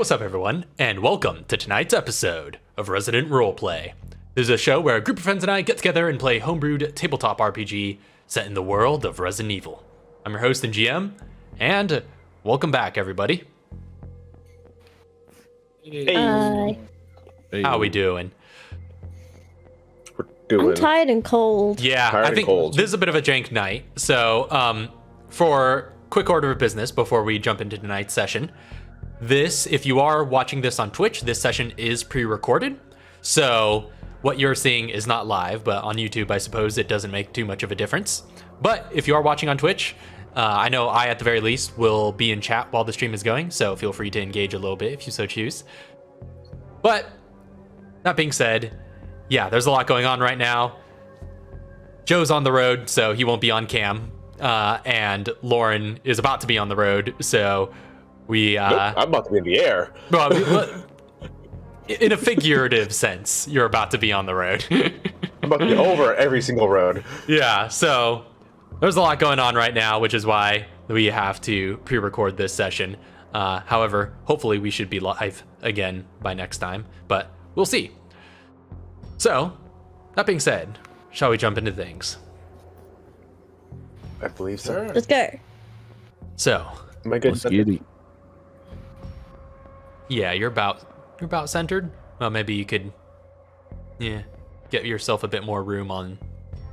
what's up everyone, and welcome to tonight's episode of Resident Roleplay. This is a show where a group of friends and I get together and play homebrewed tabletop RPG set in the world of Resident Evil. I'm your host and GM, and welcome back everybody. Hey. How we doing? We're doing. I'm tired and cold. Yeah, Tired I and think cold. this is a bit of a jank night, so for quick order of business before we jump into tonight's session, if you are watching this on Twitch, this session is pre-recorded, so what you're seeing is not live, but on YouTube, I suppose it doesn't make too much of a difference. But if you are watching on Twitch, I know I, at the very least, will be in chat while the stream is going, so feel free to engage a little bit if you so choose. But that being said, yeah, there's a lot going on right now. Joe's on the road, so he won't be on cam, and Lauren is about to be on the road, so we... Nope, I'm about to be in the air. Well, in a figurative sense, you're about to be on the road. I'm about to be over every single road. Yeah, so there's a lot going on right now, which is why we have to pre-record this session. However, hopefully we should be live again by next time, but we'll see. So, that being said, shall we jump into things? I believe so. Let's go. So, My good. Let's get it. yeah, you're about centered. Well, maybe you could, get yourself a bit more room on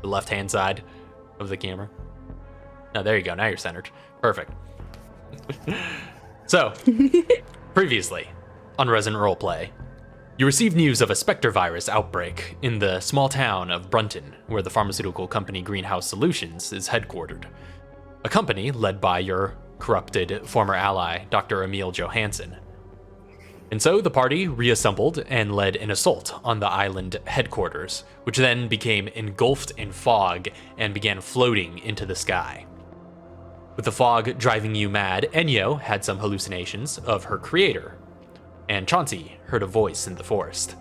the left-hand side of the camera. Oh, there you go. Now you're centered. Perfect. So, previously on Resident Roleplay, you received news of a Spectre virus outbreak in the small town of Brunton, where the pharmaceutical company Greenhouse Solutions is headquartered. A company led by your corrupted former ally, Dr. Emil Johansson. And so the party reassembled and led an assault on the island headquarters, which then became engulfed in fog and began floating into the sky. With the fog driving you mad, Enyo had some hallucinations of her creator, and Chauncey heard a voice in the forest.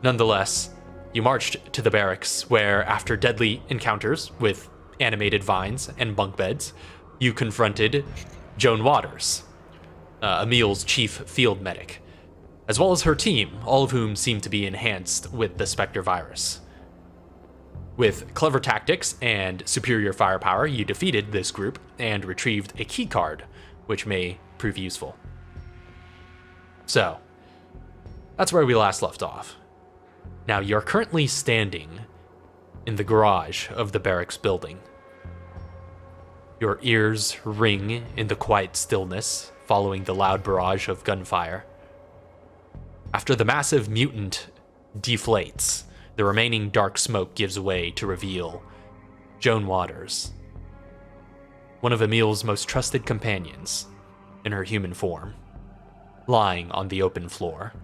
Nonetheless, you marched to the barracks where, after deadly encounters with animated vines and bunk beds, you confronted Joan Waters, Emil's chief field medic, as well as her team, all of whom seemed to be enhanced with the Spectre virus. With clever tactics and superior firepower, you defeated this group and retrieved a key card, which may prove useful. So, that's where we last left off. Now, you're currently standing in the garage of the barracks building. Your ears ring in the quiet stillness following the loud barrage of gunfire. After the massive mutant deflates, the remaining dark smoke gives way to reveal Joan Waters, one of Emil's most trusted companions in her human form, lying on the open floor.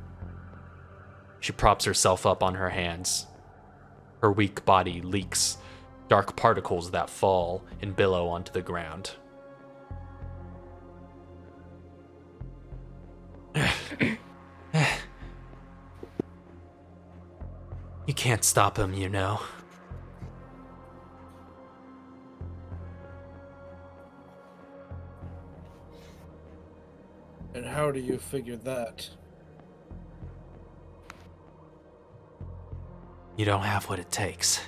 She props herself up on her hands. Her weak body leaks dark particles that fall and billow onto the ground. You can't stop him, you know. And how do you figure that? You don't have what it takes.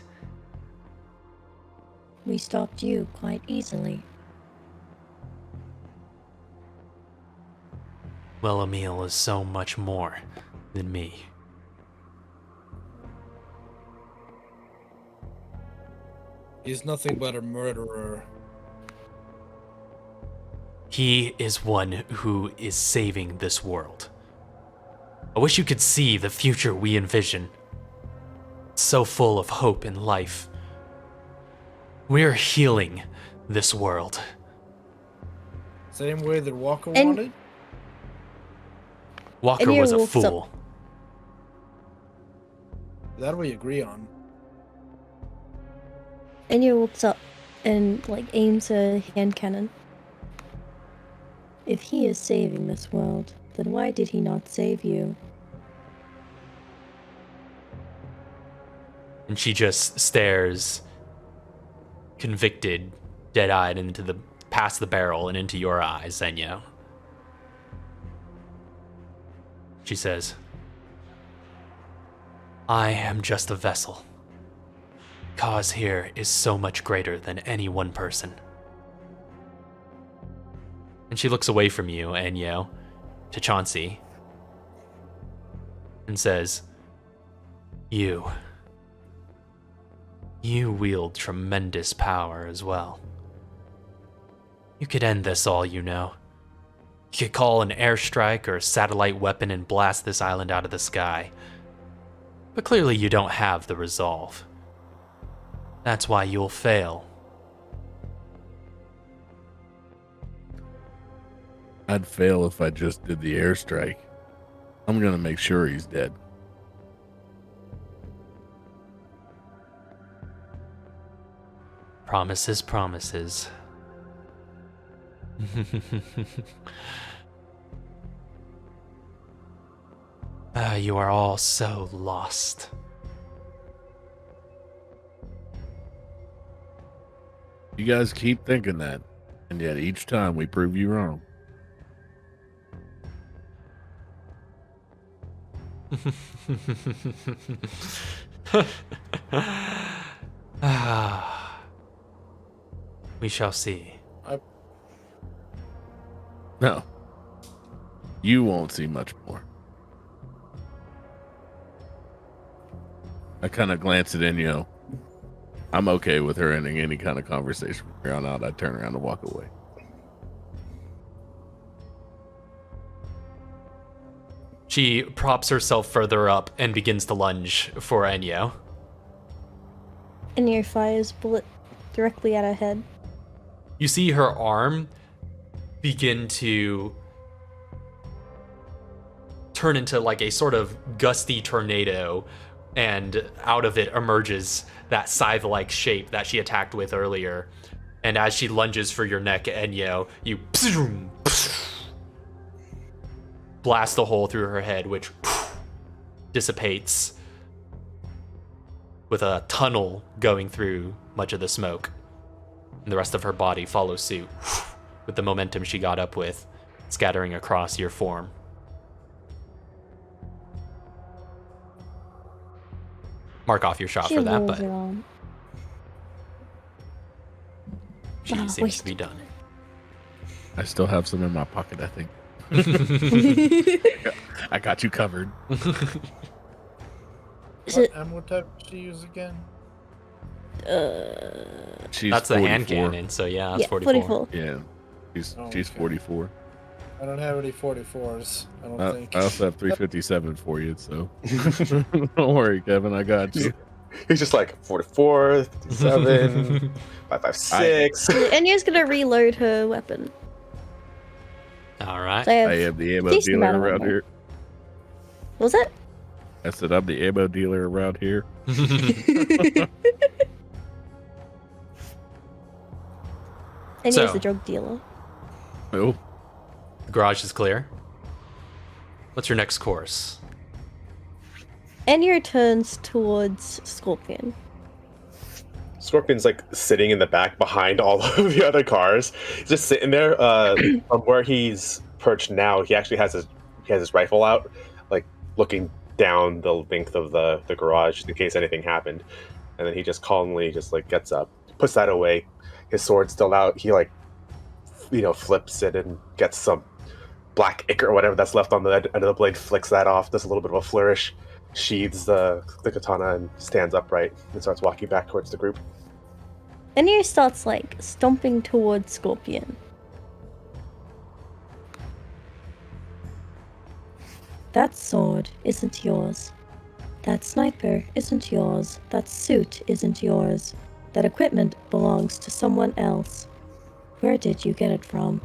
We stopped you quite easily. Well, Emil is so much more than me. He's nothing but a murderer. He is one who is saving this world. I wish you could see the future we envision. It's so full of hope and life. We're healing this world. Same way that Walker And- wanted? Walker And was a you're fool. That we agree on. Enyo looks up and aims a hand cannon. If he is saving this world, then why did he not save you? And she just stares, convicted, dead-eyed past the barrel and into your eyes, Enyo. She says, I am just a vessel. Cause here is so much greater than any one person. And she looks away from you, Enyo, to Chauncey, and says, You wield tremendous power as well. You could end this all you know. You could call an airstrike or a satellite weapon and blast this island out of the sky. But clearly you don't have the resolve. That's why you'll fail. I'd fail if I just did the airstrike. I'm gonna make sure he's dead. Promises, promises. You are all so lost. You guys keep thinking that, and yet each time we prove you wrong. We shall see. No. You won't see much more. I kind of glance at Enyo. I'm okay with her ending any kind of conversation from here on out. I turn around and walk away. She props herself further up and begins to lunge for Enyo. Enyo fires bullet directly at her head. You see her arm begin to turn into like a sort of gusty tornado, and out of it emerges that scythe-like shape that she attacked with earlier. And as she lunges for your neck, Enyo, you blast a hole through her head, which dissipates with a tunnel going through much of the smoke. And the rest of her body follows suit with the momentum she got up with, scattering across your form. Mark off your shot She for that, rolls but her arm. she seems waste. to be done. I still have some in my pocket, I think. I got you covered. Is What it, ammo type did she use again? She's That's the hand 44. cannon, so yeah, that's yeah, 44. 44. Yeah. She's Oh, she's okay. 44. I don't have any 44s. I don't think. I also have 357 for you, so don't worry, Kevin. I got you. He's just like 44, 57, 556. Enyo's gonna reload her weapon. All right. So I have I am the ammo decent dealer amount of around ammo. here. What was that? I said I'm the ammo dealer around here. Enyo's So- the drug dealer. Oh, The garage is clear. What's your next course? Enyo turns towards Scorpion. Scorpion's like sitting in the back behind all of the other cars. He's just sitting there. From where he's perched now, he actually has his rifle out, like looking down the length of the garage in case anything happened. And then he just calmly just like gets up, puts that away. His sword's still out. He like, flips it and gets some black ink or whatever that's left on the end of the blade, flicks that off, does a little bit of a flourish, sheathes the katana and stands upright and starts walking back towards the group. Enyo starts like stomping towards Scorpion. That sword isn't yours. That sniper isn't yours. That suit isn't yours. That equipment belongs to someone else. Where did you get it from?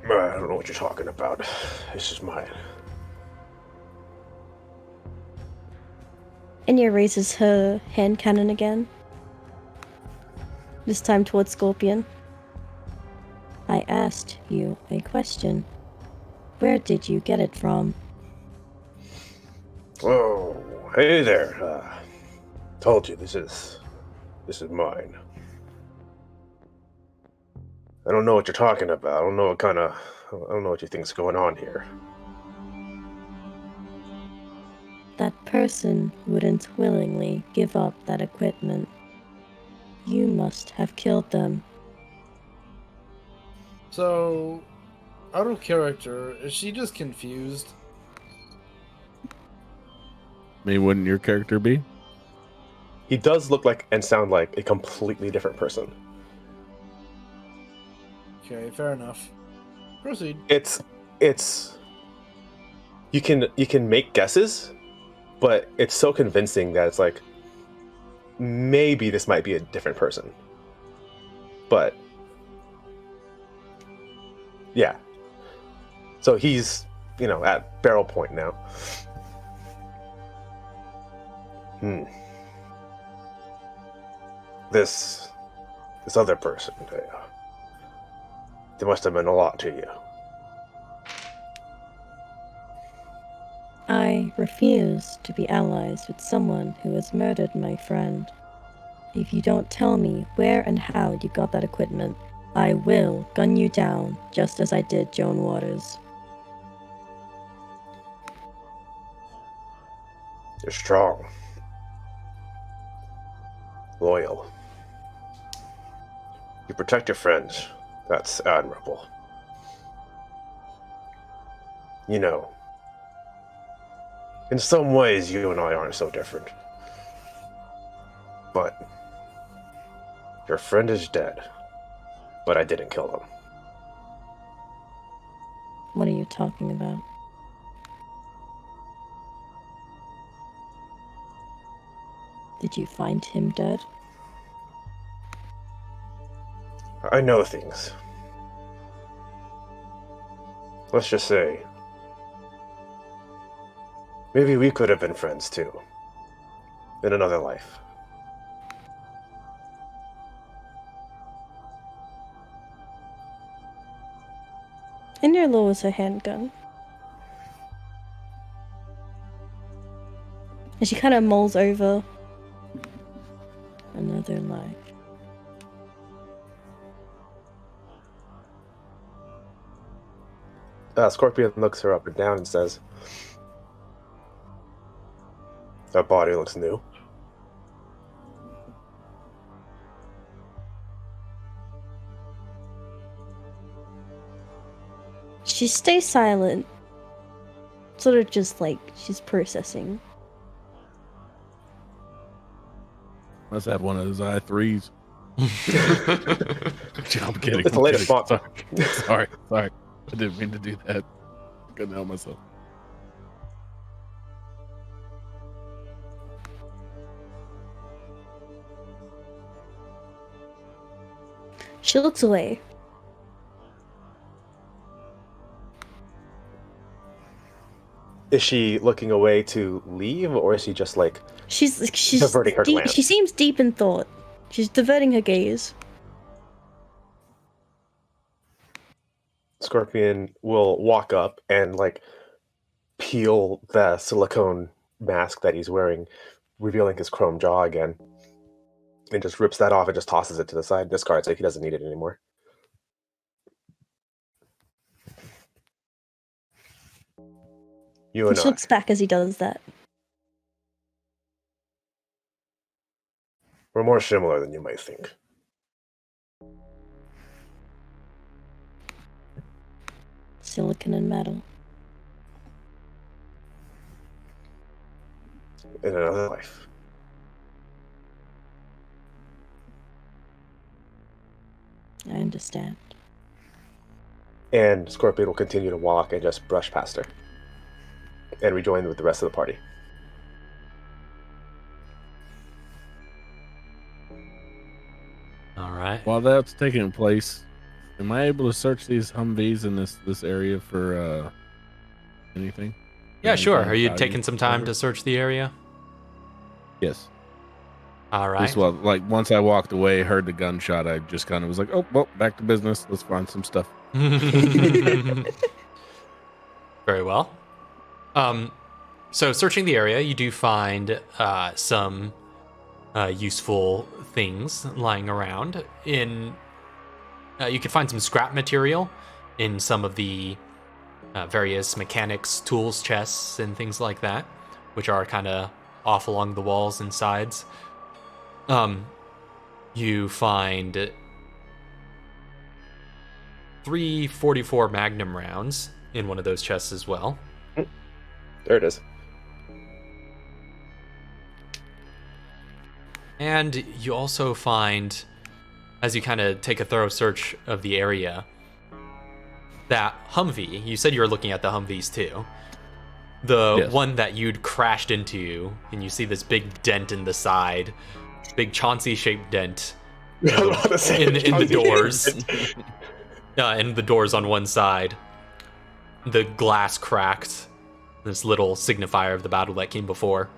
I don't know what you're talking about. This is mine. Enyo raises her hand cannon again. This time towards Scorpion. I asked you a question. Where did you get it from? Oh, hey there. Told you this is mine. I don't know what you're talking about. I don't know what you think's going on here. That person wouldn't willingly give up that equipment. You must have killed them. So, out of character, is she just confused? I mean, wouldn't your character be? He does look like and sound like a completely different person. Okay, fair enough. Proceed. It's you can make guesses, but it's so convincing that it's like maybe this might be a different person. But yeah. So he's, at barrel point now. This other person, they must have meant a lot to you. I refuse to be allies with someone who has murdered my friend. If you don't tell me where and how you got that equipment, I will gun you down, just as I did Joan Waters. You're strong. Loyal. You protect your friends. That's admirable. In some ways, you and I aren't so different. But your friend is dead. But I didn't kill him. What are you talking about? Did you find him dead? I know things. Let's just say, maybe we could have been friends too. In another life. Ender lowers her handgun. And she kind of mulls over another life. Scorpion looks her up and down and says, "That body looks new." She stays silent, sort of just like she's processing. Must have one of those i3s. I'm kidding. It's the latest font. Sorry. I didn't mean to do that. Couldn't help myself. She looks away. Is she looking away to leave, or is she just like She's diverting her deep, glance? she seems deep in thought. She's diverting her gaze. Scorpion will walk up and like peel the silicone mask that he's wearing, revealing his chrome jaw again, and just rips that off and just tosses it to the side, discards it. He doesn't need it anymore. You and He I. looks back as he does that. We're more similar than you might think. Silicon and metal. In another life. I understand. And Scorpion will continue to walk and just brush past her. And rejoin with the rest of the party. All right. While that's taking place, am I able to search these Humvees in this area for anything? Yeah, Any sure. kind of Are you value? taking some time to search the area? Yes. All right. Just well, like once I walked away, heard the gunshot, I just kind of was like, "Oh, well, back to business. Let's find some stuff." Very well. So searching the area, you do find some useful things lying around. You can find some scrap material in some of the various mechanics, tools, chests, and things like that, which are kind of off along the walls and sides. You find 3 44 Magnum rounds in one of those chests as well. There it is. And you also find, as you kind of take a thorough search of the area, that Humvee. You said you were looking at the Humvees too. The Yes. one that you'd crashed into, and you see this big dent in the side, big Chauncey-shaped dent in the doors. And the doors on one side. The glass cracked. This little signifier of the battle that came before.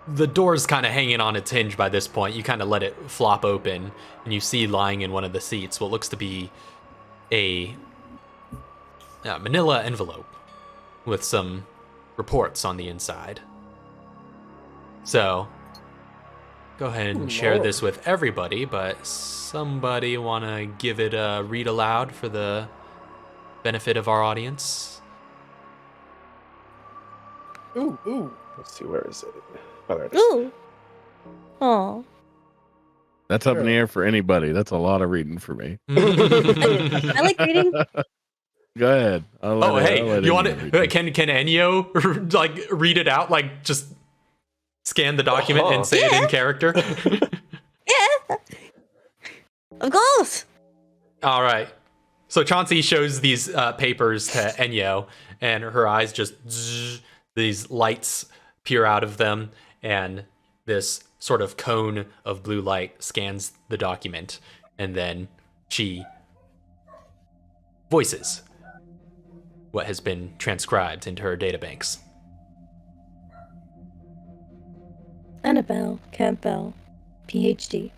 The door's kind of hanging on its hinge by this point. You kind of let it flop open, and you see lying in one of the seats what looks to be a manila envelope with some reports on the inside. So, go ahead and share this with everybody, but somebody want to give it a read aloud for the benefit of our audience? Ooh. Let's see, where is it? Oh, there it is. Ooh. Aw. That's up in the air for anybody. That's a lot of reading for me. I like reading. Go ahead. Oh, hey, you want it? Can Ennio like read it out? Like just scan the document and say it in character? Yeah. Of course. All right. So Chauncey shows these papers to Ennio, and her eyes just zzz, these lights peer out of them, and this sort of cone of blue light scans the document, and then she voices what has been transcribed into her databanks. Annabelle Campbell, PhD.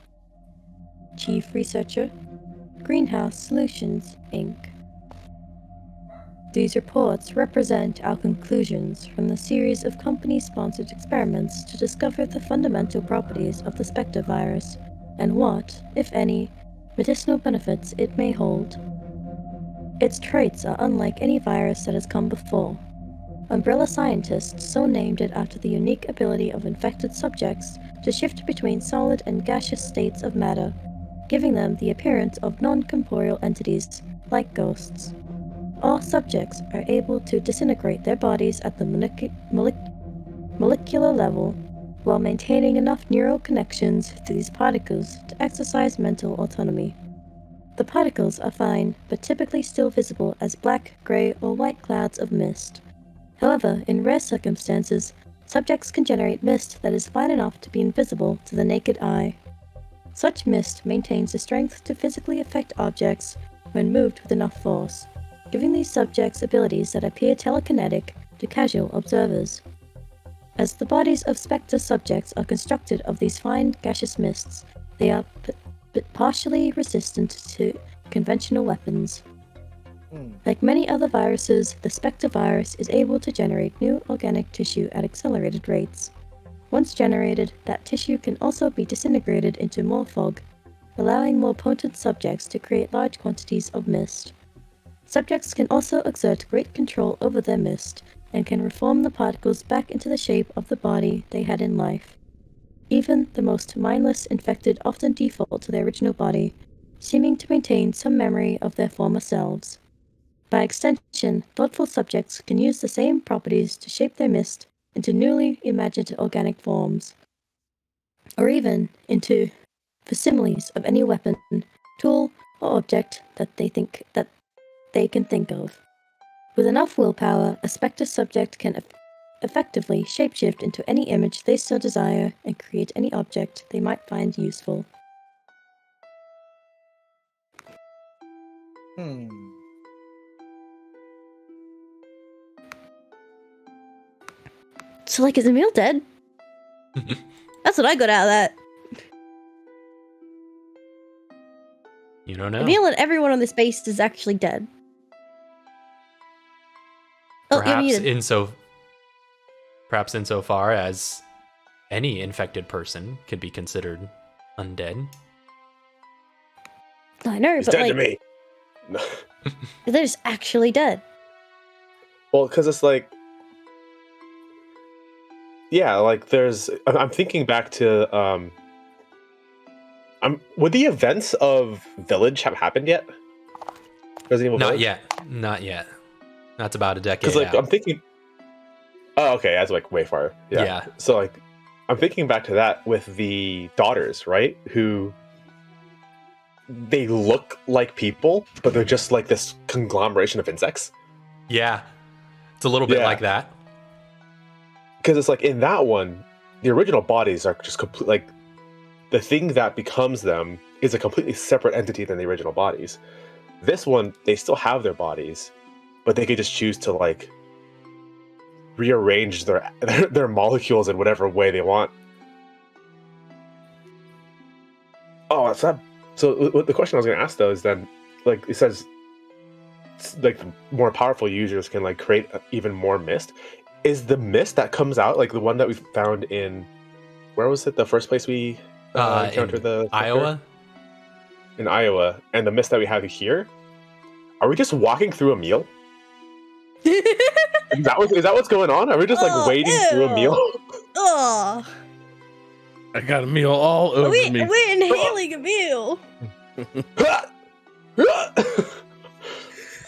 Chief Researcher, Greenhouse Solutions, Inc. These reports represent our conclusions from the series of company-sponsored experiments to discover the fundamental properties of the Spectre virus and what, if any, medicinal benefits it may hold. Its traits are unlike any virus that has come before. Umbrella scientists so named it after the unique ability of infected subjects to shift between solid and gaseous states of matter, giving them the appearance of non-corporeal entities, like ghosts. All subjects are able to disintegrate their bodies at the molecular level while maintaining enough neural connections to these particles to exercise mental autonomy. The particles are fine, but typically still visible as black, gray, or white clouds of mist. However, in rare circumstances, subjects can generate mist that is fine enough to be invisible to the naked eye. Such mist maintains the strength to physically affect objects when moved with enough force, giving these subjects abilities that appear telekinetic to casual observers. As the bodies of Spectre subjects are constructed of these fine gaseous mists, they are partially resistant to conventional weapons. Like many other viruses, the Spectre virus is able to generate new organic tissue at accelerated rates. Once generated, that tissue can also be disintegrated into more fog, allowing more potent subjects to create large quantities of mist. Subjects can also exert great control over their mist, and can reform the particles back into the shape of the body they had in life. Even the most mindless infected often default to their original body, seeming to maintain some memory of their former selves. By extension, thoughtful subjects can use the same properties to shape their mist into newly imagined organic forms, or even into facsimiles of any weapon, tool, or object that they can think of. With enough willpower, a Spectre subject can effectively shapeshift into any image they so desire and create any object they might find useful. So, like, is Emil dead? That's what I got out of that. You don't know. Emil and everyone on this base is actually dead. Oh, you're Perhaps muted. perhaps insofar as any infected person could be considered undead. I know, He's but dead like, to me. No. they're just actually dead. Well, because it's like yeah, like there's. I'm thinking back to. Would the events of Village have happened yet? Resident Evil Not Village? yet. Not yet. That's about a decade Because like out. I'm thinking. Oh, okay, that's like way far. Yeah. Yeah. So like, I'm thinking back to that with the daughters, right? Who they look like people, but they're just like this conglomeration of insects. Yeah. It's a little bit Yeah. like that. Because it's like in that one, the original bodies are just complete. Like the thing that becomes them is a completely separate entity than the original bodies. This one, they still have their bodies, but they could just choose to like rearrange their molecules in whatever way they want. Oh, that's that. So the question I was going to ask though is then, like it says, like more powerful users can like create even more mist. Is the mist that comes out like the one that we found in, where was it? The first place we encountered the Iowa. in Iowa, and the mist that we have here. Are we just walking through a meal? Is that what's going on? Are we just like Oh, wading through a meal? Ugh. I got a meal all over me. We're inhaling a meal.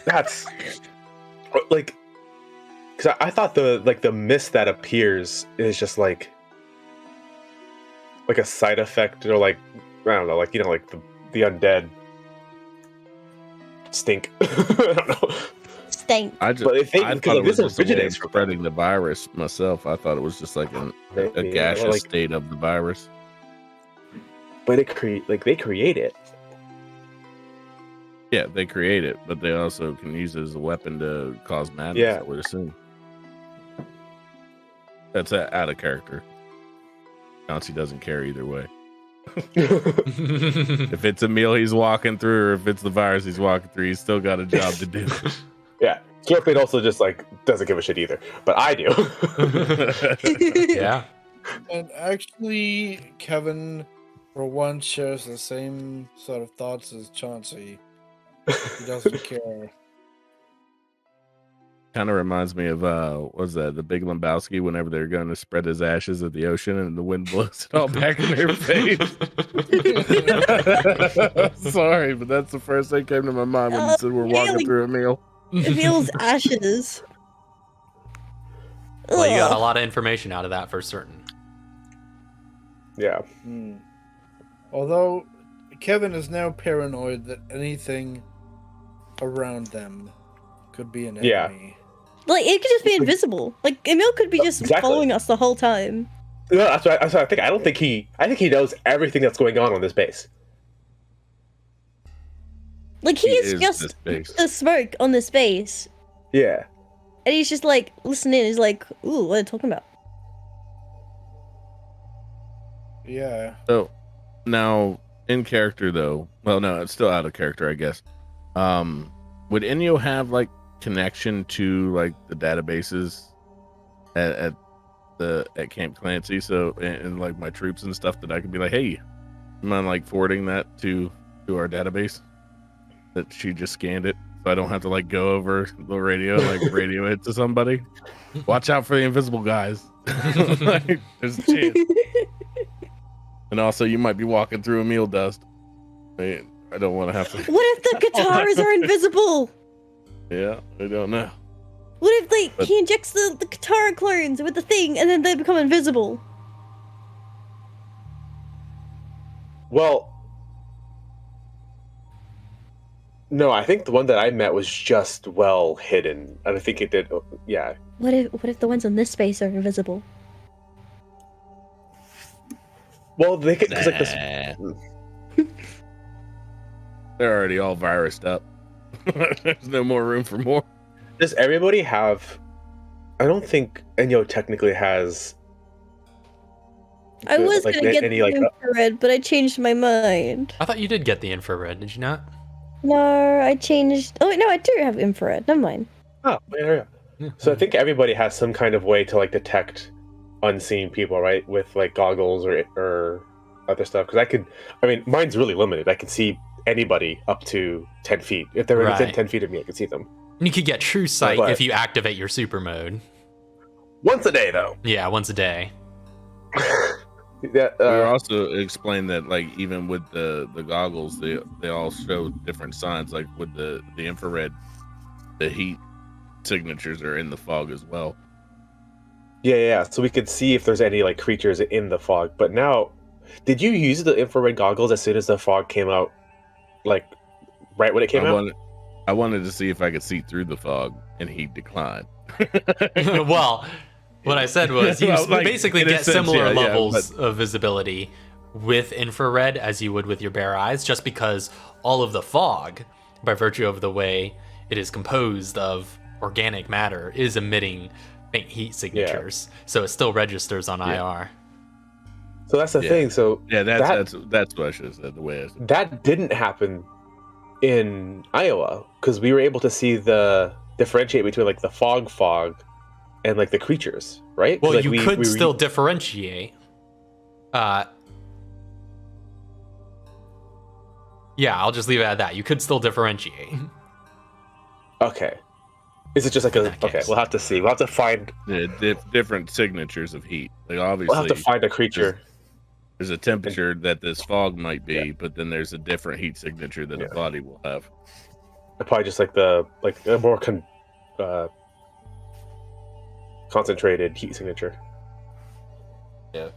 That's like, because I thought the mist that appears is just like a side effect, or like I don't know, like like the undead stink. I don't know. Stank. I just, But if they- I because thought it was this just a way of originates from- spreading the virus myself. I thought it was just like a Maybe, gaseous like- state of the virus. But they create it. Yeah, they create it, but they also can use it as a weapon to cause madness, Yeah. I would assume. That's out of character. Chauncey doesn't care either way. If it's a meal he's walking through, or if it's the virus he's walking through, he's still got a job to do. Yeah, Scorpion also just like doesn't give a shit either, but I do. Yeah. And actually, Kevin, for once, shares the same sort of thoughts as Chauncey. He doesn't care. Kind of reminds me of what was that, the Big Lebowski, whenever they're going to spread his ashes at the ocean and the wind blows it all back in their face. Sorry, but that's the first thing came to my mind when you said we're walking really? through a meal. It feels ashes. Well, you got a Ugh. lot of information out of that for certain. Yeah. Hmm. Although, Kevin is now paranoid that anything around them could be an enemy. Yeah. Like, it could just be invisible. Like, Emil could be just Exactly. following us the whole time. No, that's what I think. I think he knows everything that's going on this base. Like, he is is just this base. the smoke on this base. Yeah. And he's just like, listening. He's like, ooh, what are they talking about? Yeah. So now in character though, well no, it's still out of character, I guess. Would Inyo have like connection to like the databases at Camp Clancy? So and like my troops and stuff, that I could be like, hey, you mind like forwarding that to our database? That she just scanned it, so I don't have to like go over the radio, like radio it to somebody. Watch out for the invisible guys. Like, there's a chance. And also, you might be walking through a meal dust. I don't want to have to. What if the guitars are invisible? Yeah, I don't know. What if like But- he injects the guitar clones with the thing and then they become invisible? Well, no, I think the one that I met was just well hidden, and I think it did. Yeah. What if the ones on this space are invisible? Well, they could because like this. Nah. They're already all virused up. There's no more room for more. Does everybody have? I don't think Enyo technically has. I was like, gonna get any, the like, infrared, but I changed my mind. I thought you did get the infrared, did you not? No, I changed. Oh wait, no, I do have infrared. Never mind. Oh, yeah. Yeah. So I think everybody has some kind of way to like detect unseen people, right? With like goggles or other stuff. Because mine's really limited. I can see anybody up to 10 feet. If they're within Right. 10 feet of me, I can see them. And you could get true sight But- if you activate your super mode. Once a day, though. Yeah, once a day. Yeah, We were also explained that like even with the goggles, they all show different signs. Like with the infrared, the heat signatures are in the fog as well. yeah. So we could see if there's any like creatures in the fog. But now, did you use the infrared goggles as soon as the fog came out? Like right when it came out? I wanted to see if I could see through the fog, and he declined. Well, what I said was you Well, like, basically in a get sense, similar yeah, levels of visibility with infrared as you would with your bare eyes, just because all of the fog, by virtue of the way it is composed of organic matter, is emitting faint heat signatures. So it still registers on IR. So that's the Yeah. thing. So Yeah, that's what I should have said. The way I said. that didn't happen in Iowa because we were able to see the differentiate between like the fog and like the creatures, right? 'Cause, Well, like, you we could still differentiate. Yeah, I'll just leave it at that. You could still differentiate. Okay. Is it just like a that okay? case. We'll have to see. We'll have to find. Different signatures of heat. Like obviously, We'll have to find a creature. there's a temperature that this fog might be, but then there's a different heat signature that a body will have. Probably just like a more concentrated heat signature. Yeah.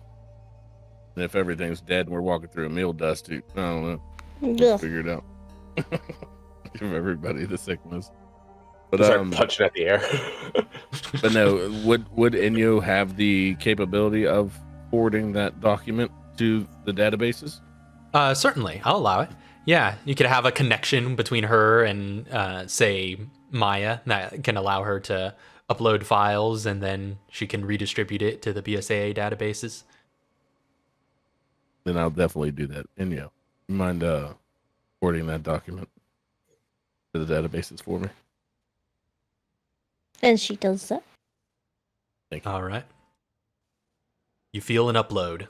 And if everything's dead and we're walking through a meal dust, I don't know. Ugh. Figure it out. Give everybody the sickness. But Just start punching at the air. but no, would Inyo have the capability of forwarding that document to the databases? Certainly, I'll allow it. Yeah, you could have a connection between her and, say, Maya that can allow her to upload files, and then she can redistribute it to the BSAA databases. Then I'll definitely do that. Inyo, you mind forwarding that document to the databases for me? And she does that. Thank you. All right. You feel an upload.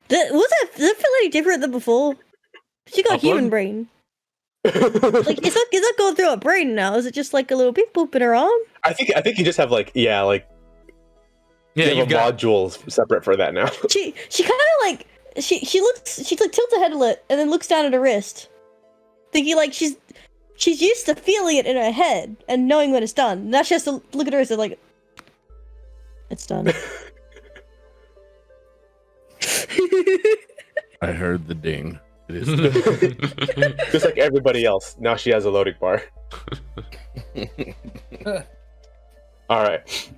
Does that feel any different than before? She got Upload? human brain. Like, it's not going through her brain now. Is it just like a little beep boop in her arm? I think you just have like Yeah, you you've have got. modules separate for that now. She kind of like she like tilts her head a little and then looks down at her wrist, thinking like she's used to feeling it in her head and knowing when it's done. Now she has to look at her wrist and like, it's done. I heard the ding. It is. Just like everybody else. Now she has a loading bar. All right.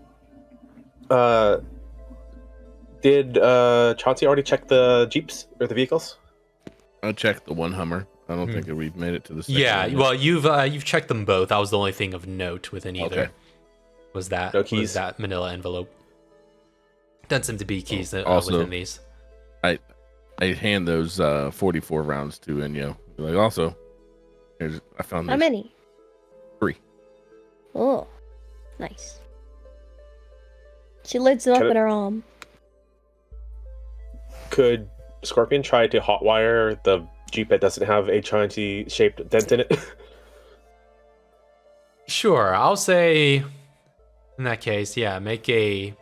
Did Chauncey already check the Jeeps or the vehicles? I checked the one Hummer. I don't think that we've made it to the second Yeah, one yet. well, you've checked them both. That was the only thing of note within either. Okay. Was that No keys? was that Manila envelope? Doesn't seem to be keys that Also- within these. I hand those 44 rounds to Inyo. Like, also, I found How these. many? 3. Oh, nice. She loads them up Can I- in her arm. Could Scorpion try to hotwire the Jeep that doesn't have a Chauncey-shaped dent in it? Sure, I'll say. In that case, yeah, make a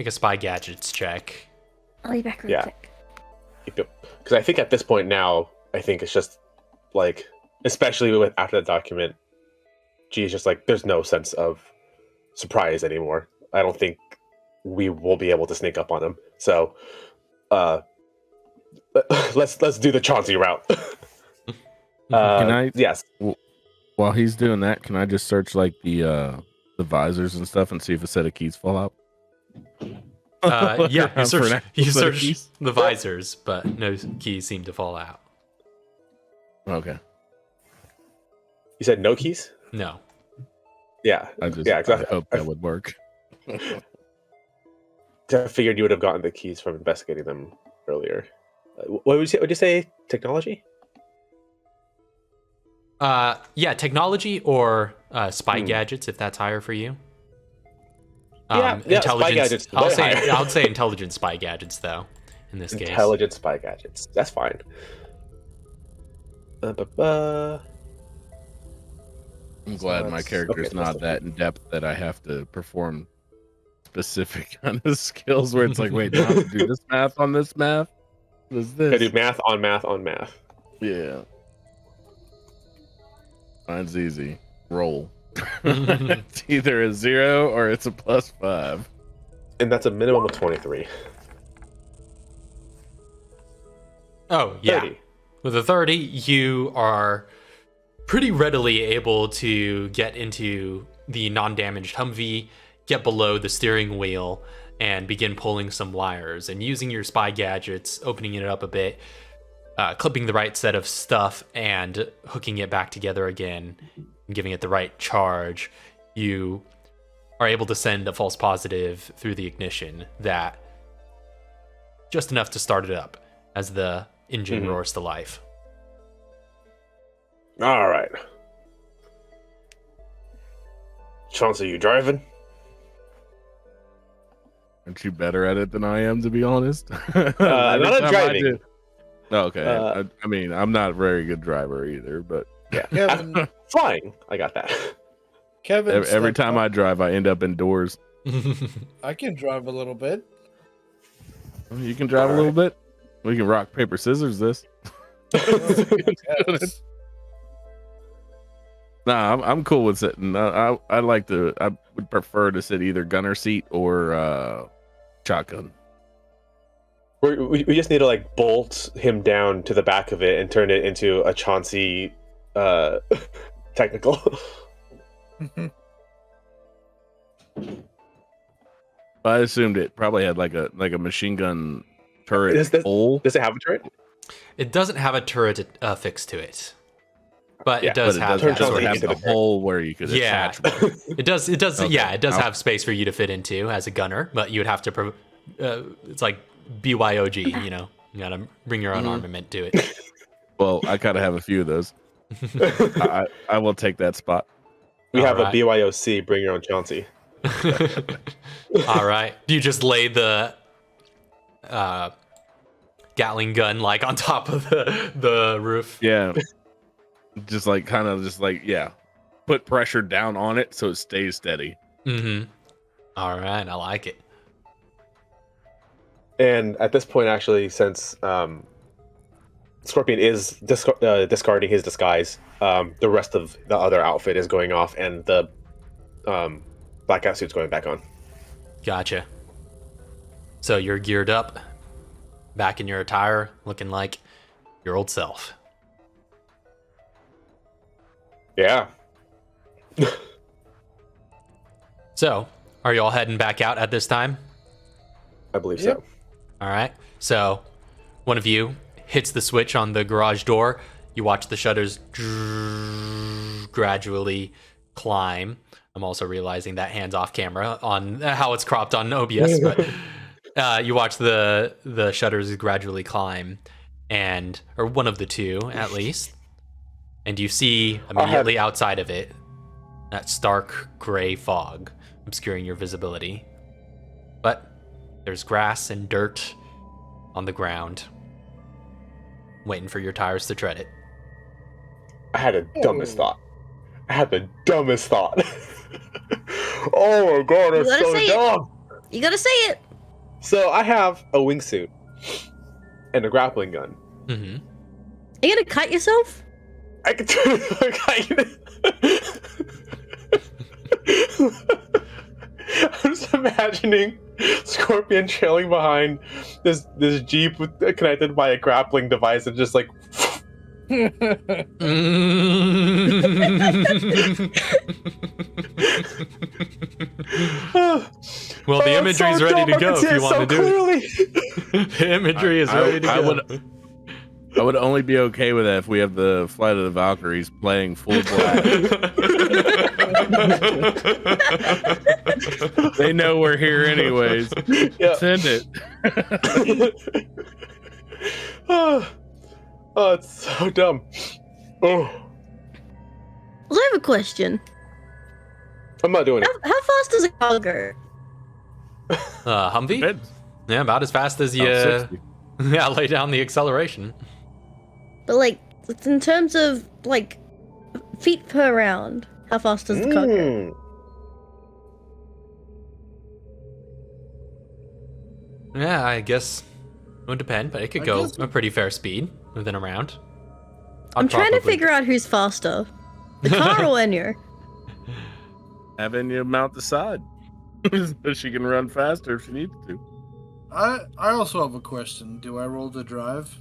spy gadgets check. I'll be back real Yeah. quick. Because I think at this point now, I think it's just like, especially with after the document, G is just like, there's no sense of surprise anymore. I don't think we will be able to sneak up on him. So, let's do the Chauncey route. Can I- Yes. While he's doing that, can I just search like the visors and stuff and see if a set of keys fall out? Yeah, you For an search, actual you set of search keys? the visors, but no keys seem to fall out. Okay. You said no keys? No. Yeah. I just Yeah, I hope that would work. I figured you would have gotten the keys from investigating them earlier. What would you say? Technology? Yeah, technology or spy gadgets, if that's higher for you. Yeah, spy gadgets, I'll way say higher. I'll say intelligent spy gadgets though. In this case, Intelligent spy gadgets. That's fine. I'm glad my that's- character's okay, not that's that in depth that I have to perform specific kind of skills where it's like, wait, now I have to do this math on this math. What is I this? do math on math on math. Yeah. Mine's easy. Roll. Mm-hmm. It's either a 0 or it's a +5. And that's a minimum of 23. Oh, yeah. 30. With a 30, you are pretty readily able to get into the non-damaged Humvee, get below the steering wheel, and begin pulling some wires. And using your spy gadgets, opening it up a bit, clipping the right set of stuff, and hooking it back together again, and giving it the right charge, you are able to send a false positive through the ignition that just enough to start it up as the engine roars to life. All right. Chauncey, you driving? Aren't you better at it than I am, to be honest? Not at driving. Okay. I mean, I'm not a very good driver either, but Kevin, Flying. I got that. Kevin, every step time I up. drive, I end up indoors. I can drive a little bit. You can drive a little bit. We can rock, paper, scissors this. Yes. Nah, I'm cool with sitting. I would prefer to sit either gunner seat or shotgun. We just need to like bolt him down to the back of it and turn it into a Chauncey technical. I assumed it probably had like a machine gun turret Does hole. it have a turret? It doesn't have a turret affixed to it, but Yeah, it does have turn that Chauncey sort of- have into the the turret. hole where you could Yeah. attach one. It does. Okay. Yeah, it does I'll- have space for you to fit into as a gunner, but you would have to. It's like BYOG. You know, you gotta bring your own armament to it. Well, I kind of have a few of those. I will take that spot. We have Alright. a BYOC, bring your own Chauncey. All right. Do you just lay the Gatling gun like on top of the roof? Yeah, just like put pressure down on it so it stays steady. Mm-hmm. All right, I like it. And at this point, actually, since Scorpion is discarding his disguise, the rest of the other outfit is going off, and the blackout suit's going back on. Gotcha. So you're geared up, back in your attire, looking like your old self. Yeah. So, are you all heading back out at this time? I believe Yep. so. All right. So, one of you hits the switch on the garage door. You watch the shutters gradually climb. I'm also realizing that hands off camera on how it's cropped on OBS, but you watch the shutters gradually climb, or one of the two at least, and you see immediately outside of it that stark gray fog obscuring your visibility. But there's grass and dirt on the ground, waiting for your tires to tread it. I had the dumbest thought. Oh my god, You that's gotta so say it. dumb. You gotta say it. So I have a wingsuit and a grappling gun. Mm-hmm. Are you gonna cut yourself? I could turn I'm just imagining Scorpion trailing behind this Jeep connected by a grappling device and just like Well, the imagery's ready to go if you want to do it. The imagery is ready to go. I would only be okay with that if we have the Flight of the Valkyries playing full blast. They know we're here anyways. Yeah. Send it. Oh, it's so dumb. Oh, Well, I have a question. I'm not doing it. How fast does a car go? Humvee? Good. Yeah, about as fast as you Oh, 60. lay down the acceleration. But like, it's in terms of like feet per round. How fast does the car go? Yeah, I guess it would depend, but it could I go guess- a pretty fair speed within a round. I'm trying to figure out who's faster, the car or Enyo. Having you mount the side so she can run faster if she needs to. I also have a question. Do I roll to drive?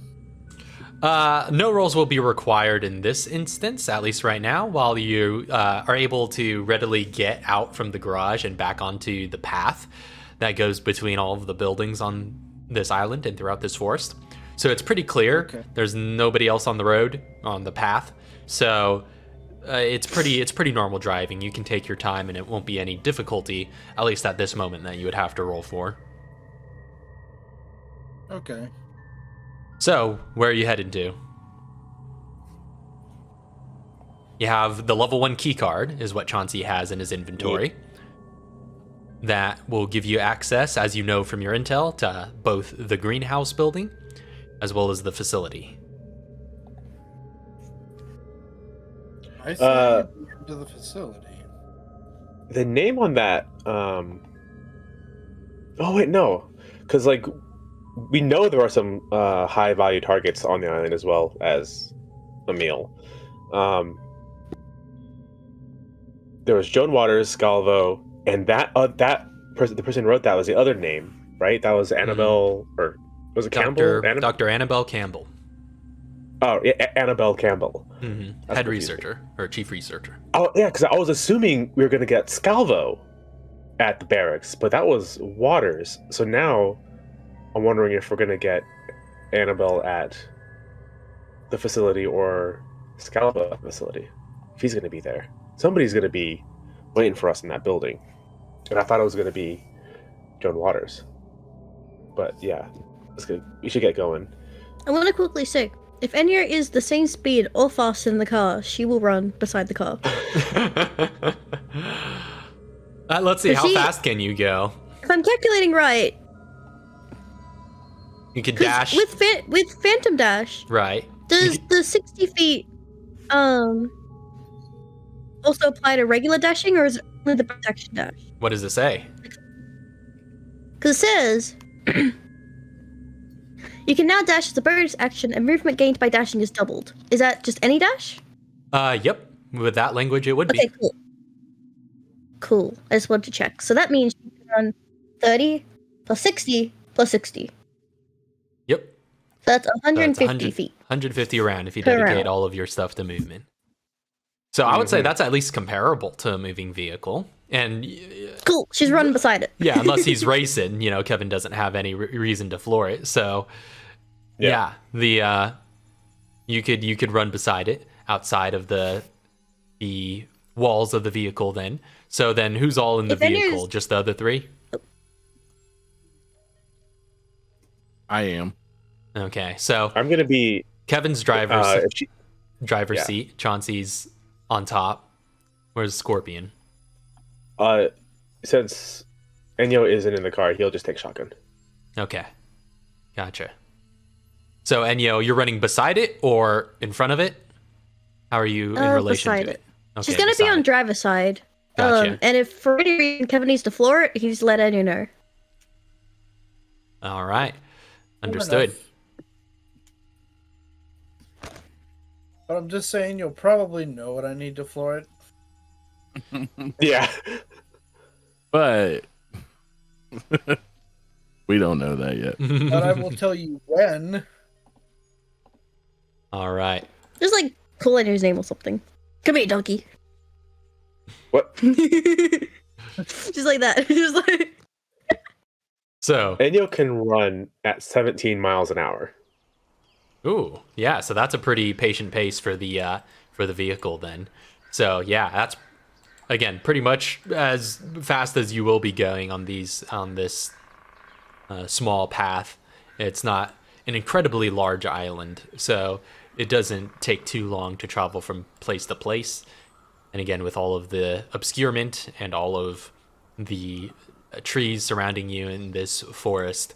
No rolls will be required in this instance, at least right now, while you are able to readily get out from the garage and back onto the path that goes between all of the buildings on this island and throughout this forest. So it's pretty clear. Okay. There's nobody else on the road, on the path. So it's pretty normal driving. You can take your time and it won't be any difficulty, at least at this moment, that you would have to roll for. Okay. So, where are you headed to? You have the level 1 key card, is what Chauncey has in his inventory. That will give you access, as you know from your intel, to both the greenhouse building as well as the facility. I say to the facility. The name on that. Oh wait, no, because like we know there are some high value targets on the island as well as a meal. There was Joan Waters, Scalvo, and the person who wrote that was the other name, right? That was Annabelle, or was it Campbell? Dr. Annabelle Campbell. Oh, yeah, Annabelle Campbell. Mm-hmm. That's Head confusing. researcher, or chief researcher. Oh yeah, because I was assuming we were going to get Scalvo at the barracks, but that was Waters. So now I'm wondering if we're going to get Annabelle at the facility or Scalvo at the facility. If he's going to be there, somebody's going to be waiting for us in that building. And I thought it was going to be Joan Waters. But yeah, let's go. We should get going. I want to quickly say, if Enyo is the same speed or faster than the car, she will run beside the car. Let's see, But how she- fast can you go? If I'm calculating right, You could 'cause dash. with Phantom Dash, Right. does the 60 feet also apply to regular dashing, or is it only the protection dash? What does it say? Because it says you can now dash as a bonus action, and movement gained by dashing is doubled. Is that just any dash? Yep. With that language, it would Okay, be. cool. Cool. I just wanted to check. So that means you can run 30 plus 60 plus 60. Yep. So that's So it's 150 feet. 150 around if you Per dedicate round. all of your stuff to movement. So I would say that's at least comparable to a moving vehicle. And Cool. She's running beside it. yeah, unless he's racing, Kevin doesn't have any reason to floor it. So yeah, you could run beside it outside of the walls of the vehicle then. So then who's all in the If any vehicle? is- Just the other three? I am. Okay. So I'm going to be Kevin's driver's if she, yeah. seat, Chauncey's on top. Where's Scorpion? since Enyo isn't in the car, he'll just take shotgun. Okay. Gotcha. So Enyo, you're running beside it or in front of it? How are you in relation beside to it. it? Okay, She's gonna be beside on it. driver's side. Gotcha. And if for any reason Kevin needs to floor it, he's let Enyo know. All right. Understood. enough. But I'm just saying, you'll probably know what I need to floor it. Yeah. But we don't know that yet. But I will tell you when. All right. Just like call Enyo's name or something. Come here, donkey. What? Just like that. Just like So, Enyo can run at 17 miles an hour. ooh, yeah. So that's a pretty patient pace for the vehicle then. So yeah, that's again pretty much as fast as you will be going on this small path. It's not an incredibly large island, so it doesn't take too long to travel from place to place. And again, with all of the obscurement and all of the trees surrounding you in this forest,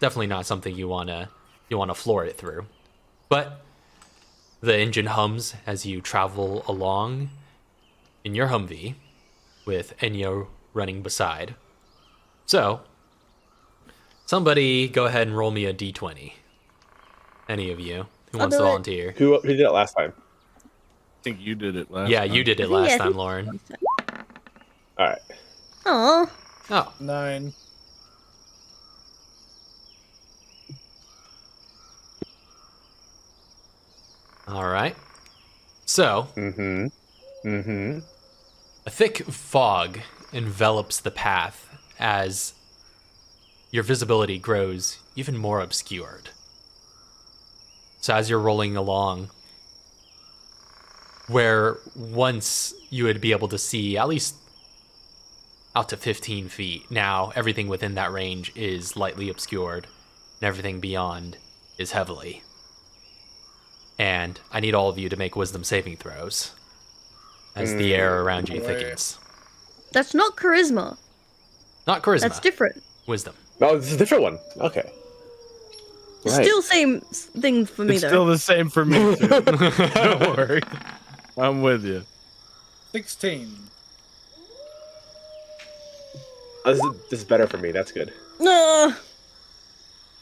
definitely not something you wanna floor it through. But The engine hums as you travel along in your Humvee with Enyo running beside. So, somebody go ahead and roll me a d20. Any of you who wants to do it. volunteer. Who did it last time? I think you did it last Yeah, time. you did it Yeah, last I time, think- Lauren. All right. Oh, Oh, 9. all right. So, Mm-hmm. a thick fog envelops the path as your visibility grows even more obscured. So as you're rolling along, where once you would be able to see at least out to 15 feet, now everything within that range is lightly obscured, and everything beyond is heavily. And I need all of you to make wisdom saving throws as the air around you Right. thickens. that's not charisma. Not charisma. That's different. Wisdom. No, this is a different one. Okay. It's Right. still same thing for me It's though. still the same for me too. Don't worry. I'm with you. 16. Oh, this is better for me. That's good.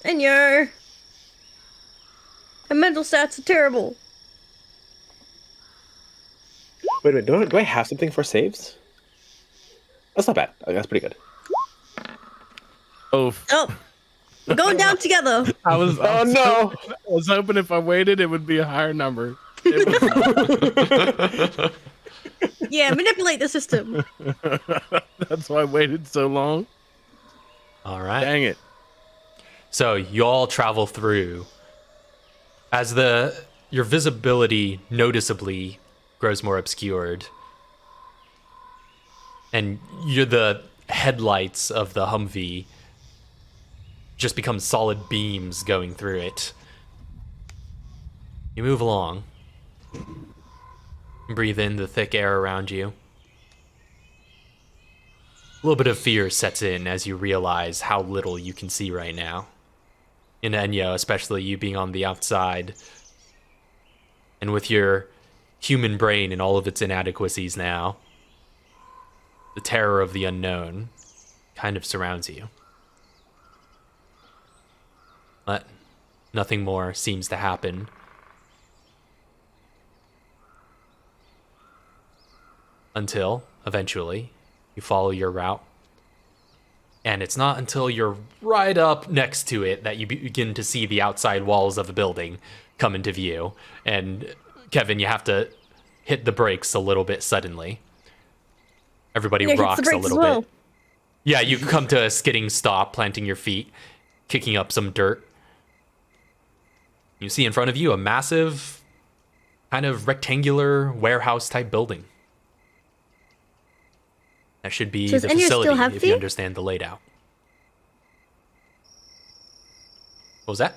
And your mental stats are terrible. Wait a minute. Do I have something for saves? That's not bad. That's pretty good. Oh, Oh, we're going down together. I was. Oh no! I was hoping if I waited, it would be a higher number. It was not. Yeah, manipulate the system. That's why I waited so long. All right. Dang it. So you all travel through as your visibility noticeably grows more obscured, and the headlights of the Humvee just become solid beams going through it. You move along, breathe in the thick air around you. A little bit of fear sets in as you realize how little you can see right now. In Enyo, especially you being on the outside, and with your human brain and all of its inadequacies now, the terror of the unknown kind of surrounds you. But nothing more seems to happen. Until, eventually, you follow your route. And it's not until you're right up next to it that you begin to see the outside walls of a building come into view. And Kevin, you have to hit the brakes a little bit suddenly. Everybody Yeah, hits the rocks a brakes little as well. bit. Yeah, you come to a skidding stop, planting your feet, kicking up some dirt. You see in front of you a massive, kind of rectangular warehouse type building. That should be So does the Enyo still facility have if you feet? understand the layout. What was that?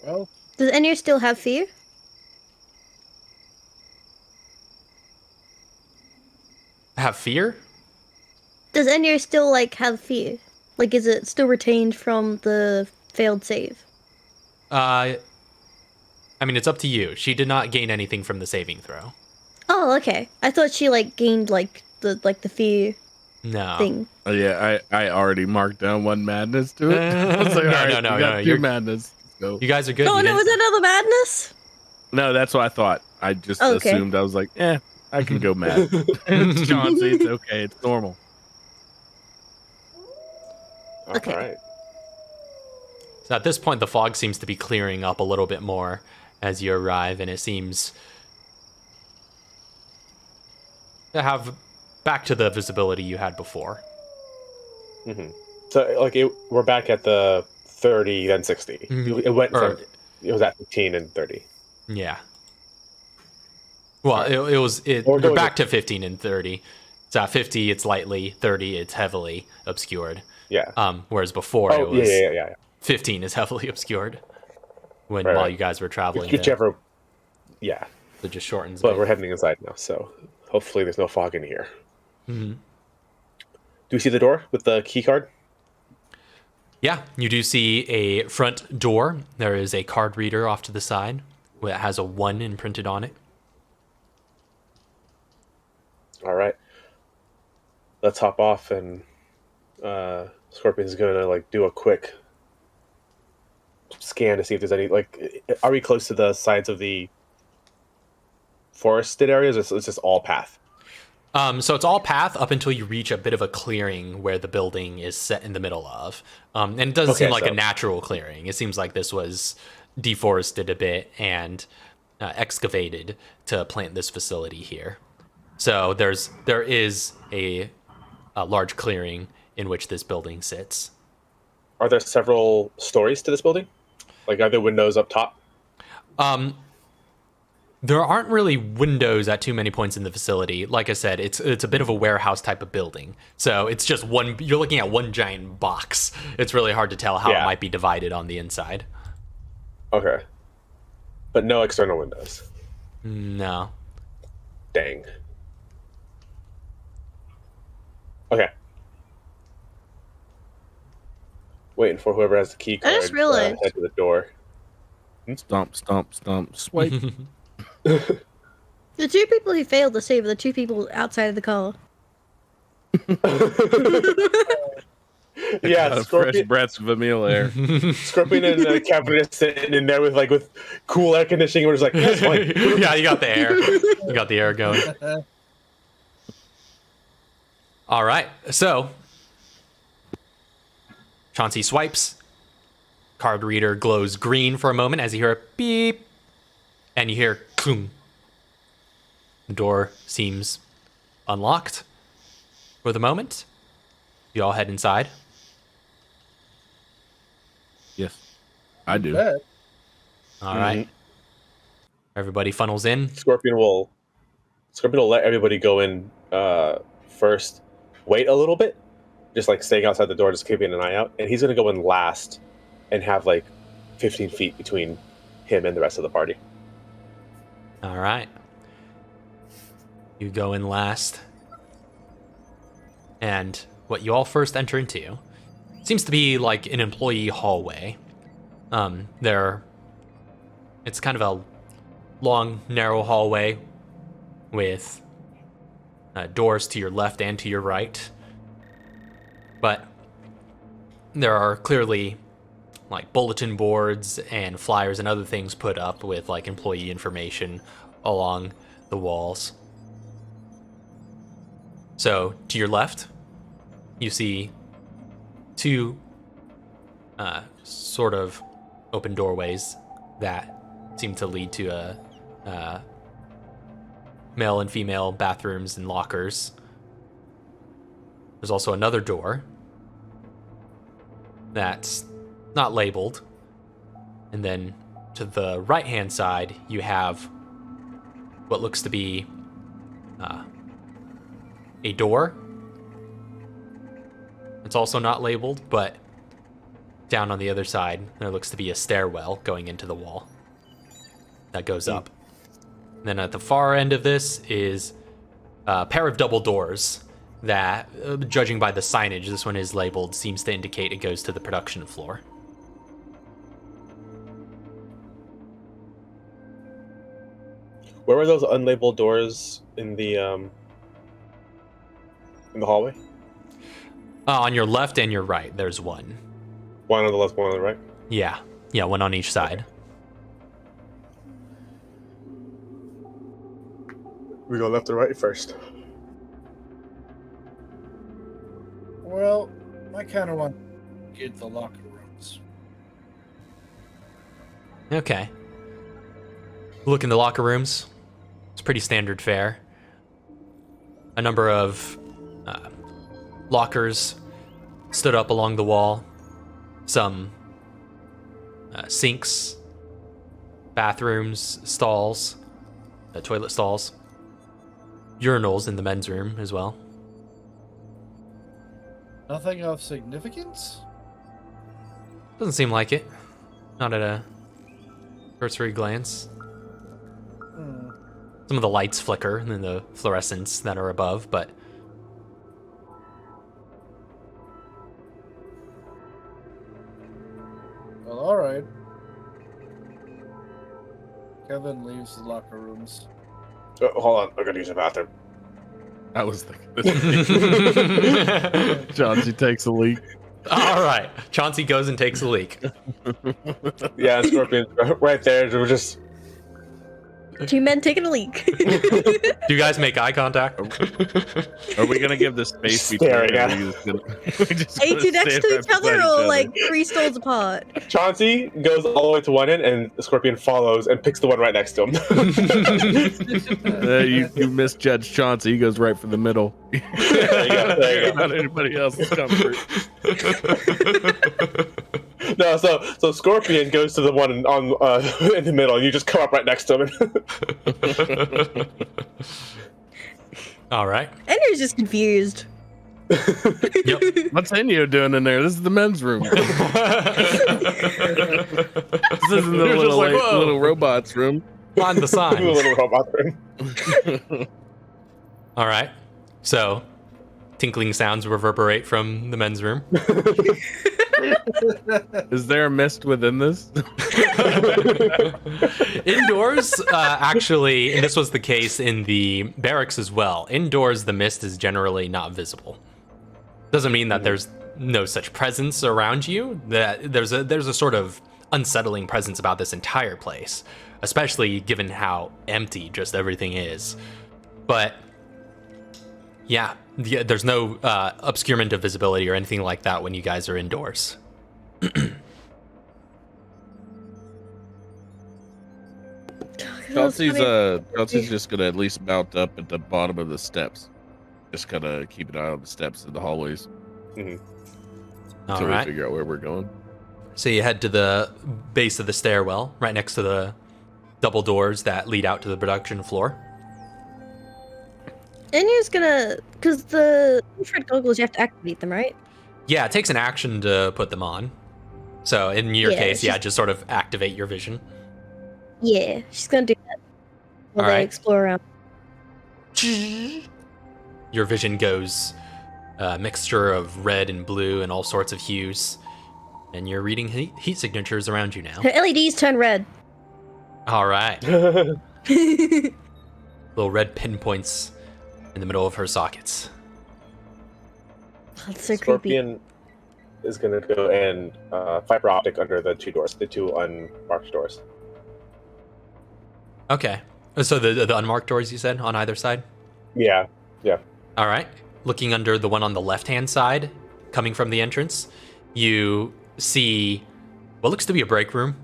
Well, Does Enyo still have fear? Have fear? Does Enyo still have fear? Like, is it still retained from the failed save? I mean, it's up to you. She did not gain anything from the saving throw. Oh, okay. I thought she gained the fear No. thing. Oh, yeah, I already marked down one madness to it. I was like, No, all right, no, we got no, 2 you're- madness. Let's go. You guys are good. Oh You no, didn't- was that another madness? No, that's what I thought. I just Okay. assumed. I was like, I can go mad. It's Chauncey. It's okay. It's normal. Okay. All right. So at this point, the fog seems to be clearing up a little bit more as you arrive, and it seems to have back to the visibility you had before. So we're back at the 30, then 60. Mhm. It went Or- from it was at 15 and 30. Yeah. Well, Alright. you're Or going back to 15 and 30. So at 50, it's lightly. 30, it's heavily obscured. Yeah. Whereas before, it Oh was yeah. 15 is heavily obscured Right, while right. you guys were traveling. Whichever. Yeah, It just shortens. but both. we're heading inside now, so hopefully there's no fog in here. Mhm. Do we see the door with the key card? Yeah, you do see a front door. There is a card reader off to the side that has a 1 imprinted on it. All right. Let's hop off, and Scorpion's gonna like do a quick scan to see if there's any like. Are we close to the sides of the forested areas? Or it's just all path. So it's all path up until you reach a bit of a clearing where the building is set in the middle of. And it doesn't seem like a natural clearing. It seems like this was deforested a bit and excavated to plant this facility here. So there is a large clearing in which this building sits. Are there several stories to this building? Like, are there windows up top? There aren't really windows at too many points in the facility. Like I said, it's a bit of a warehouse type of building. So it's just one. You're looking at one giant box. It's really hard to tell how it might be divided on the inside. Okay. But no external windows. No. Dang. Okay. Waiting for whoever has the key card. I just realized. Head to the door. Stomp, stomp, stomp, swipe. The 2 people who failed to save are the 2 people outside of the car. Yeah, Fresh breaths of Emil air. Scorpion and Kevin are sitting in there with cool air conditioning. We're just like, that's fine. Yeah, you got the air. You got the air going. All right, so Chauncey swipes. Card reader glows green for a moment as you hear a beep, and you hear clunk. The door seems unlocked for the moment. You all head inside. Yes, I do. All right. Everybody funnels in. Scorpion will let everybody go in first. Wait a little bit, just like staying outside the door, just keeping an eye out. And he's gonna go in last, and have like 15 feet between him and the rest of the party. All right. You go in last. And what you all first enter into seems to be like an employee hallway. It's kind of a long, narrow hallway with doors to your left and to your right. But there are clearly like bulletin boards and flyers and other things put up with like employee information along the walls. So to your left, you see 2 sort of open doorways that seem to lead to male and female bathrooms and lockers. There's also another door that's not labeled. And then to the right-hand side, you have what looks to be a door. It's also not labeled, but down on the other side, there looks to be a stairwell going into the wall that goes up. And then at the far end of this is a pair of double doors that, judging by the signage, this one is labeled, seems to indicate it goes to the production floor. Where were those unlabeled doors in the hallway? On your left and your right, there's one. One on the left, one on the right. Yeah, one on each side. We go left or right first. Well, I kind of want to get the locker rooms. Okay. Look in the locker rooms. It's pretty standard fare. A number of lockers stood up along the wall. Some sinks, bathrooms, stalls, toilet stalls, urinals in the men's room as well. Nothing of significance? Doesn't seem like it. Not at a cursory glance. Some of the lights flicker and then the fluorescents that are above, but Well, alright. Kevin leaves the locker rooms. Hold on, I'm gonna use the bathroom. I was thinking this. Chauncey takes a leak. All right. Chauncey goes and takes a leak. Yeah, and Scorpion right there. We're just. Two men taking a leak. Do you guys make eye contact? Are we gonna give the space between? Staring at Are we just Are you gonna two next stand to right each other beside or like 3 stalls apart? Chauncey goes all the way to one end, and the Scorpion follows and picks the one right next to him. You misjudged Chauncey. He goes right for the middle. There you go. There you go. Not anybody else's comfort. No, so Scorpion goes to the one in the middle, and you just come up right next to him. All right. Enyo's just confused. Yep. What's Enyo doing in there? This is the men's room. This isn't the You're just like, whoa. little robots room. Find the The signs. little robot room. All right. So, tinkling sounds reverberate from the men's room. Is there a mist within this? Indoors, actually, and this was the case in the barracks as well. Indoors, the mist is generally not visible. Doesn't mean that there's no such presence around you. That there's a sort of unsettling presence about this entire place, especially given how empty just everything is. But yeah, there's no obscurement of visibility or anything like that when you guys are indoors. Chelsea's just gonna at least mount up at the bottom of the steps. Just kind of keep an eye on the steps and the hallways All until we right. figure out where we're going. So you head to the base of the stairwell, right next to the double doors that lead out to the production floor. Enyo's gonna, because the infrared goggles, you have to activate them, right? Yeah, it takes an action to put them on. So in your Yeah, case, she's- just sort of activate your vision. Yeah, she's gonna do that while All they right. explore around. Your vision goes a mixture of red and blue and all sorts of hues. And you're reading heat signatures around you now. Her LEDs turn red. All right. Little red pinpoints in the middle of her sockets. That's so creepy. Scorpion is gonna go and fiber optic under the two unmarked doors. Okay. So the unmarked doors you said on either side? Yeah. All right. Looking under the one on the left-hand side, coming from the entrance, you see what looks to be a break room.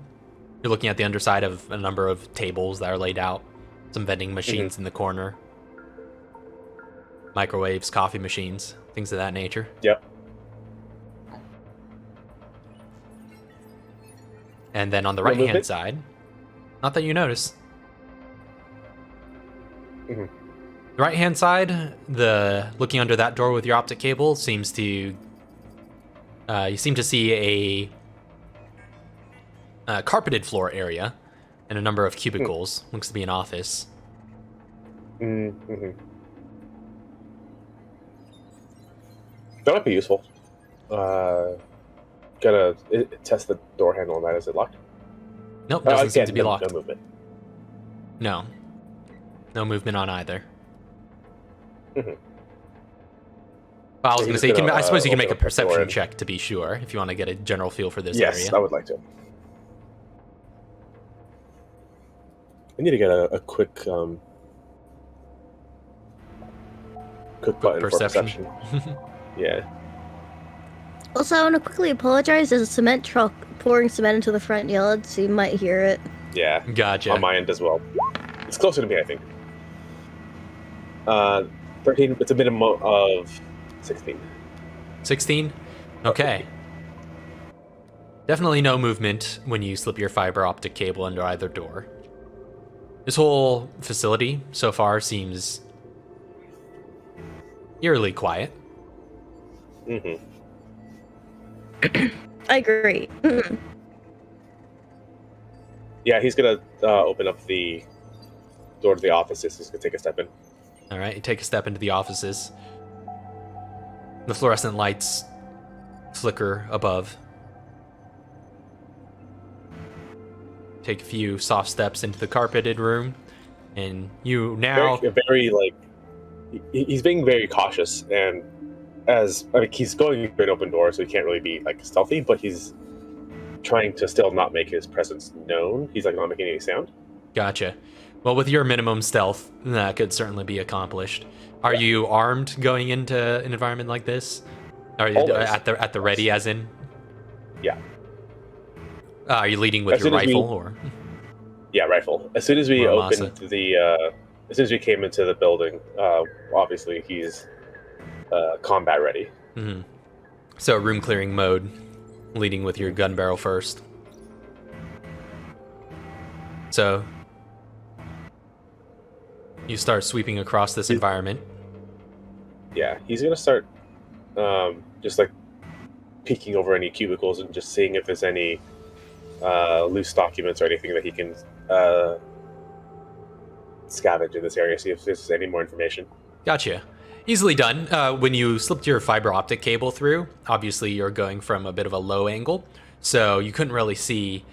You're looking at the underside of a number of tables that are laid out, some vending machines in the corner, microwaves, coffee machines, things of that nature. Yep. And then on the No right-hand movement? side, not that you notice. Mhm. The right-hand side, looking under that door with your optic cable seems to, you seem to see a carpeted floor area and a number of cubicles. Looks to be an office. Mm-hmm. That might be useful. Gotta test the door handle on that. Is it locked? Nope, doesn't seem Again, to be locked. No movement. No. No movement on either. Mhm. Well, I was So going to he's say, gonna, I suppose you can open make a up the door perception and- check to be sure, if you want to get a general feel for this Yes, area. I would like to. I need to get a quick button perception. for perception. Yeah. Also, I want to quickly apologize. There's a cement truck pouring cement into the front yard, so you might hear it. Yeah. Gotcha. On my end as well. It's closer to me, I think. 13. It's a minimum of 16. 16? Okay. Definitely no movement when you slip your fiber optic cable under either door. This whole facility so far seems eerily quiet. Mm-hmm. I agree. Yeah, he's gonna open up the door to the offices. He's gonna take a step in. All right, you take a step into the offices. The fluorescent lights flicker above. take a few soft steps into the carpeted room, and you now... Very like, he's being very cautious, and he's going through an open door, so he can't really be like stealthy, but he's trying to still not make his presence known. He's like not making any sound. Gotcha. Well, with your minimum stealth, that could certainly be accomplished. Are you armed going into an environment like this? Are you Always. at the ready, as in? Yeah. Are you leading with As your soon as rifle, or? Yeah, rifle. As soon as we Muramasa. opened as soon as we came into the building, obviously he's combat ready. Mhm. So room clearing mode, leading with your gun barrel first. So you start sweeping across this environment. Yeah, he's gonna start just like peeking over any cubicles and just seeing if there's any loose documents or anything that he can scavenge in this area, see if there's any more information. Gotcha. Easily done. When you slipped your fiber optic cable through, obviously you're going from a bit of a low angle, so you couldn't really see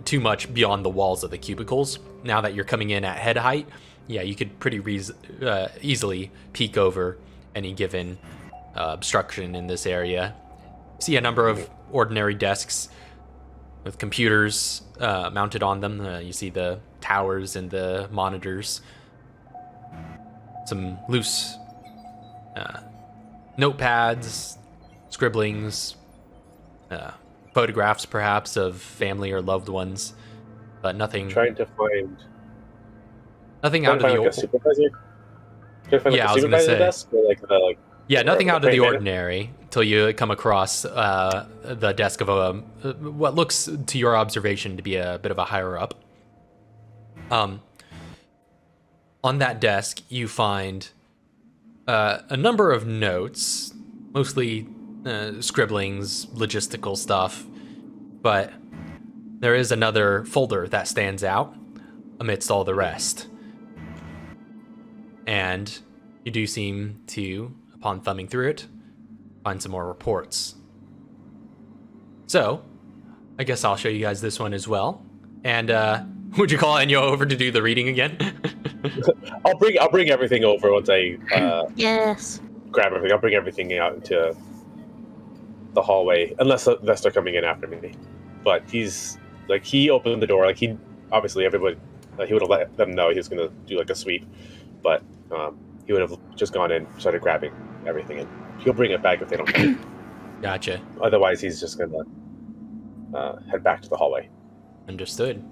too much beyond the walls of the cubicles. Now that you're coming in at head height, yeah, you could pretty easily peek over any given obstruction in this area. See a number of ordinary desks with computers mounted on them. You see the towers and the monitors. Some loose notepads, scribblings, photographs perhaps of family or loved ones, but nothing. Trying to find nothing out of the like a ordinary. supervisor. Trying to find Yeah, like I a was gonna supervisor say. desk or like the Yeah, nothing or out of the praying mantis? ordinary till you come across the desk of a what looks to your observation to be a bit of a higher up. On that desk, you find a number of notes, mostly scribblings, logistical stuff, but there is another folder that stands out amidst all the rest. And you do seem to, upon thumbing through it, find some more reports. So, I guess I'll show you guys this one as well. And would you call Enyo over to do the reading again? I'll bring everything over once I Yes. grab everything. I'll bring everything out into the hallway, unless they're coming in after me. But he's like, he opened the door. Like, he obviously everybody he would have let them know he was going to do like a sweep, but he would have just gone in, started grabbing everything, and he'll bring it back if they don't come. Gotcha. Otherwise, he's just going to head back to the hallway. Understood.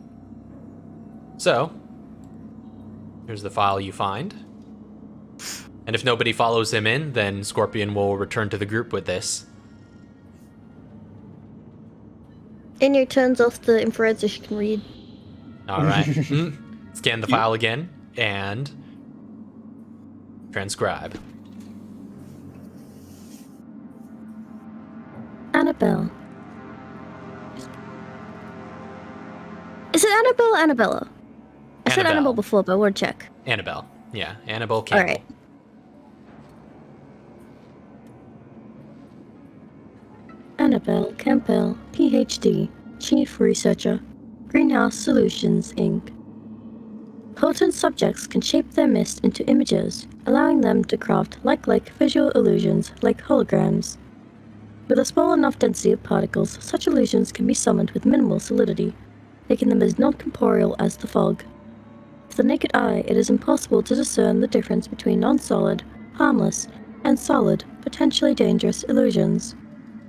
So, here's the file you find. And if nobody follows him in, then Scorpion will return to the group with this. Inyo turns off the infrared so she can read. All right. Scan the file again and transcribe. Annabelle. Is it Annabelle or Annabella? I said Annabelle. Annabelle before, but I want to check. Annabelle. Yeah, Annabelle Campbell. Alright. Annabelle Campbell, PhD, Chief Researcher, Greenhouse Solutions, Inc. Potent subjects can shape their mist into images, allowing them to craft lifelike visual illusions like holograms. With a small enough density of particles, such illusions can be summoned with minimal solidity, making them as non-corporeal as the fog. To the naked eye, it is impossible to discern the difference between non-solid, harmless, and solid, potentially dangerous illusions.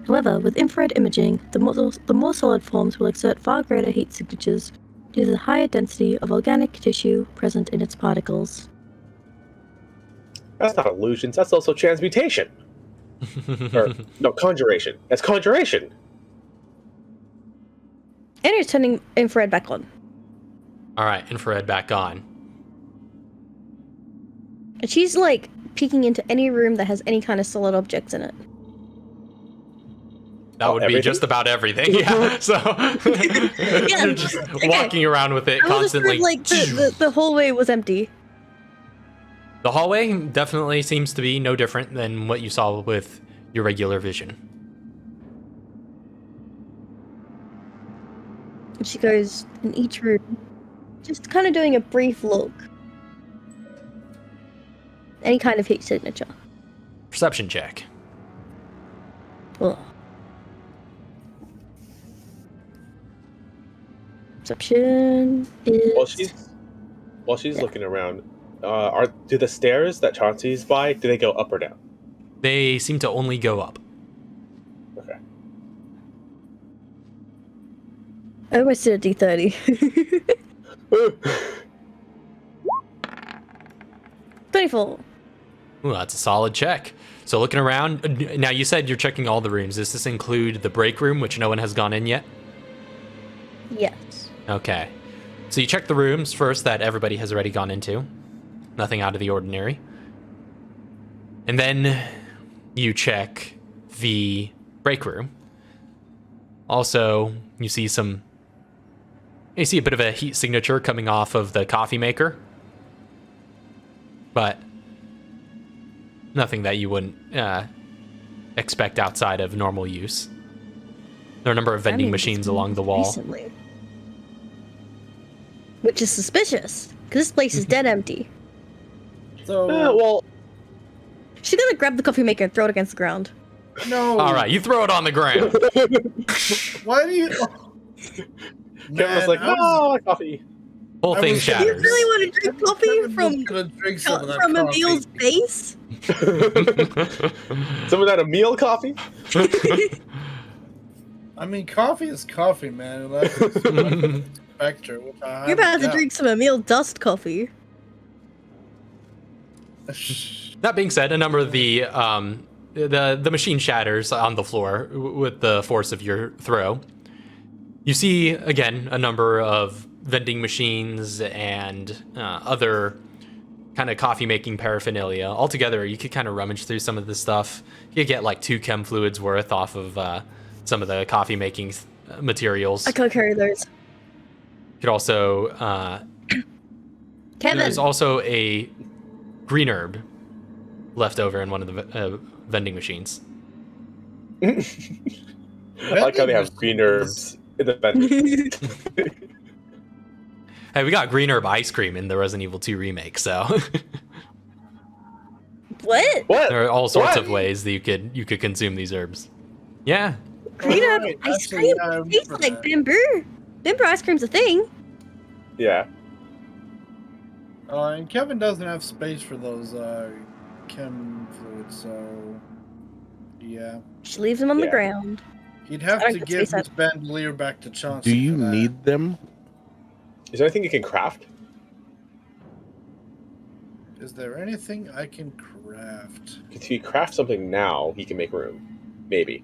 However, with infrared imaging, the more solid forms will exert far greater heat signatures due to the higher density of organic tissue present in its particles. That's not illusions. That's also transmutation. Or no, conjuration. That's conjuration. Inyo's turning infrared back on. All right, infrared back on. And she's like peeking into any room that has any kind of solid objects in it. That would be everything? just about everything. Yeah. So you're just walking around with it I was constantly. like the hallway was empty. The hallway definitely seems to be no different than what you saw with your regular vision. And she goes in each room, just kind of doing a brief look. Any kind of heat signature. Perception check. Ugh. Perception is... While she's Yeah. looking around, do the stairs that Chauncey's by, do they go up or down? They seem to only go up. Okay. I almost did a D30. 24. Ooh, that's a solid check. So looking around, now you said you're checking all the rooms. Does this include the break room, which no one has gone in yet? Yes. Okay. So you check the rooms first that everybody has already gone into. Nothing out of the ordinary. And then you check the break room. Also, you see a bit of a heat signature coming off of the coffee maker. But nothing that you wouldn't expect outside of normal use. There are a number of vending machines along the wall. Recently. Which is suspicious, because this place is dead empty. So, well, She's gonna grab the coffee maker and throw it against the ground. no. All right, you throw it on the ground. Why do you? Kevin was like, I was- "Oh, coffee." Whole I thing was- Do you shatters. really want to drink coffee Kevin was from gonna drink some of that Emil's coffee. face? Some of that a meal coffee? I mean, coffee is coffee, man. Unless it's Spectre, which I You're about highly to doubt. drink some Emil dust coffee. That being said, a number of the machine shatters on the floor with the force of your throw. You see again a number of vending machines and other kind of coffee making paraphernalia. Altogether, you could kind of rummage through some of this stuff. You could get like 2 chem fluids worth off of some of the coffee making materials. I can't carry those. You could also Kevin, there's also a green herb left over in one of the vending machines. I like how they have green herbs in the vending. Hey, we got green herb ice cream in the Resident Evil 2 remake, so what? What? there are all sorts What? of ways that you could consume these herbs. Yeah. Green herb Alright, ice actually, cream I tastes remember like that. bamboo. Bamboo ice cream's a thing. Yeah. And Kevin doesn't have space for those chem fluids, so yeah, She leaves them on the Yeah. ground. he'd have I like to the give space his bandolier back to Chauncey. Do you for that. need them? Is there anything you can craft? Is there anything I can craft? If you craft something now, he can make room. Maybe.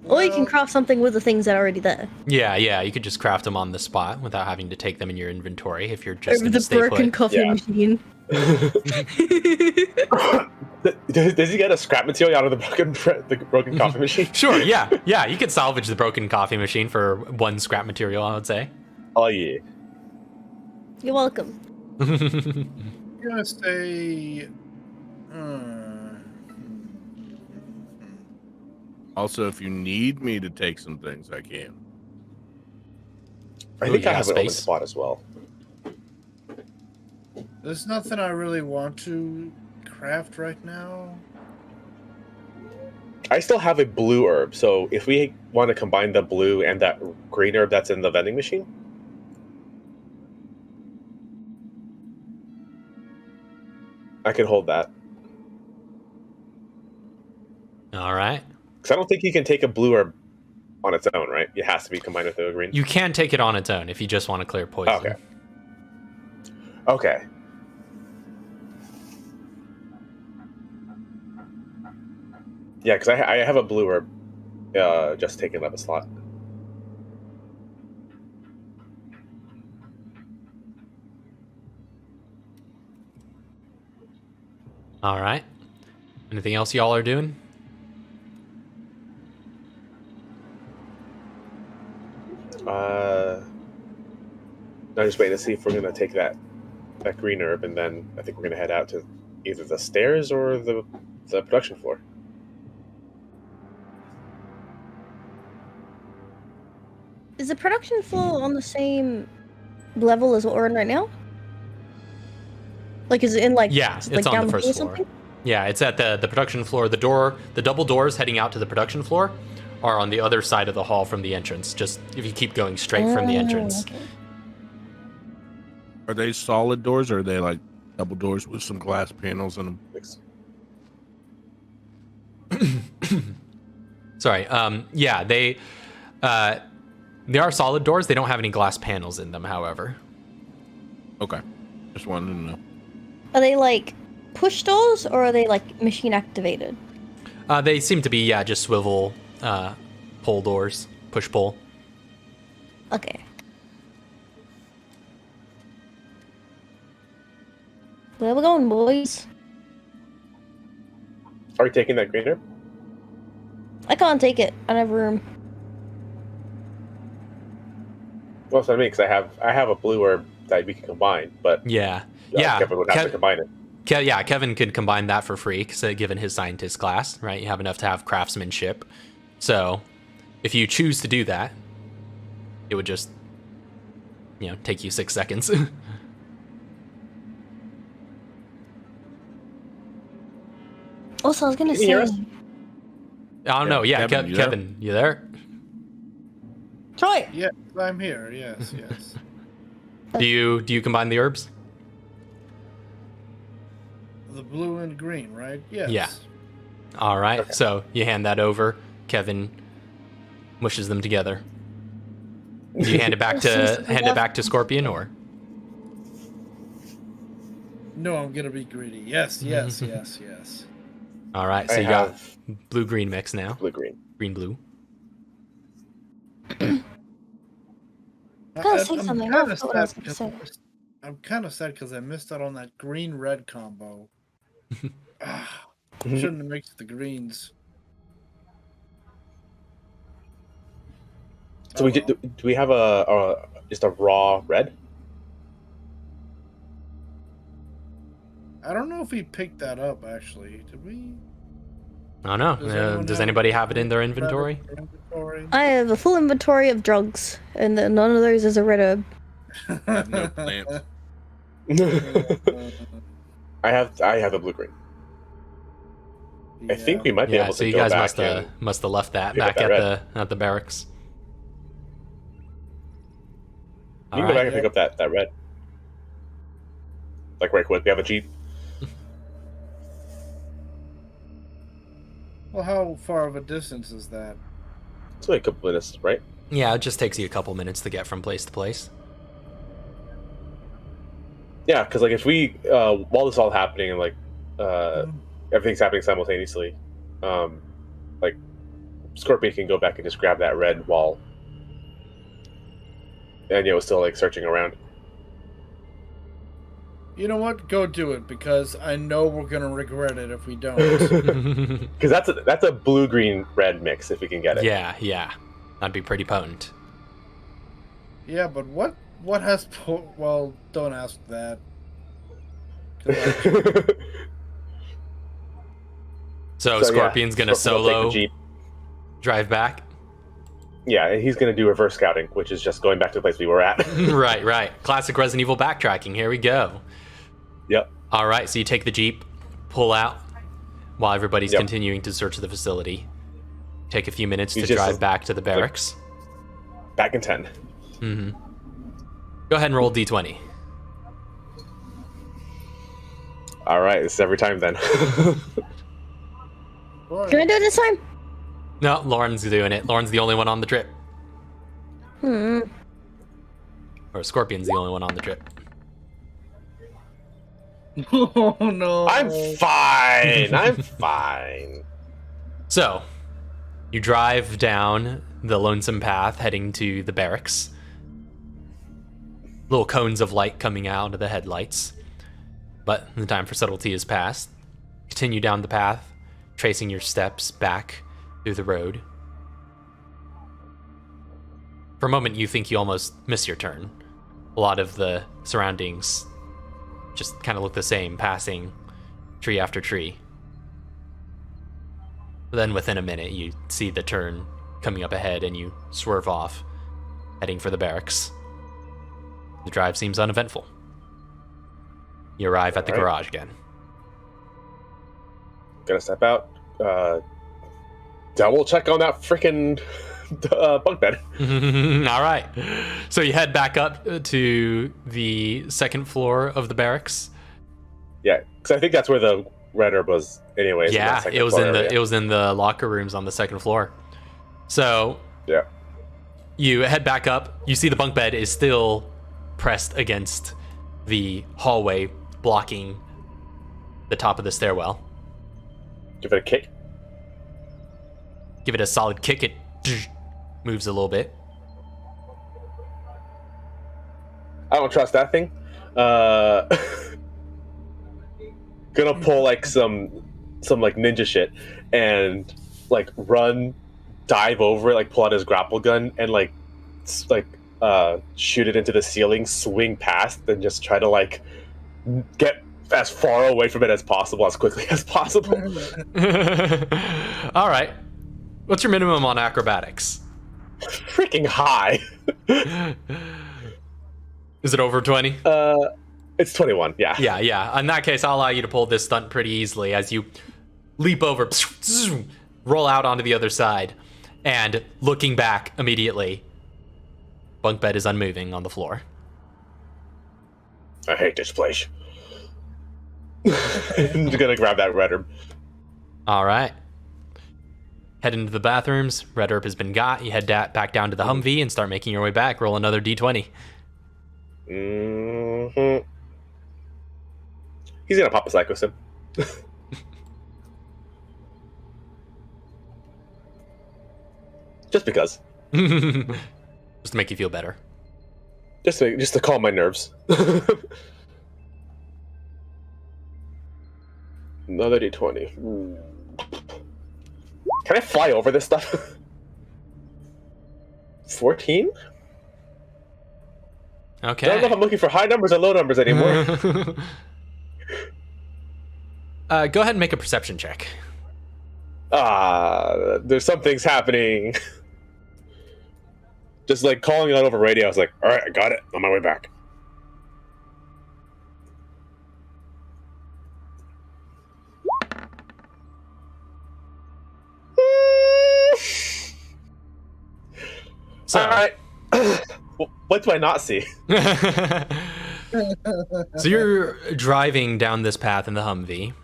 Or you can Well, craft something with the things that are already there. Yeah, you could just craft them on the spot without having to take them in your inventory if you're just Over gonna the stay broken put. coffee Yeah. machine. Does he get a scrap material out of the broken coffee machine? Sure, yeah, you could salvage the broken coffee machine for 1 scrap material, I would say. Oh yeah. You're welcome. I'm gonna say. Also, if you need me to take some things, I can. I Ooh, think you I got have an open space? spot as well. There's nothing I really want to craft right now. I still have a blue herb, so if we want to combine the blue and that green herb that's in the vending machine, I can hold that. All right. Because I don't think you can take a blue herb on its own, right? It has to be combined with the green. You can take it on its own if you just want to clear poison. Okay. Okay. Yeah, because I have a blue herb just taking up a slot. All right. Anything else y'all are doing? I'm just waiting to see if we're gonna take that green herb, and then I think we're gonna head out to either the stairs or the production floor. Is the production floor on the same level as what we're in right now? Like, is it in like Yeah, just, it's like, on down the hall first or floor. something? Yeah, it's at the production floor. The double doors heading out to the production floor are on the other side of the hall from the entrance. Just if you keep going straight from the entrance. Okay. Are they solid doors, or are they like double doors with some glass panels in them? Sorry. Yeah, they are solid doors. They don't have any glass panels in them, however. Okay, just wanted to know. Are they like push doors or are they like machine activated? They seem to be, yeah, just swivel pull doors, push pull. Okay. Where we going, boys? Are we taking that green herb? I can't take it. I don't have room. Well, so I mean, because I have a blue herb that we can combine, but Yeah. Kevin would have to combine it. Yeah, Kevin could combine that for free, given his scientist class, right? You have enough to have craftsmanship. So, if you choose to do that, it would just, take you 6 seconds. Also, I was gonna Can you hear say, us? I don't know. Yeah, Kevin, you Kevin, you there? Troy. Yes, I'm here. Yes, yes. Do you combine the herbs? The blue and green, right? Yes. Yeah. All right. Okay. So you hand that over. Kevin mushes them together. Do you hand it back to Scorpion, or? No, I'm gonna be greedy. Yes, yes, yes, yes. All right. So I you got have blue green mix now. blue green. Green blue. I gotta say something. I forgot what I was gonna say. I'm kind of sad because I missed out on that green-red combo. Shouldn't have mixed the greens. So do we have just a raw red? I don't know if we picked that up actually. Did we? I don't know. anyone Does have anybody have it in their red inventory? inventory? I have a full inventory of drugs, and none of those is a red herb. I have no plants. I have the blue green. I think we might be Yeah. able So to you go guys back must have left that pick up back that at the barracks. You can go back and pick up that red. Like right quick. We have a jeep. Well, how far of a distance is that? It's only a couple minutes, right? Yeah, it just takes you a couple minutes to get from place to place. Yeah, because like if we while this is all happening and like everything's happening simultaneously, like Scorpion can go back and just grab that red while and still like searching around. You know what? Go do it because I know we're gonna regret it if we don't. Because that's a blue green red mix if we can get it. Yeah. That'd be pretty potent. Yeah, but what has well? Don't ask that. 'Cause So yeah, Scorpion's gonna Scorpion will take solo the jeep. drive back. Yeah, and he's gonna do reverse scouting, which is just going back to the place we were at. Right. Classic Resident Evil backtracking. Here we go. Yep. All right, so you take the jeep, pull out, while everybody's Yep. continuing to search the facility. Take a few minutes He's to just drive back to the barracks. Back in 10. Mm-hmm. Go ahead and roll d20. All right, this is every time then. Boy, Can I do it this time? No, Lauren's doing it. Lauren's the only one on the trip. Or Scorpion's the only one on the trip. oh no! I'm fine. I'm fine. So, you drive down the lonesome path heading to the barracks. Little cones of light coming out of the headlights. But the time for subtlety is past. Continue down the path, tracing your steps back through the road. For a moment, you think you almost miss your turn. A lot of the surroundings just kind of look the same, passing tree after tree. But then within a minute, you see the turn coming up ahead and you swerve off. heading for the barracks. The drive seems uneventful. You arrive at the garage again. Gonna step out. Double check on that freaking bunk bed. All right. So you head back up to the second floor of the barracks. Yeah, because I think that's where the red herb was, anyways. Yeah, it was in the locker rooms on the second floor. So yeah, you head back up. You see the bunk bed is still pressed against the hallway, blocking the top of the stairwell. Give it a kick. Give it a solid kick. It moves a little bit. I don't trust that thing. Gonna pull like some like ninja shit and like run, dive over it, like pull out his grapple gun and like shoot it into the ceiling, swing past, and just try to like get as far away from it as possible, as quickly as possible. All right. What's your minimum on acrobatics? Freaking high. Is it over 20? It's 21, yeah. Yeah. In that case, I'll allow you to pull this stunt pretty easily as you leap over, roll out onto the other side, and looking back immediately, bunk bed is unmoving on the floor. I hate this place. I'm gonna grab that red herb. All right. Head into the bathrooms. Red herb has been got. You head back down to the Humvee and start making your way back. Roll another d20. Mm-hmm. He's gonna pop a psycho sim. Just because. Just to make you feel better. Just to calm my nerves. Another d20. Can I fly over this stuff? 14? Okay. I don't know if I'm looking for high numbers or low numbers anymore. Go ahead and make a perception check. There's some things happening. Just like calling it out over radio, I was like, alright, I got it. On my way back. So, alright. What do I not see? So you're driving down this path in the Humvee,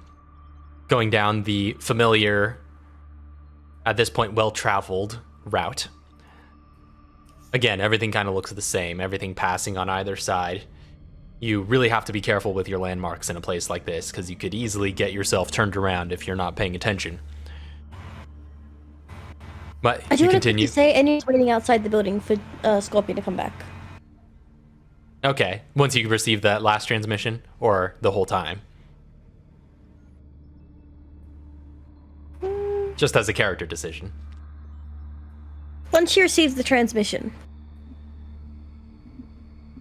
going down the familiar, at this point, well-traveled route. Again, everything kind of looks the same, everything passing on either side. You really have to be careful with your landmarks in a place like this, because you could easily get yourself turned around if you're not paying attention. But I do you want to continue. say, and he's waiting outside the building for Scorpion to come back. Okay, once you receive that last transmission, or the whole time? Just as a character decision. Once she receives the transmission.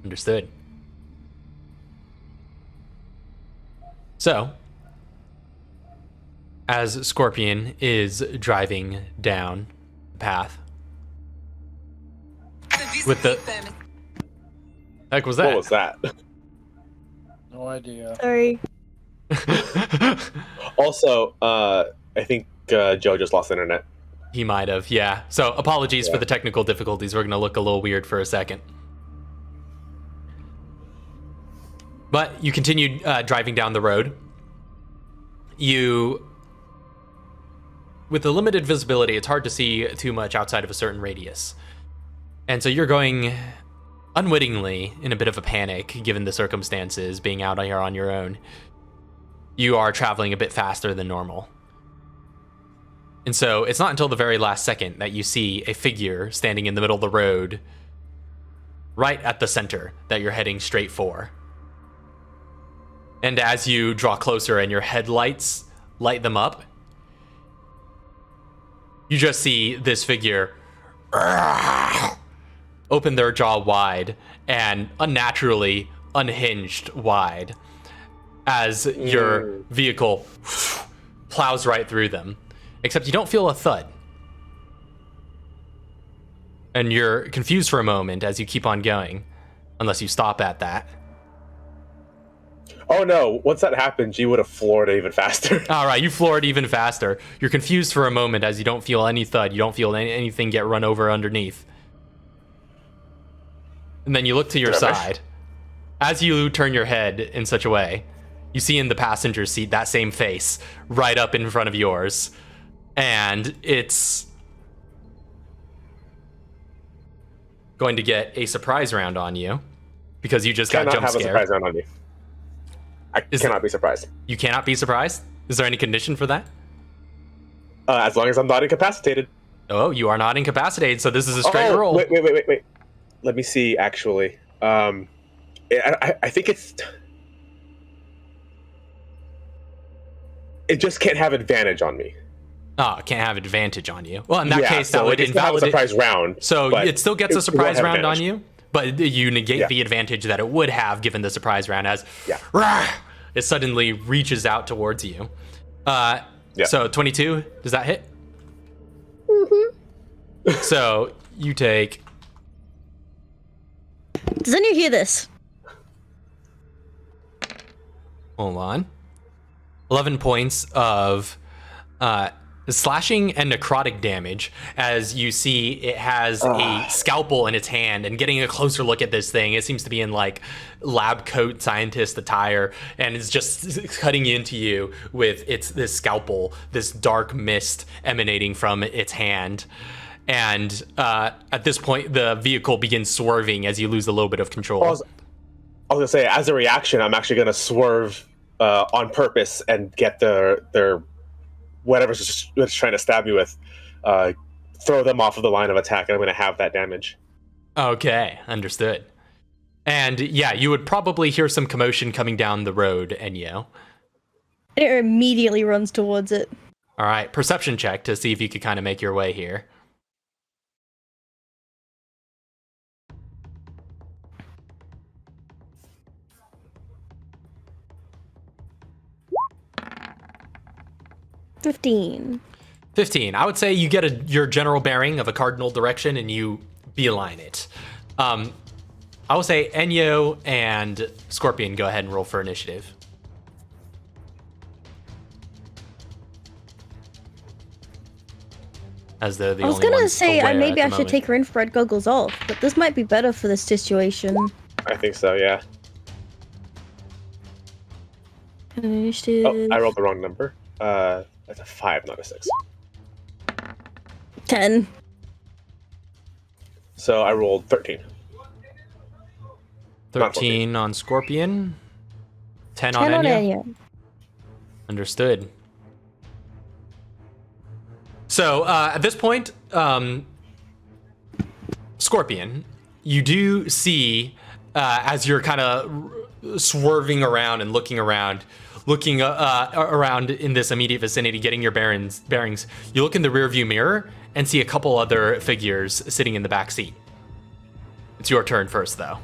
Understood. So, as Scorpion is driving down the path, with the... Heck was that? What was that? No idea. Sorry. Also, I think Joe just lost internet. He might have, yeah. So apologies for the technical difficulties. We're going to look a little weird for a second. But you continue driving down the road. With the limited visibility, it's hard to see too much outside of a certain radius. And so you're going unwittingly in a bit of a panic, given the circumstances, being out here on your own. You are traveling a bit faster than normal. And so it's not until the very last second that you see a figure standing in the middle of the road, right at the center that you're heading straight for. And as you draw closer and your headlights light them up, you just see this figure open their jaw wide and unnaturally unhinged wide as your vehicle plows right through them. Except you don't feel a thud. And you're confused for a moment as you keep on going, unless you stop at that. Oh no, once that happened, you would have floored it even faster. All right, you floor it even faster. You're confused for a moment as you don't feel any thud. You don't feel anything get run over underneath. And then you look to your side. As you turn your head in such a way, you see in the passenger seat that same face right up in front of yours. And it's going to get a surprise round on you because you just got jump scared. A surprise round on me. I cannot be surprised. You cannot be surprised? Is there any condition for that? As long as I'm not incapacitated. Oh, you are not incapacitated, so this is a straight roll. Wait. Let me see, actually. I think it's... It just can't have advantage on me. Oh, it can't have advantage on you. Well, in that case, so that would invalidate... a surprise round. So it still gets a surprise round advantage on you, but you negate the advantage that it would have given the surprise round as it suddenly reaches out towards you. So 22, does that hit? Mm-hmm. So you take... Does anyone hear this? Hold on. 11 points of slashing and necrotic damage as you see it has a scalpel in its hand, and getting a closer look at this thing, it seems to be in like lab coat scientist attire, and it's just cutting into you with this scalpel, this dark mist emanating from its hand. And at this point, the vehicle begins swerving as you lose a little bit of control. I was gonna say, as a reaction, I'm actually gonna swerve on purpose and get their whatever's just trying to stab me with, throw them off of the line of attack, and I'm gonna have that damage. Okay, understood. And yeah, you would probably hear some commotion coming down the road, Enyo. And it immediately runs towards it. All right, perception check to see if you could kind of make your way here. $15. 15. I would say you get your general bearing of a cardinal direction and you beeline it. I will say Enyo and Scorpion go ahead and roll for initiative. As they're the I was only gonna ones say aware maybe at I the should moment. take her infrared goggles off, but this might be better for this situation. I think so, yeah. Initiative. Oh, I rolled the wrong number. That's a 5, not a 6. 10. So I rolled 13. 13 on Scorpion. 10 10 on on Enyo. Enyo. Understood. So at this point, Scorpion, you do see as you're kind of swerving around and looking around in this immediate vicinity, getting your bearings. You look in the rearview mirror and see a couple other figures sitting in the back seat. It's your turn first, though.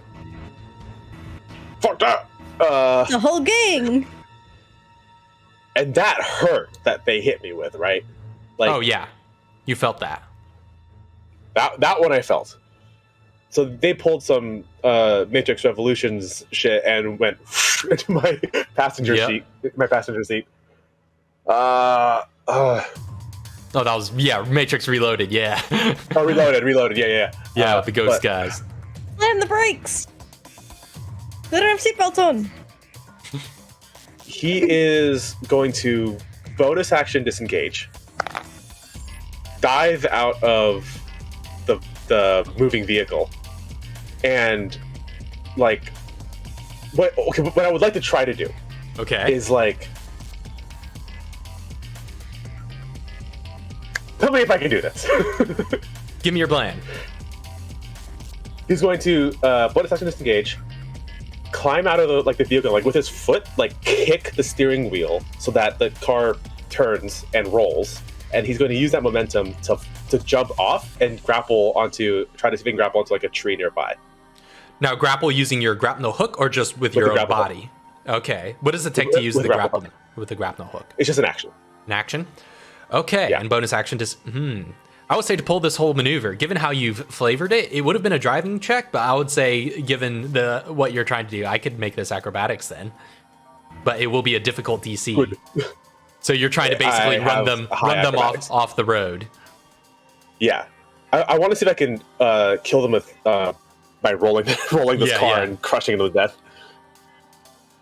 Fuck that! The whole gang! And that hurt that they hit me with, right? Like, Oh yeah, you felt that. That one I felt. So they pulled some Matrix Revolutions shit and went into my passenger seat. My passenger seat. Oh, that was Matrix Reloaded. Yeah. Oh, Reloaded. Yeah. Yeah, with the ghost guys. Slam the brakes! They don't have seatbelts on! He is going to bonus action disengage, dive out of the moving vehicle, and like what I would like to try to do is like, tell me if I can do this. Give me your plan. He's going to bonus action disengage, climb out of the vehicle, like with his foot, like kick the steering wheel so that the car turns and rolls, and he's going to use that momentum to jump off and try to see if he can grapple onto like a tree nearby. Now, grapple using your grapnel hook or just with your own body? Okay. What does it take to use the grapple with the grapnel hook? It's just an action. An action? Okay. Yeah. And bonus action I would say to pull this whole maneuver, given how you've flavored it, it would have been a driving check, but I would say given what you're trying to do, I could make this acrobatics then. But it will be a difficult DC. Good. So you're trying to basically run them off the road. Yeah. I want to see if I can kill them with by rolling this car and crushing them to death.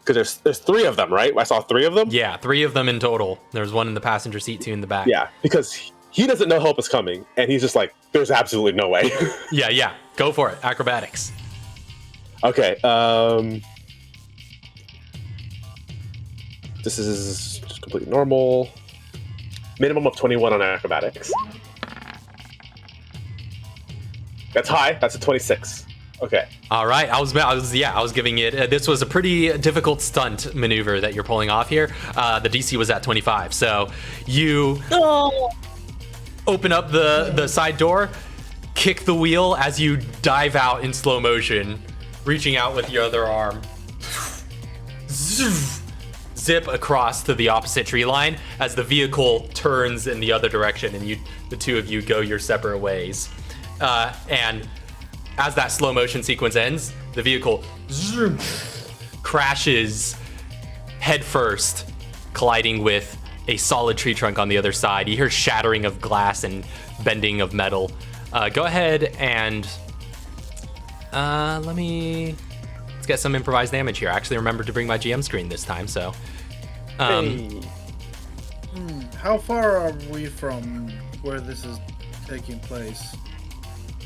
Because there's 3 of them, right? I saw 3 of them? Yeah, 3 of them in total. There's 1 in the passenger seat, 2 in the back. Yeah, because he doesn't know help is coming, and he's just like, there's absolutely no way. Yeah. Go for it. Acrobatics. Okay, this is just completely normal. Minimum of 21 on acrobatics. That's high. That's a 26. Okay. All right. I was giving it. This was a pretty difficult stunt maneuver that you're pulling off here. The DC was at 25, so you open up the side door, kick the wheel as you dive out in slow motion, reaching out with your other arm. Zip across to the opposite tree line as the vehicle turns in the other direction, and the 2 of you go your separate ways. And as that slow motion sequence ends, the vehicle crashes headfirst, colliding with a solid tree trunk on the other side. You hear shattering of glass and bending of metal. Go ahead and let's get some improvised damage here. I actually remembered to bring my GM screen this time, so. Hey. How far are we from where this is taking place?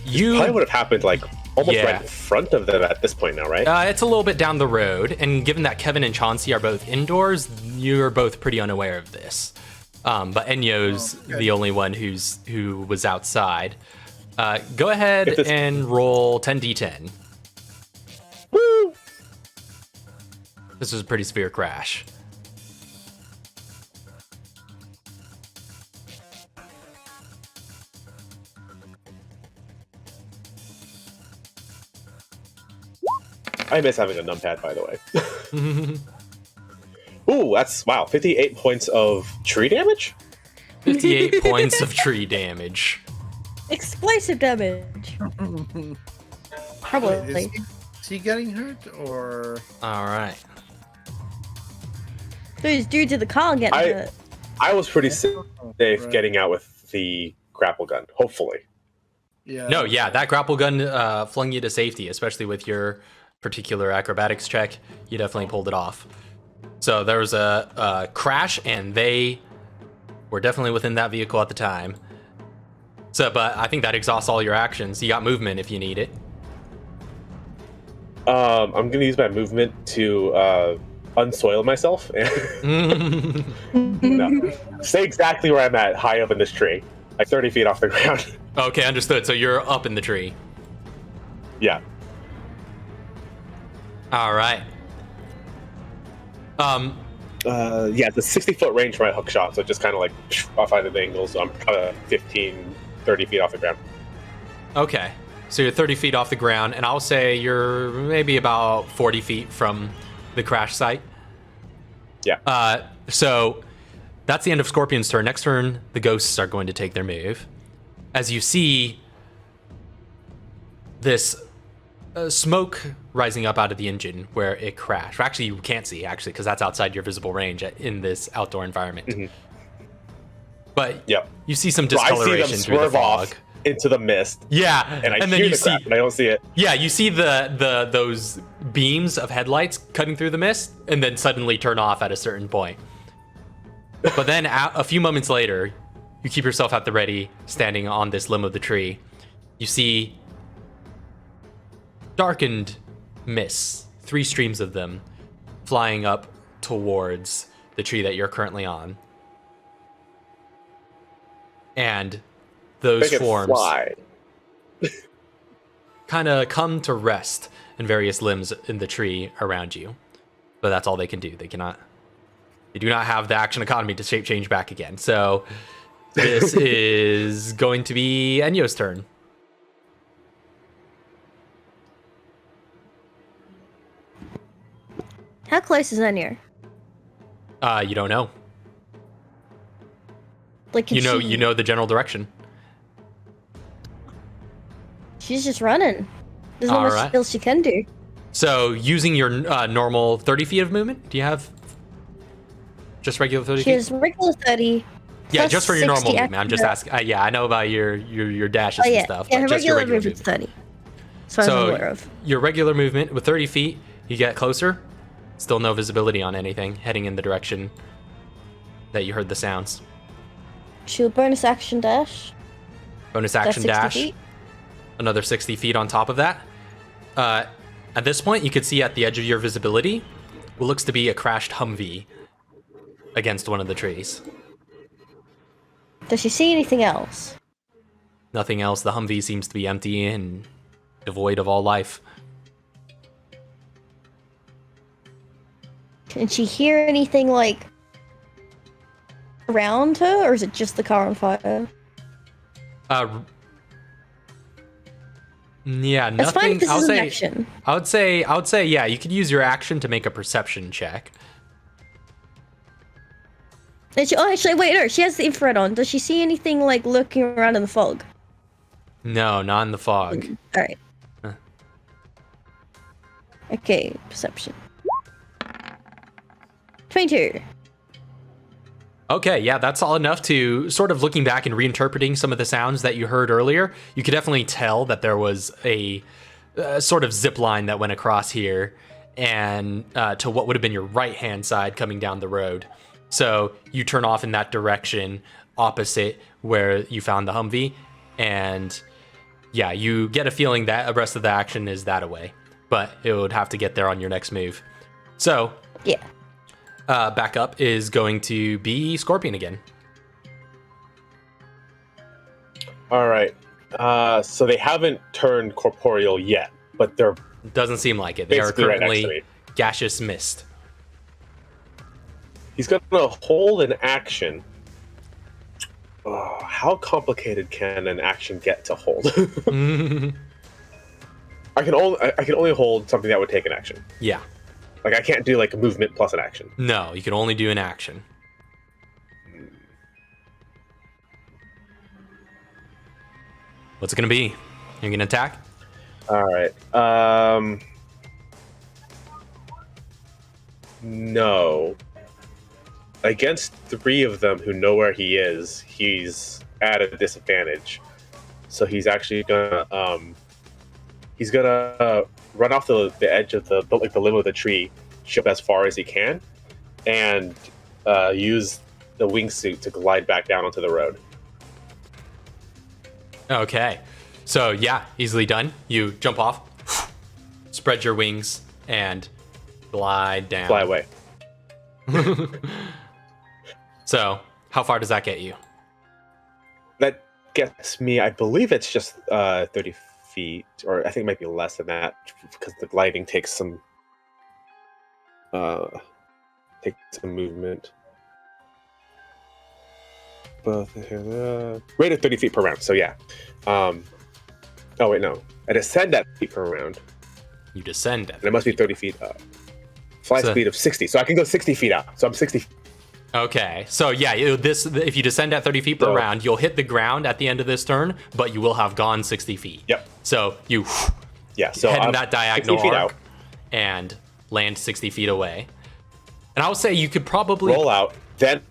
You probably would have happened like almost right in front of them at this point now, right? It's a little bit down the road, and given that Kevin and Chauncey are both indoors, you're both pretty unaware of this. But Enyo's the only one who was outside. Go ahead and roll 10d10. Woo! This was a pretty severe crash. I miss having a numpad, by the way. Ooh, that's, wow, 58 points of tree damage? 58 points of tree damage. Explosive damage. Probably. Wait, is he getting hurt, or...? All right. Those dudes in the car getting hurt. I was pretty safe getting out with the grapple gun, hopefully. Yeah. No, yeah, that grapple gun flung you to safety, especially with your particular acrobatics check. You definitely pulled it off. So there was a crash, and they were definitely within that vehicle at the time. So, but I think that exhausts all your actions. You got movement if you need it. I'm going to use my movement to unsoil myself. No. Stay exactly where I'm at, high up in this tree. Like 30 feet off the ground. Okay, understood. So you're up in the tree. Yeah. All right. Yeah, it's a 60-foot range for my hook shot, so just kind of like off at an angle, so I'm kind of 15, 30 feet off the ground. Okay. So you're 30 feet off the ground, and I'll say you're maybe about 40 feet from the crash site. Yeah. So that's the end of Scorpion's turn. Next turn, the ghosts are going to take their move. As you see this smoke rising up out of the engine where it crashed. Actually, you can't see, because that's outside your visible range in this outdoor environment. Mm-hmm. But you see some discoloration through the fog. Off into the mist. Yeah, and I hear the crap, and I don't see it. Yeah, you see those beams of headlights cutting through the mist, and then suddenly turn off at a certain point. But then a few moments later, you keep yourself at the ready, standing on this limb of the tree. You see darkened mists, 3 streams of them, flying up towards the tree that you're currently on. And those forms kind of come to rest in various limbs in the tree around you. But that's all they can do. They do not have the action economy to shape change back again. So this is going to be Enyo's turn. How close is Enyo? You don't know. Like, you know the general direction. She's just running. There's not much Alright. else she can do. So using your normal 30 feet of movement, do you have just regular 30 She feet? has regular 30. Yeah, plus just for your normal 60 movement. I'm just extra. asking. Yeah, I know about your dashes Oh yeah, and stuff, yeah. Her but just your regular regular movement's movement. 30. So I'm aware of. Your regular movement with 30 feet, you get closer. Still no visibility on anything heading in the direction that you heard the sounds. She'll bonus action dash. Bonus That's action 60 dash. feet. Another 60 feet on top of that. At this point, you could see at the edge of your visibility what looks to be a crashed Humvee against one of the trees. Does she see anything else? Nothing else. The Humvee seems to be empty and devoid of all life. Can she hear anything like around her, or is it just the car on fire? Yeah, That's fine nothing. if this I'll is an say. action. I would say, yeah. You could use your action to make a perception check. Actually, wait, no, she has the infrared on. Does she see anything like lurking around in the fog? No, not in the fog. Alright. Huh. Okay, perception. 22. Okay, yeah, that's all enough to sort of looking back and reinterpreting some of the sounds that you heard earlier. You could definitely tell that there was a sort of zip line that went across here and to what would have been your right hand side coming down the road. So you turn off in that direction opposite where you found the Humvee, and yeah, you get a feeling that the rest of the action is that away, but it would have to get there on your next move. So Yeah. back up is going to be Scorpion again. All right. So they haven't turned corporeal yet, but they're Doesn't seem like it. They are basically right next to currently me. gaseous mist. He's gonna hold an action. Oh, how complicated can an action get to hold? I can only hold something that would take an action. Yeah. Like I can't do like a movement plus an action. No, you can only do an action. What's it gonna be? You're gonna attack? All right. No. Against 3 of them who know where he is, he's at a disadvantage. So he's actually gonna run off the edge of the limb of the tree, jump as far as he can, and use the wingsuit to glide back down onto the road. Okay. So yeah, easily done. You jump off, spread your wings, and glide down. Fly away. So, how far does that get you? That gets me, I believe it's just 30 feet, or I think it might be less than that, because the gliding takes some movement. Both rate of 30 feet per round. So yeah. Oh wait, no. I descend at feet per round, You descend. and it must be 30 feet up. Fly So- speed of 60, so I can go 60 feet out. So I'm 60. Okay, so yeah, if you descend at 30 feet per So- round, you'll hit the ground at the end of this turn, but you will have gone 60 feet. Yep. So you Yeah. So head in I'm that diagonal 60 feet arc out. and land 60 feet away. And I would say you could probably Roll out, then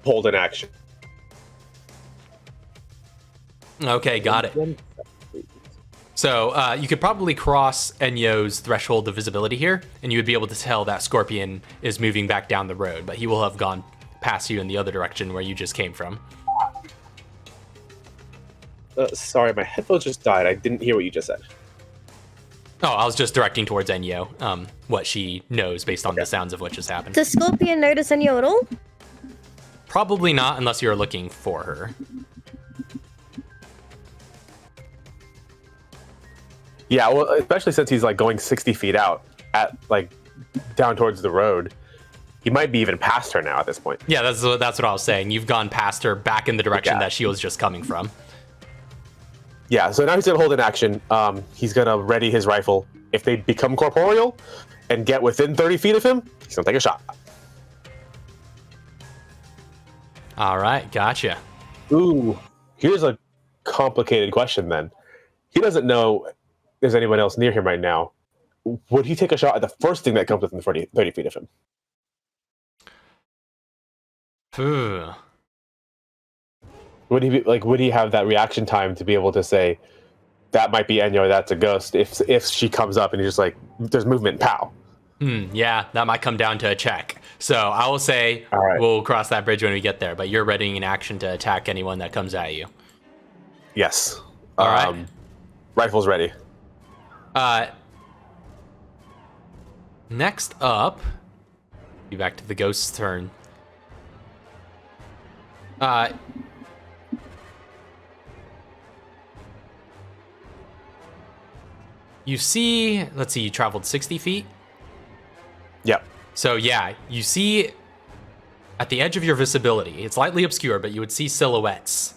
hold an action. Okay, got it. So you could probably cross Enyo's threshold of visibility here, and you would be able to tell that Scorpion is moving back down the road, but he will have gone past you in the other direction where you just came from. Sorry, my headphones just died. I didn't hear what you just said. Oh, I was just directing towards Enyo, what she knows based on the sounds of what just happened. Does Scorpion notice Enyo at all? Probably not unless you're looking for her. Yeah, well, especially since he's like going 60 feet out at like down towards the road. He might be even past her now at this point. Yeah, that's what I was saying. You've gone past her back in the direction Yeah. that she was just coming from. Yeah, so now he's gonna hold an action. He's gonna ready his rifle. If they become corporeal and get within 30 feet of him, he's gonna take a shot. All right, gotcha. Ooh, here's a complicated question then. he doesn't know there's anyone else near him right now. Would he take a shot at the first thing that comes within 30 feet of him? Would he would he have that reaction time to be able to say that might be Enyo, that's a ghost, if she comes up and he's just like, there's movement, pow. Yeah, that might come down to a check. So I will say we'll cross that bridge when we get there, but you're readying an action to attack anyone that comes at you. Yes. All right. Rifle's ready. Next up, be back to the ghost's turn. You see, let's see, you traveled 60 feet? Yep. So yeah, you see at the edge of your visibility, it's lightly obscure, but you would see silhouettes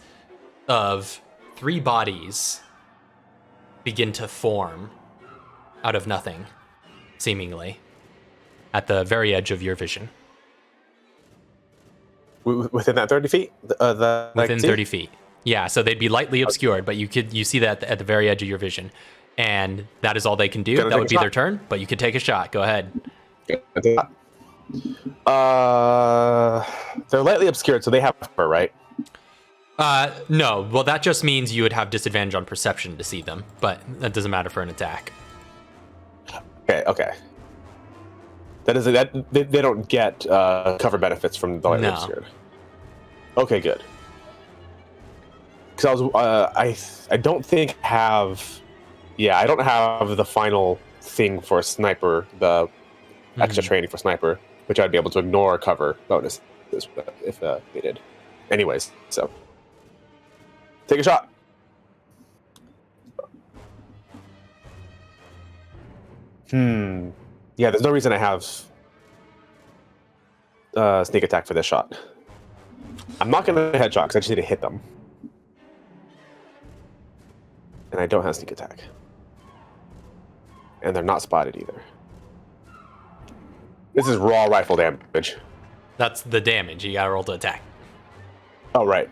of 3 bodies begin to form out of nothing, seemingly, at the very edge of your vision. Within that 30 feet? Within 30 feet. Yeah, so they'd be lightly obscured, but you see that at the very edge of your vision. And that is all they can do. That would be their turn, but you could take a shot. Go ahead. They're lightly obscured, so they have cover, right? No. Well, that just means you would have disadvantage on perception to see them, but that doesn't matter for an attack. Okay. That they don't get cover benefits from the lightly obscured. Okay, good. Because I don't think I don't have the final thing for sniper, the extra training for sniper, which I'd be able to ignore cover bonus if they did. Anyways, so take a shot. Yeah, there's no reason I have sneak attack for this shot. I'm not going to headshot because I just need to hit them. And I don't have sneak attack. And they're not spotted either. This is raw rifle damage. That's the damage. You gotta roll to attack. Oh, right.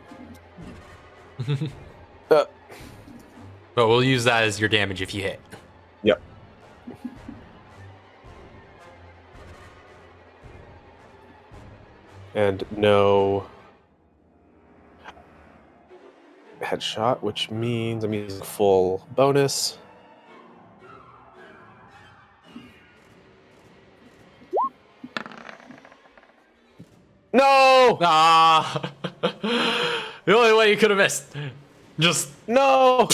But we'll use that as your damage if you hit. Yep. And no headshot, which means I'm using full bonus. No! Ah! The only way you could have missed. Just no!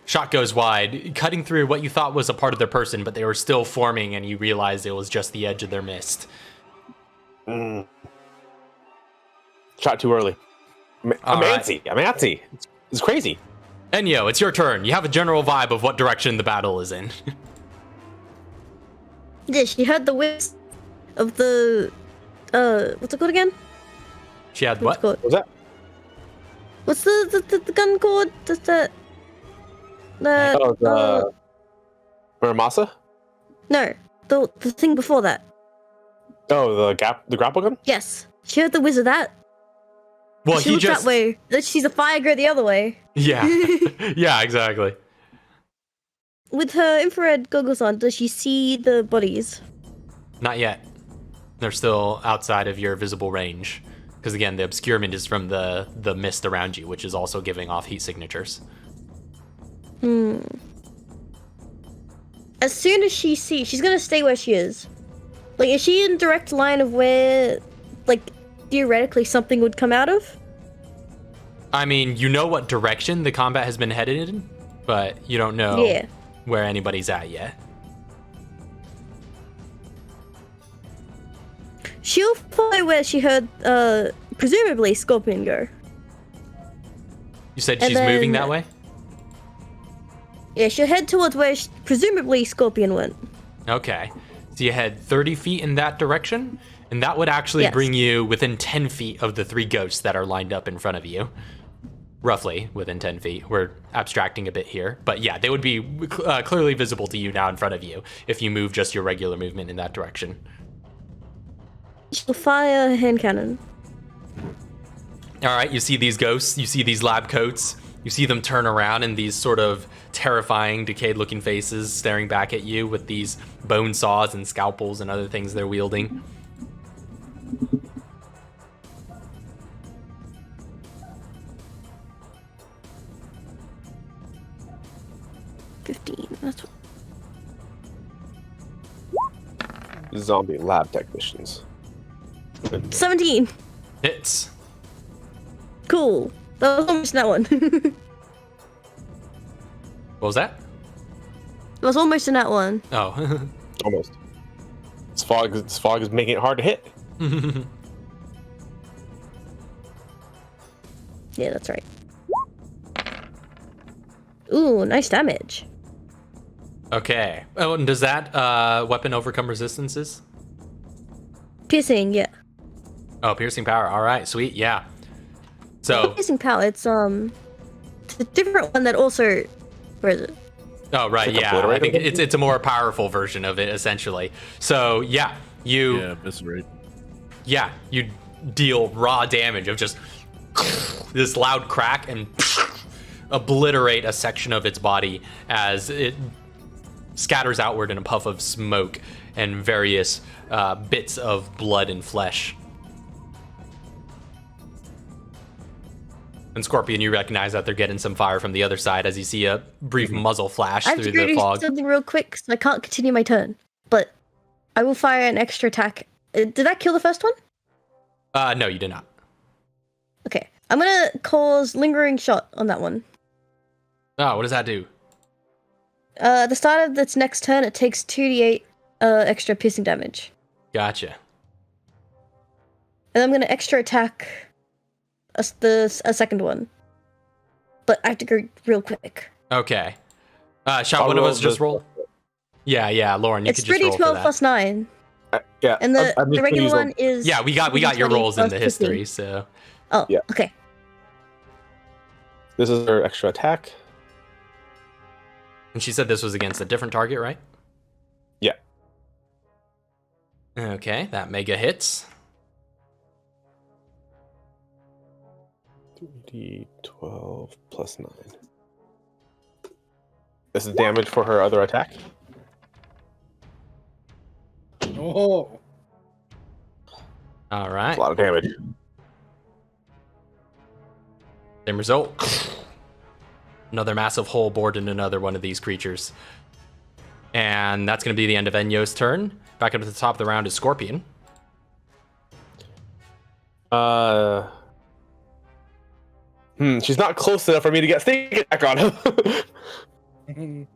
Shot goes wide, cutting through what you thought was a part of their person, but they were still forming, and you realized it was just the edge of their mist. Shot too early. I'm antsy. I'm antsy. It's crazy. Enyo, it's your turn. You have a general vibe of what direction the battle is in. Yeah, she heard the whiz of the what's it called again? She had What's what? it called? What's that? What's the gun called? Just that the Muramasa? no, the thing before that. Oh, the grapple gun? Yes, she heard the whiz of that. Well, She he looked just that way. She's a fire go the other way. yeah, yeah, exactly. With her infrared goggles on, does she see the bodies? Not yet. They're still outside of your visible range, because again, the obscurement is from the mist around you, which is also giving off heat signatures. As soon as she sees, she's gonna stay where she is. Like, is she in direct line of where, like, theoretically something would come out of? I mean, you know what direction the combat has been headed in, but you don't know where anybody's at yet. She'll follow where she heard, presumably, Scorpion go. You said And she's moving then- that way? Yeah, she'll head towards where presumably Scorpion went. Okay. So you head 30 feet in that direction, and that would actually Yes. bring you within 10 feet of the 3 ghosts that are lined up in front of you. Roughly within 10 feet. We're abstracting a bit here. But yeah, they would be clearly visible to you now in front of you if you move just your regular movement in that direction. She'll fire a hand cannon. All right, you see these ghosts, you see these lab coats, You see them turn around in these sort of terrifying, decayed-looking faces staring back at you with these bone saws and scalpels and other things they're wielding. That's Zombie lab technicians. 17. Hits. Cool. That was almost that one. What was that? It was almost in that one. Oh. Almost. This fog is making it hard to hit. Yeah, that's right. Ooh, nice damage. Okay. Oh, and does that weapon overcome resistances? Piercing, yeah. Oh, piercing power. All right, sweet. Yeah. So. Piercing power. It's a different one that also. Where is it? Oh right, Like yeah. I think obliterate? it's a more powerful version of it essentially. So yeah, you eviscerate. yeah you deal raw damage of just this loud crack and obliterate a section of its body as it scatters outward in a puff of smoke and various bits of blood and flesh. And Scorpion, you recognize that they're getting some fire from the other side as you see a brief muzzle flash I have through to the do fog. something real quick, so I can't continue my turn. But I will fire an extra attack. Did that kill the first one? No, you did not. Okay. I'm gonna cause lingering shot on that one. Oh, what does that do? At the start of its next turn, it takes 2d8 extra piercing damage. Gotcha. And I'm gonna extra attack a second one. But I have to go real quick. Okay. Shall I'll one of roll us just the- roll? Yeah, Lauren, you It's could just roll for 3d12 that. plus 9. Yeah. And I'm just the gonna regular use one is... Yeah, we got your 3d20 rolls in plus the 15. history, so Oh, Yeah. okay. This is her extra attack. and she said this was against a different target, right? Yeah. Okay, that mega hits. 3d12 plus 9. This is damage for her other attack. Oh, All That's right. a lot of damage. Same result. Another massive hole bored in another one of these creatures. And that's going to be the end of Enyo's turn. Back up to the top of the round is Scorpion. She's not close enough for me to get sneak attack on him.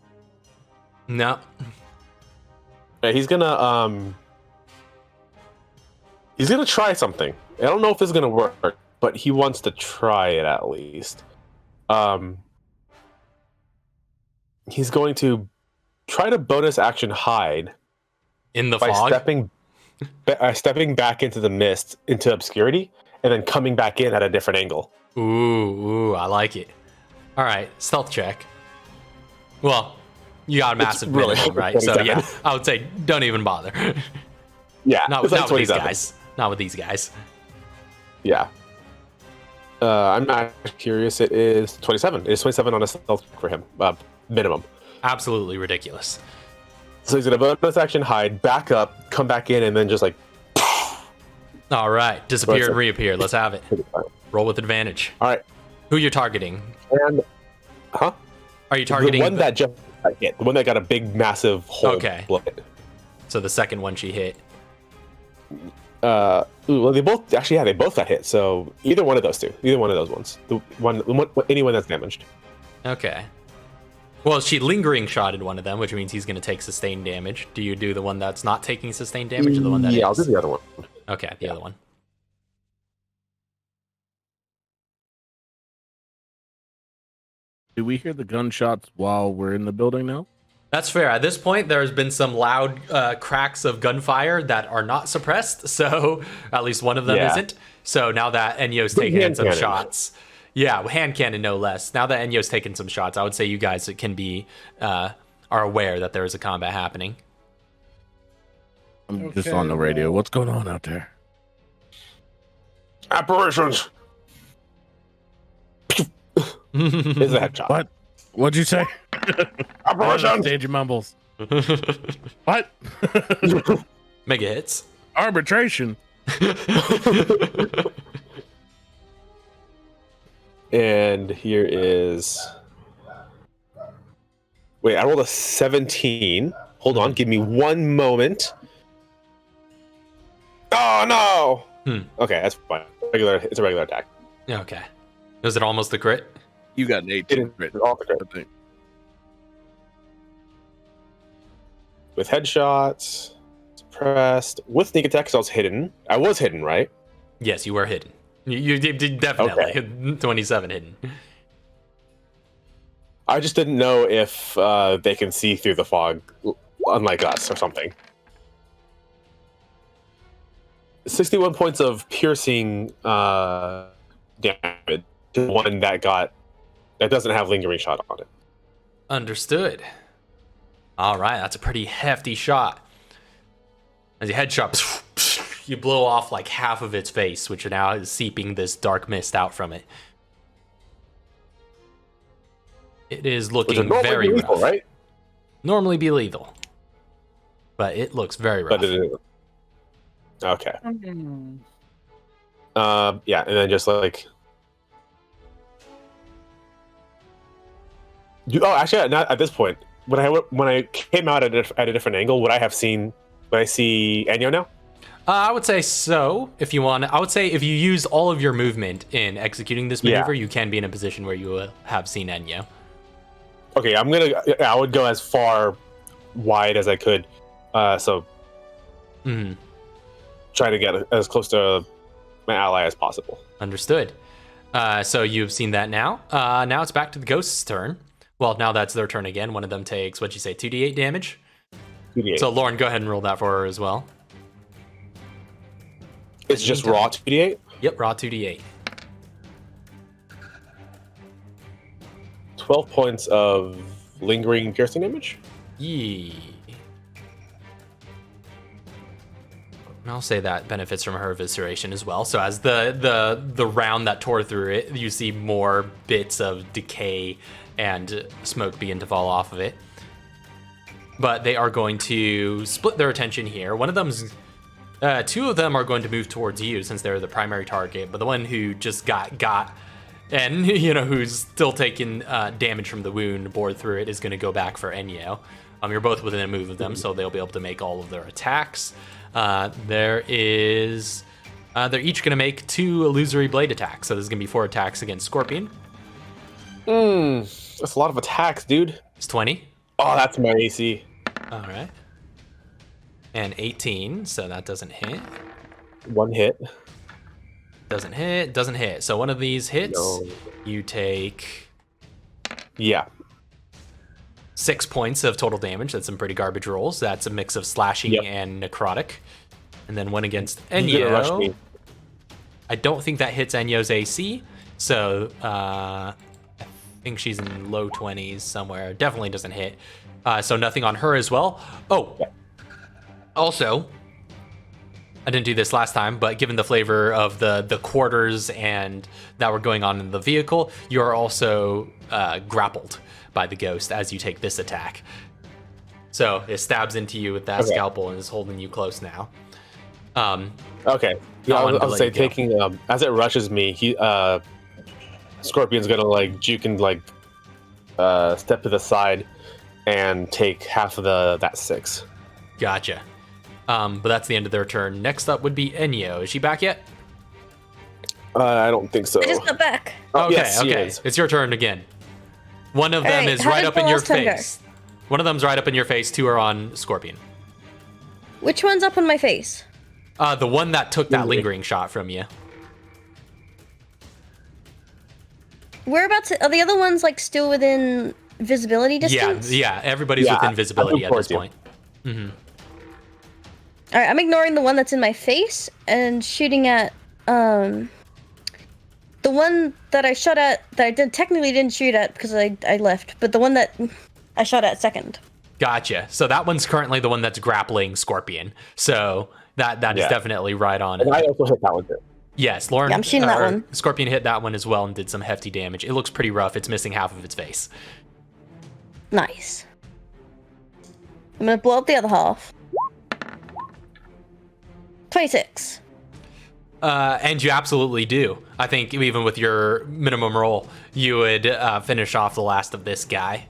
No. Yeah, he's gonna try something. I don't know if this is gonna work, but he wants to try it at least. He's going to try to bonus action hide In the by fog? stepping back into the mist, into obscurity, and then coming back in at a different angle. Ooh, I like it. All right, stealth check. Well, you got a massive really minimum, right? So 27. yeah, I would say don't even bother. Yeah, not it's like not with these 27. guys. Not with these guys. Yeah. I'm not curious. It is 27. It is 27 on a stealth for him, minimum. Absolutely ridiculous. So he's gonna bonus action hide, back up, come back in, and then just like. All right, disappear Right, and so- reappear. Let's have it. Roll with advantage. All right, Who you're targeting? and Are you targeting the one that just got hit, the one that got a big, massive hole. Okay. Bullet. so the second one she hit? Well, they both actually, yeah, they both got hit. So either one of those two, either one of those ones, anyone that's damaged. Okay. Well, she lingering shotted one of them, which means he's going to take sustained damage. Do you do the one that's not taking sustained damage or the one that yeah, I'll is? do the other one. Okay, the other one. Do we hear the gunshots while we're in the building now? That's fair. At this point, there's been some loud cracks of gunfire that are not suppressed, so at least one of them Yeah. isn't. So now that Enyo's taken hand some cannon. shots, yeah, hand cannon no less. Now that Enyo's taken some shots, I would say you guys can be are aware that there is a combat happening. I'm just on the radio. What's going on out there? Apparitions. Is a headshot. What? What'd you say? Operation! Stage mumbles. What? Mega hits. Arbitration. And here is. Wait, I rolled a 17. Hold on, give me one moment. Oh no! Okay, that's fine. It's a regular attack. Okay. Was it almost the crit? You got an 18. It's all the crit. I think. With headshots, suppressed, with sneak attack, because I was hidden. I was hidden, right? Yes, you were hidden. You did definitely 27 hidden. I just didn't know if they can see through the fog, unlike us, or something. 61 points of piercing damage to one that doesn't have lingering shot on it. Understood. All right, that's a pretty hefty shot. As you headshot, you blow off like half of its face, which now is seeping this dark mist out from it. It is looking very rough. Lethal, right? Normally be lethal, but it looks very rough. But it is. Okay. Yeah, and then just like. Actually, not at this point. When I came out at a different angle, would I see Enyo now? I would say so. If you want, I would say if you use all of your movement in executing this maneuver, you can be in a position where you will have seen Enyo. Okay, I would go as far wide as I could. Try to get as close to my ally as possible. Understood. So you've seen that now. Now it's back to the ghost's turn. Well, now that's their turn again. One of them takes, what'd you say, 2d8 damage? 2d8. So Lauren, go ahead and roll that for her as well. It's just raw 2d8? Yep, raw 2d8. 12 points of lingering piercing damage? Yee. And I'll say that benefits from her evisceration as well. So as the round that tore through it, you see more bits of decay and smoke begin to fall off of it. But they are going to split their attention here. One of them's, two of them are going to move towards you since they're the primary target. But the one who just got, and who's still taking damage from the wound, bored through it, is going to go back for Enyo. You're both within a move of them, so they'll be able to make all of their attacks. They're each going to make 2 illusory blade attacks. So there's going to be 4 attacks against Scorpion. That's a lot of attacks, dude. It's 20. Oh, that's my AC. All right. And 18, so that doesn't hit. One hit. Doesn't hit. So one of these hits, you take... Yeah. 6 points of total damage. That's some pretty garbage rolls. That's a mix of slashing and necrotic. And then one against Enyo. I don't think that hits Enyo's AC. So I think she's in low 20s somewhere. Definitely doesn't hit. So nothing on her as well. Oh, also, I didn't do this last time, but given the flavor of the quarters and that were going on in the vehicle, you are also grappled by the ghost as you take this attack. So it stabs into you with that scalpel and is holding you close now. Okay. Yeah, I'll say taking as it rushes me, Scorpion's gonna juke and step to the side and take half of that 6. Gotcha. But that's the end of their turn. Next up would be Enyo. Is she back yet? I don't think so. I just got back. Oh, okay, yes, okay. It's your turn again. One of them Alright, is how right did up the in your last turn go? face. One of them's right up in your face. 2 are on Scorpion. Which one's up on my face? The one that took that lingering shot from you. Whereabouts are the other ones still within visibility distance? Yeah. Everybody's within visibility at this point. Alright, I'm ignoring the one that's in my face and shooting at the one that I shot at that I technically didn't shoot at because I left, but the one that I shot at second. Gotcha. So that one's currently the one that's grappling Scorpion. So that is definitely right on. And I also hit that one too. Yes, Lauren. Yeah, I'm shooting that or one. Scorpion hit that one as well and did some hefty damage. It looks pretty rough. It's missing half of its face. Nice. I'm gonna blow up the other half. 26. And you absolutely do. I think even with your minimum roll, you would finish off the last of this guy.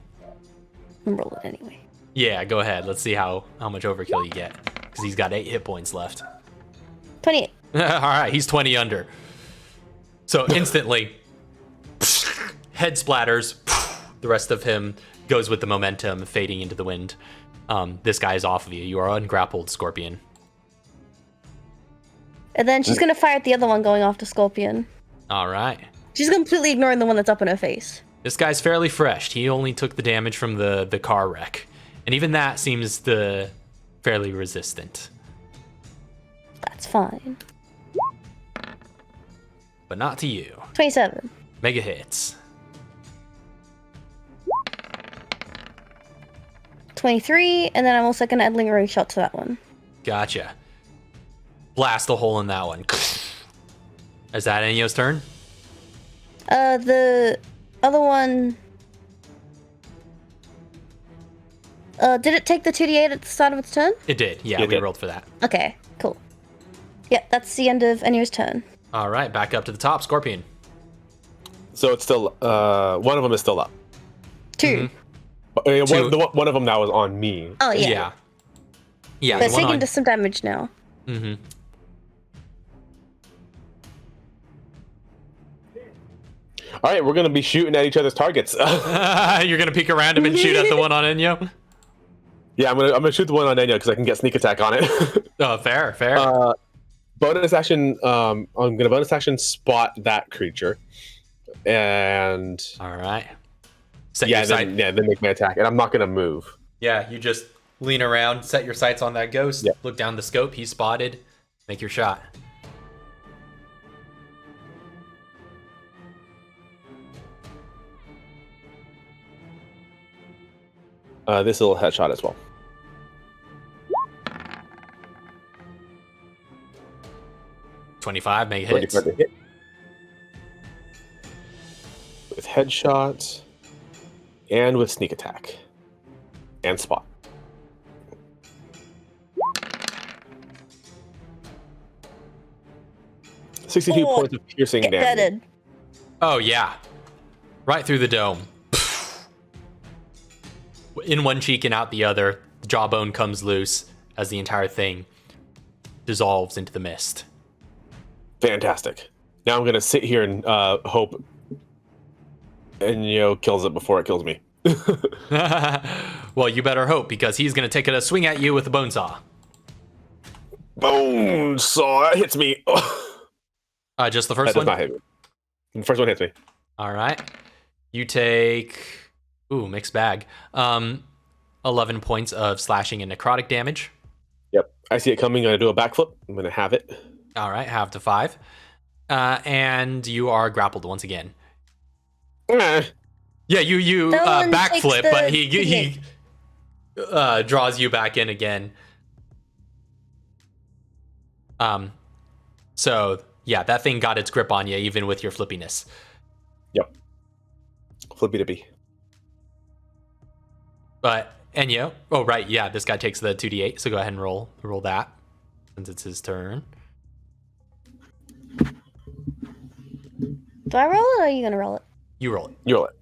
I'm rolling anyway. Yeah, go ahead. Let's see how much overkill you get. Because he's got 8 hit points left. 28. All right, he's 20 under. So instantly, head splatters. The rest of him goes with the momentum, fading into the wind. This guy is off of you. You are ungrappled, Scorpion. And then she's gonna fire at the other one going after Scorpion. All right. She's completely ignoring the one that's up in her face. This guy's fairly fresh. He only took the damage from the car wreck. And even that seems fairly resistant. That's fine. But not to you. 27. Mega hits. 23, and then I'm also gonna add lingering shot to that one. Gotcha. Blast a hole in that one. Is that Enyo's turn? The other one. Did it take the 2d8 at the start of its turn? It did. Yeah, It we did. rolled for that. Okay, cool. Yep, that's the end of Enyo's turn. All right, back up to the top, Scorpion. So it's still one of them is still up. 2. One of them now is on me. Oh, yeah. Yeah. Yeah. But the it's one taking on- just some damage now. Mhm. All right, we're gonna be shooting at each other's targets. You're gonna peek around him and shoot at the one on Enyo? Yeah, I'm gonna shoot the one on Enya because I can get sneak attack on it. Oh, fair. Bonus action. I'm gonna bonus action spot that creature, and All right. Set your sight. then make my attack, and I'm not gonna move. Yeah, you just lean around, set your sights on that ghost, Yeah. look down the scope, he's spotted, make your shot. This little headshot as well. $25, make hits. 25 to hit. With headshot, and with sneak attack, and spot. 62 Oh, points of piercing Get damage. deaded. Oh, yeah. Right through the dome. In one cheek and out the other, the jawbone comes loose as the entire thing dissolves into the mist. Fantastic. Now I'm gonna sit here and hope Enyo kills it before it kills me. Well, you better hope, because he's going to take a swing at you with a bone saw. Bone saw, that hits me. Just the That first does one? not hit me. The first one hits me. All right. You take... Ooh, mixed bag. 11 points of slashing and necrotic damage. Yep. I see it coming. I'm gonna do a backflip. I'm gonna have it. All right, half to 5. And you are grappled once again. Eh. Yeah, you No one takes backflip, the but he draws you back in again. So yeah, that thing got its grip on you, even with your flippiness. Yep. Flippy to be. But Enyo, oh right, yeah, this guy takes the 2d8. So go ahead and roll that, since it's his turn. Do I roll it or are you gonna roll it? You roll it. You roll it.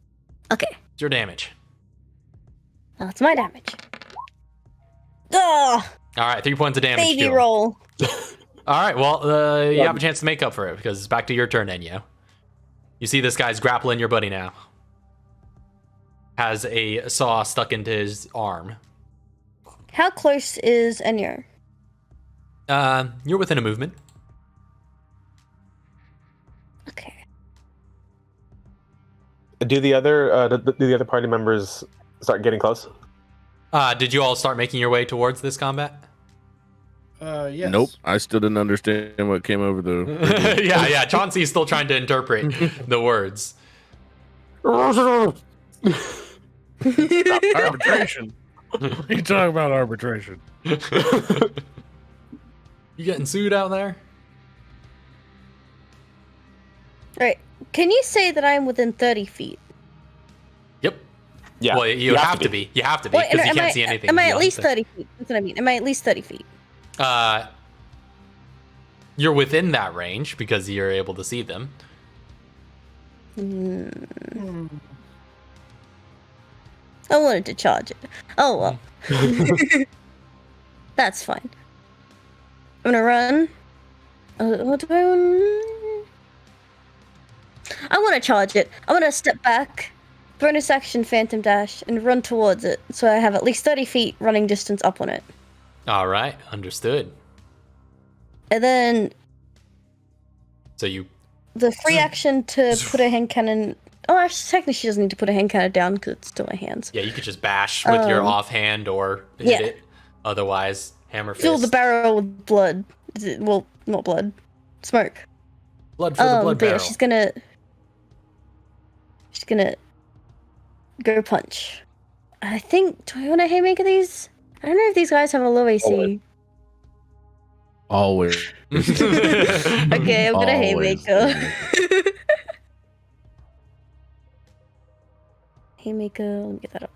Okay. It's your damage. Now it's my damage. Ugh! All right, 3 points of damage. Baby to him. roll. All right, well, you have a chance to make up for it, because it's back to your turn, Enyo. You see this guy's grappling your buddy now. Has a saw stuck into his arm. How close is Enyo? You're within a movement. Okay. Do the other party members start getting close? Did you all start making your way towards this combat? Yes. Nope. I still didn't understand what came over the. yeah. Chauncey's still trying to interpret the words. Arbitration. What are you talking about, arbitration? You getting sued out there? Right. Can you say that I'm within 30 feet? Yep. Yeah. Well, you have to be. You have to be Wait, because you am can't I- see anything. Am I at beyond least the- 30 feet? That's what I mean. Am I at least 30 feet? You're within that range because you're able to see them. I wanted to charge it. Oh well. That's fine. I'm gonna run. What do I want? I want to charge it. I want to step back, bonus action Phantom Dash, and run towards it, so I have at least 30 feet running distance up on it. All right, understood. And then So you the free action to put a hand cannon. Oh, actually, technically, she doesn't need to put a hand cannon down because it's still my hands. Yeah, you could just bash with your offhand or hit yeah. it. Otherwise, hammer fist. Fill the barrel with blood. Well, not blood. Smoke. Blood for the blood but yeah, barrel. she's gonna go punch. I think, do I want to haymaker these? I don't know if these guys have a low AC. Always. Okay, I'm gonna Always. haymaker. Haymaker, let me get that up.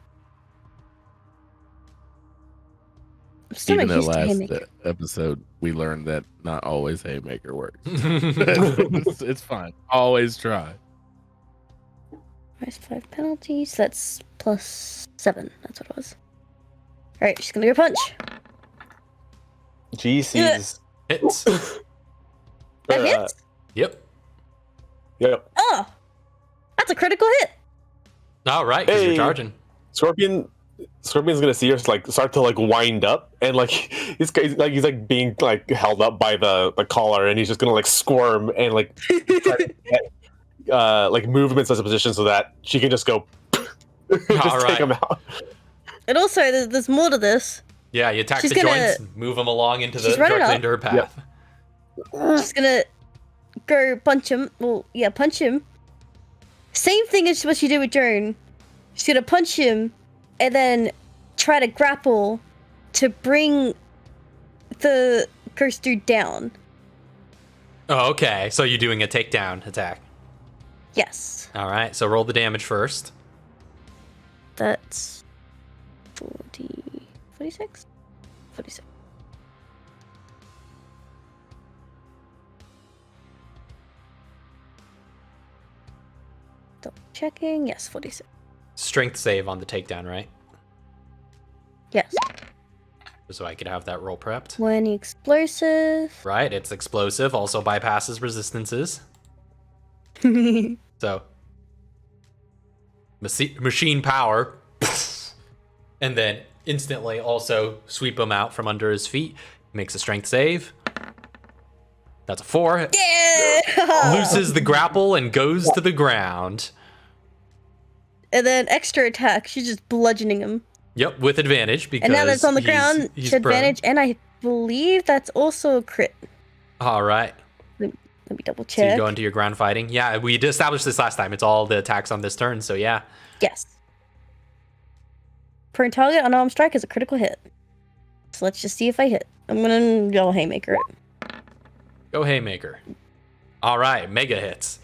I'm still Even not though used to last haymaker. episode we learned that not always haymaker works. it's fine. Always try. Minus 5 penalties. That's plus 7. That's what it was. Alright, she's gonna go punch. GC's. Hits. That hits? Yep. Yep. Oh! That's a critical hit! All right, because you're Hey. charging. Scorpion's gonna see her start to wind up, and he's being held up by the collar, and he's just gonna squirm and try to get, move him into such a position so that she can just go just All take right. him out. And also, there's more to this. Yeah, you attack She's the gonna- joints, move them along into She's running directly up. into her path. She's gonna go punch him. Well, yeah, punch him. Same thing as what she did with Joan. She's gonna punch him and then try to grapple to bring the cursed dude down. Oh, okay. So you're doing a takedown attack. Yes. All right. So roll the damage first. That's 46? 46. Double checking. Yes, 46. Strength save on the takedown, right? Yes. So I could have that roll prepped. 20 explosive. Right. It's explosive. Also bypasses resistances. So machine power, and then instantly also sweep him out from under his feet. Makes a strength save. That's a 4. Yeah! Looses the grapple and goes to the ground. And then extra attack. She's just bludgeoning him. Yep, with advantage because And now that's on the he's- ground, he's to advantage. prone. And I believe that's also a crit. All right. Let me double So you check. go into your ground fighting. Yeah, we established this last time. It's all the attacks on this turn. So yeah. Yes. Prone target unarmed strike is a critical hit. So let's just see if I hit. I'm gonna go haymaker it. Go haymaker. All right, mega hits.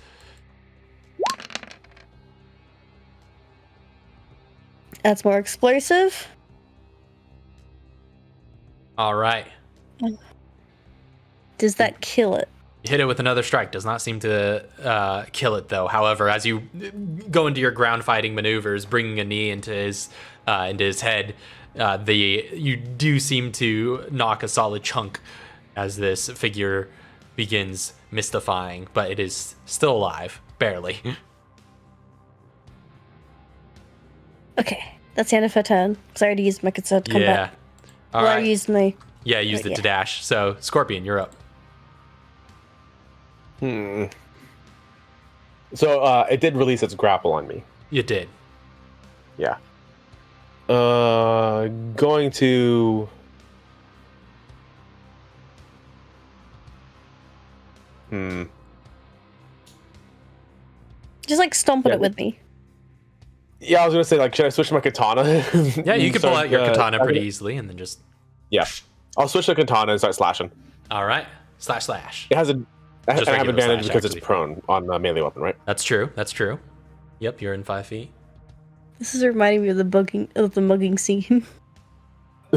That's more explosive. All right. Does that kill it? You hit it with another strike. Does not seem to kill it though. However, as you go into your ground fighting maneuvers, bringing a knee into his head, you do seem to knock a solid chunk as this figure begins mystifying, but it is still alive, barely. Okay, that's the end of her turn. Because I already used my concerted Yeah. combat. All Well, I right. used my. Yeah, use it yeah. to dash. So, Scorpion, you're up. So it did release its grapple on me. You did. Yeah. Going to. Just stomp on Yeah. it with me. Yeah, I was gonna say should I switch to my katana? Yeah, you can pull Start, out your katana pretty okay. easily and then just. Yeah, I'll switch to katana and start slashing. All right. Slash slash. It has I Just have regular advantage slash, because actually. it's prone on the melee weapon, right? That's true. That's true. Yep, you're in 5 feet. This is reminding me of the mugging scene. I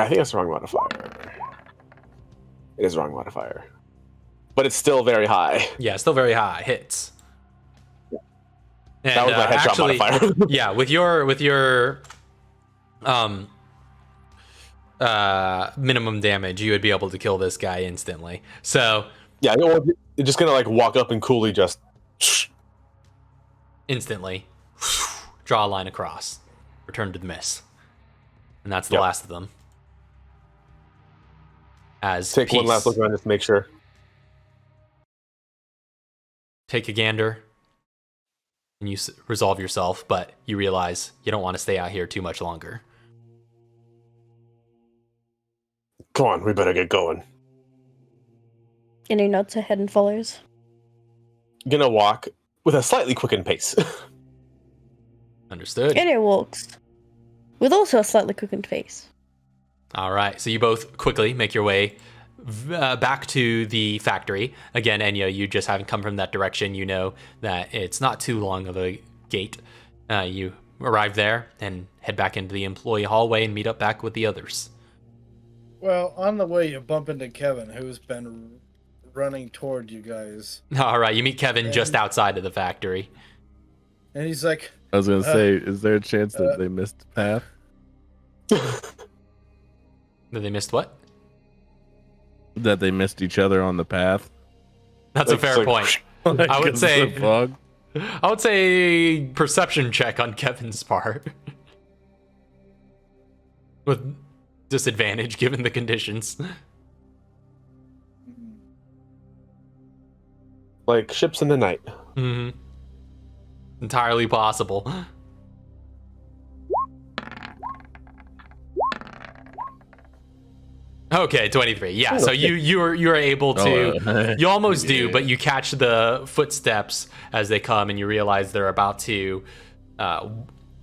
think that's the wrong modifier. It is the wrong modifier. But it's still very high. Yeah, still very high. Hits. And, That was my headshot actually, modifier. yeah, with your minimum damage, you would be able to kill this guy instantly. So Yeah, you're just gonna like walk up and coolly just. instantly draw a line across, return to the miss, and that's the Yep. last of them. As Take one last look around just to make sure. take a gander, and you resolve yourself, but you realize you don't want to stay out here too much longer. Come on, we better get going. Inner notes ahead and follows. Gonna walk with a slightly quickened pace. Understood. Inner walks. With also a slightly quickened face. All right, so you both quickly make your way back to the factory. Again, Enya, you just haven't come from that direction. You know that it's not too long of a gate. You arrive there and head back into the employee hallway and meet up back with the others. Well, on the way, you bump into Kevin, who's been running toward you guys. All right, you meet Kevin just outside of the factory. And he's like, I was gonna say, is there a chance that they missed the path? That they missed what? That they missed each other on the path? That's a Like, fair like- point. I would Because say- of the fog? I would say perception check on Kevin's part. With disadvantage given the conditions. Like ships in the night. Hmm. Entirely possible. Okay, 23. Yeah, so you're able to you almost do, but you catch the footsteps as they come and you realize they're about to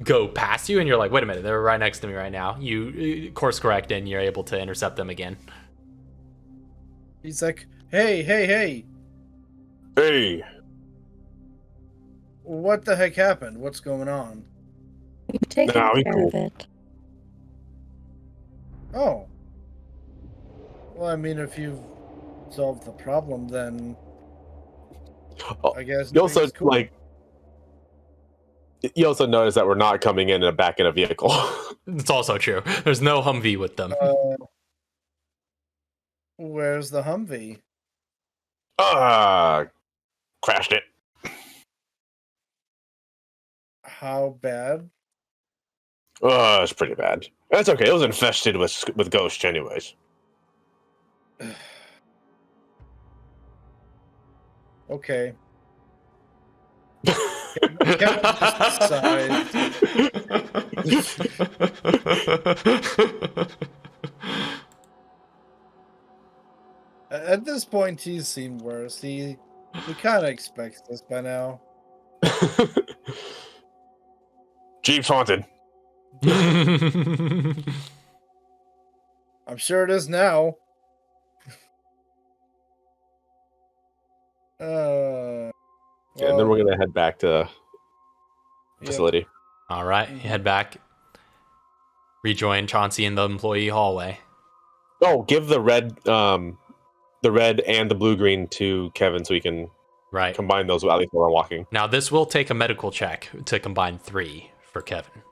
go past you and you're like, "Wait a minute, they're right next to me right now." You course correct and you're able to intercept them again. he's like, hey, hey, hey, Hey, what the heck happened? What's going on? We've taken Nah, we care cool. of it. Oh. Well, I mean, if you've solved the problem, then Oh, I guess you also everything's cool. like. You also notice that we're not coming in a back in a vehicle. It's also true. There's no Humvee with them. Where's the Humvee? Crashed it. How bad? It's pretty bad. That's okay. It was infested with ghosts, anyways. Okay. Kevin just sighs. At this point, he's seen worse. He kind of expects this by now. Jeep's haunted. I'm sure it is now. Yeah, and then we're gonna head back to the facility. All right, you head back. Rejoin Chauncey in the employee hallway. Oh, give the red and the blue green to Kevin so we can Right. combine those at least while we're walking. Now this will take a medical check to combine 3 for Kevin.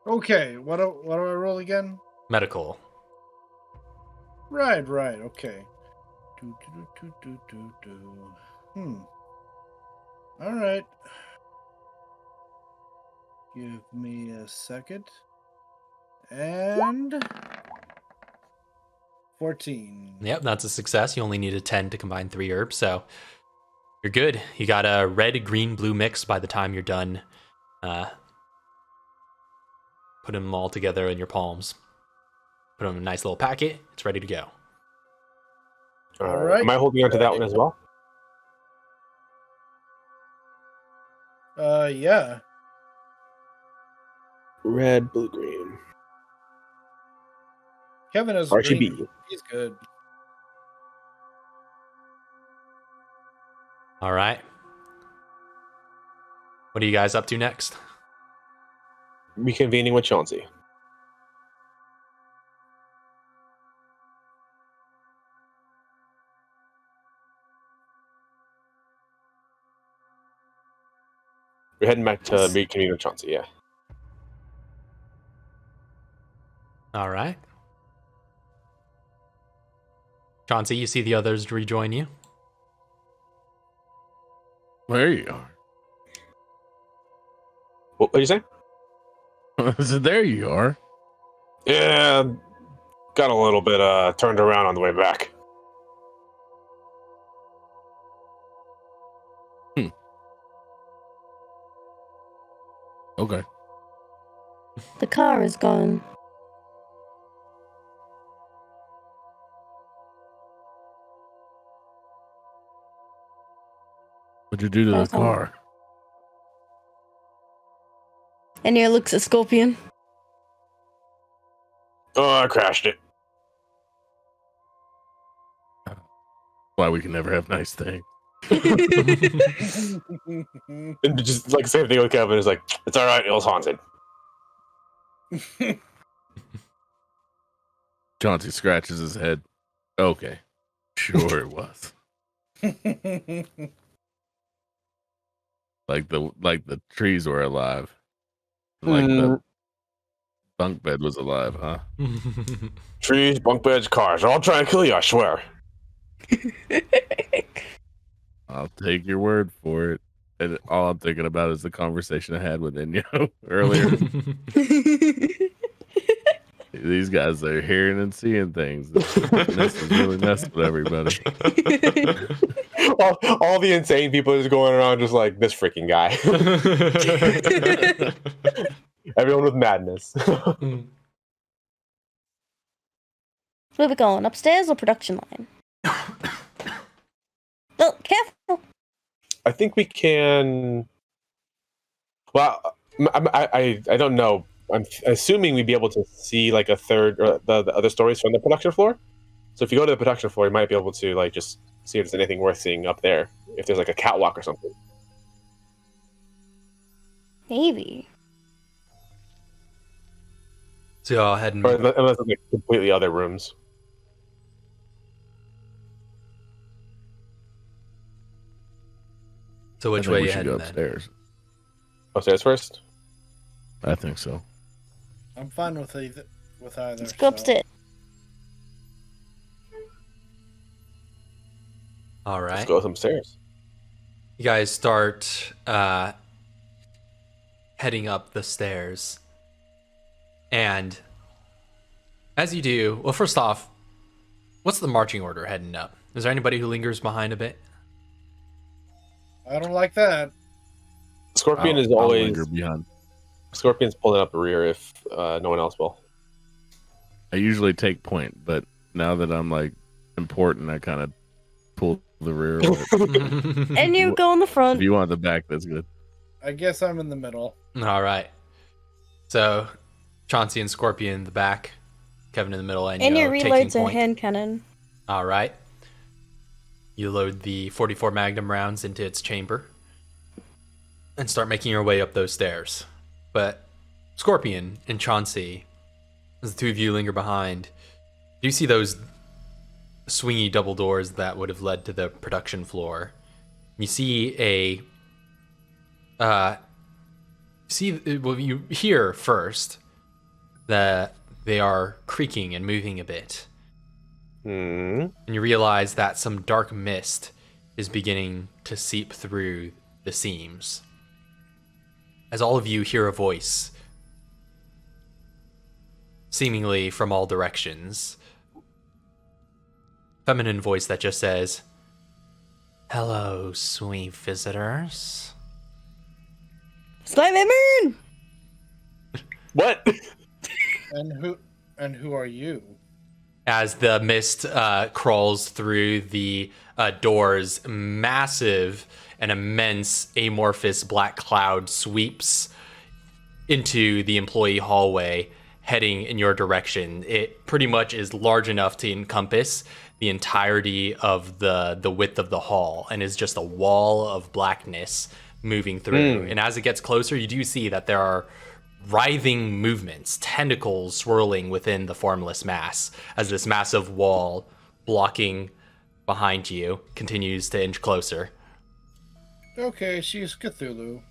Okay, what do I roll again? Medical. Right, okay. All right. Give me a second. And 14. Yep, that's a success. You only need a 10 to combine 3 herbs, so you're good. You got a red, green, blue mix by the time you're done. Put them all together in your palms. Put them in a nice little packet. It's ready to go. All right. right. Am I holding on to that one as well? Yeah. Red, blue, green. Kevin is RGB. green. He's good. All right. What are you guys up to next? Reconvening with Chauncey. We're heading back to reconvene with Chauncey, yeah. All right. Chauncey, you see the others rejoin you? There you are. What did you say? I said, there you are. Yeah, got a little bit turned around on the way back. Okay. The car is gone. What'd you do to the Uh-oh. car? Enya looks at Scorpion. Oh, I crashed it. Why we can never have nice things. And just like same thing with Kevin is like, it's all right, it was haunted. Chauncey scratches his head. Okay. Sure it was. Like the trees were alive. Like the bunk bed was alive, huh? Trees, bunk beds, cars. They're all trying to kill you, I swear. I'll take your word for it. And all I'm thinking about is the conversation I had with Inyo earlier. These guys are hearing and seeing things. This is really messing with everybody. all the insane people is going around just like this freaking guy. Everyone with madness. Where are we going? Upstairs or production line? Oh, careful! I think we can. Well, I don't know. I'm assuming we'd be able to see like a third or the other stories from the production floor. So if you go to the production floor, you might be able to like just see if there's anything worth seeing up there. If there's like a catwalk or something. Maybe. So y'all heading. Or unless it's like completely other rooms. So which I think way we you should go heading then? upstairs. Upstairs first. I think so. I'm fine with either. Let's go upstairs. All right. Let's go upstairs. You guys start heading up the stairs. And as you do, well, first off, what's the marching order heading up? Is there anybody who lingers behind a bit? I don't like that. Scorpion is I'll always linger behind. Scorpion's pulling up the rear if no one else will. I usually take point, but now that I'm like important, I kind of pull the rear. And you go in the If front. you want the back, that's good. I guess I'm in the middle. All right. So Chauncey and Scorpion in the back, Kevin in the middle, and Enya taking reloads a point. hand cannon. All right. You load the 44 Magnum rounds into its chamber and start making your way up those stairs. But Scorpion and Chauncey, as the two of you linger behind, do you see those swingy double doors that would have led to the production floor? You see you hear first that they are creaking and moving a bit. And you realize that some dark mist is beginning to seep through the seams. As all of you hear a voice, seemingly from all directions. Feminine voice that just says, "Hello, sweet visitors." Slime Moon! What? And who are you? As the mist crawls through the doors, massive and immense amorphous black cloud sweeps into the employee hallway, heading in your direction. It pretty much is large enough to encompass the entirety of the width of the hall, and is just a wall of blackness moving through. And as it gets closer, you do see that there are writhing movements, tentacles swirling within the formless mass as this massive wall blocking behind you continues to inch closer. Okay, she's Cthulhu.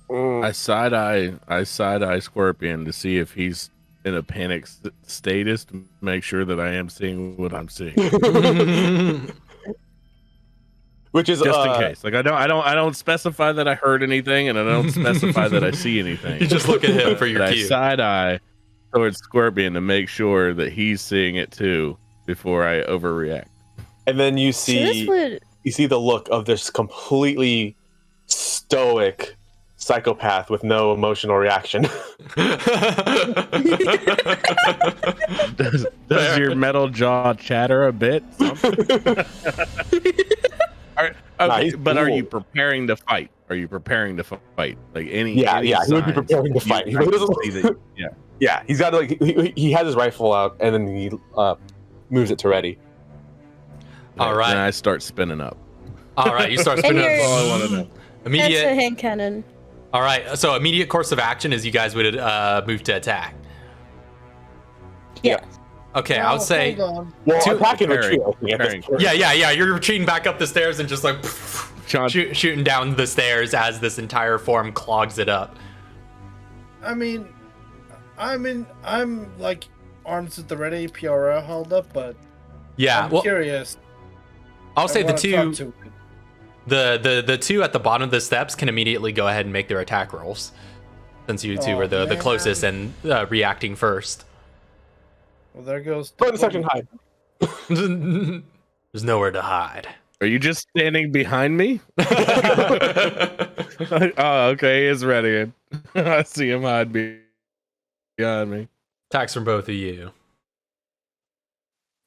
I side eye Scorpion to see if he's in a panic status to make sure that I am seeing what I'm seeing, Which is just in case. Like I don't specify that I heard anything, and I don't specify that I see anything. You just look at him for your But I cue. side eye towards Scorpion to make sure that he's seeing it too before I overreact. And then you So this see would. the look of this completely stoic psychopath with no emotional reaction. Does your metal jaw chatter a bit? Are you preparing to fight? Are you preparing to fight? Like any? Yeah, any he would be signs preparing to you fight. can see that- yeah. Yeah, he's got he has his rifle out, and then he moves it to ready. All right. Then I start spinning up. All right, you start spinning. you're- That's all I want to know. That's a Immediate. hand cannon. All right, so immediate course of action is you guys would move to attack. Yeah. Okay, I would say. Hold on. Well, Two- attack and retreat. preparing, I think, at this point. Yeah. You're retreating back up the stairs and just like Sean, shooting down the stairs as this entire form clogs it up. I mean, I'm like arms at the ready, PRO held up, but Yeah, I'm well, curious. I'll say I the wanna two. talk to it. The two at the bottom of the steps can immediately go ahead and make their attack rolls, since you two Oh, were the man. closest and reacting first. Well, there goes. Go in the section hide. There's nowhere to hide. are you just standing behind me? Oh, okay, he is ready. I see him hide behind me. Attacks from both of you.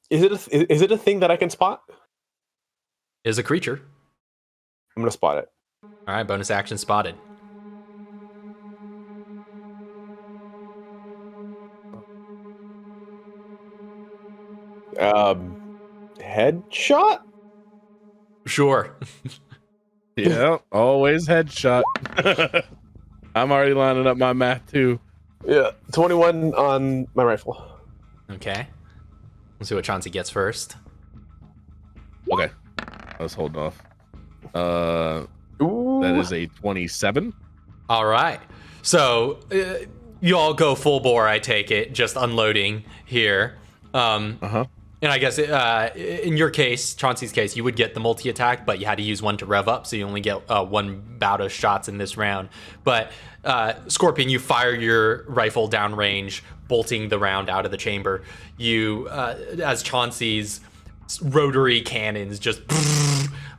Is it a thing that I can spot? Is a creature. I'm gonna spot it. All right, bonus action spotted. Headshot. Sure. Yeah, always headshot. I'm already lining up my math too. Yeah, 21 on my rifle. Okay. Let's see what Chauncey gets first. Okay, let's hold off. Ooh. That is a 27. All right. So you all go full bore, I take it, just unloading here. Uh-huh. And I guess in your case, Chauncey's case, you would get the multi-attack, but you had to use one to rev up, so you only get one bout of shots in this round. But Scorpion, you fire your rifle downrange, bolting the round out of the chamber. You, as Chauncey's rotary cannons just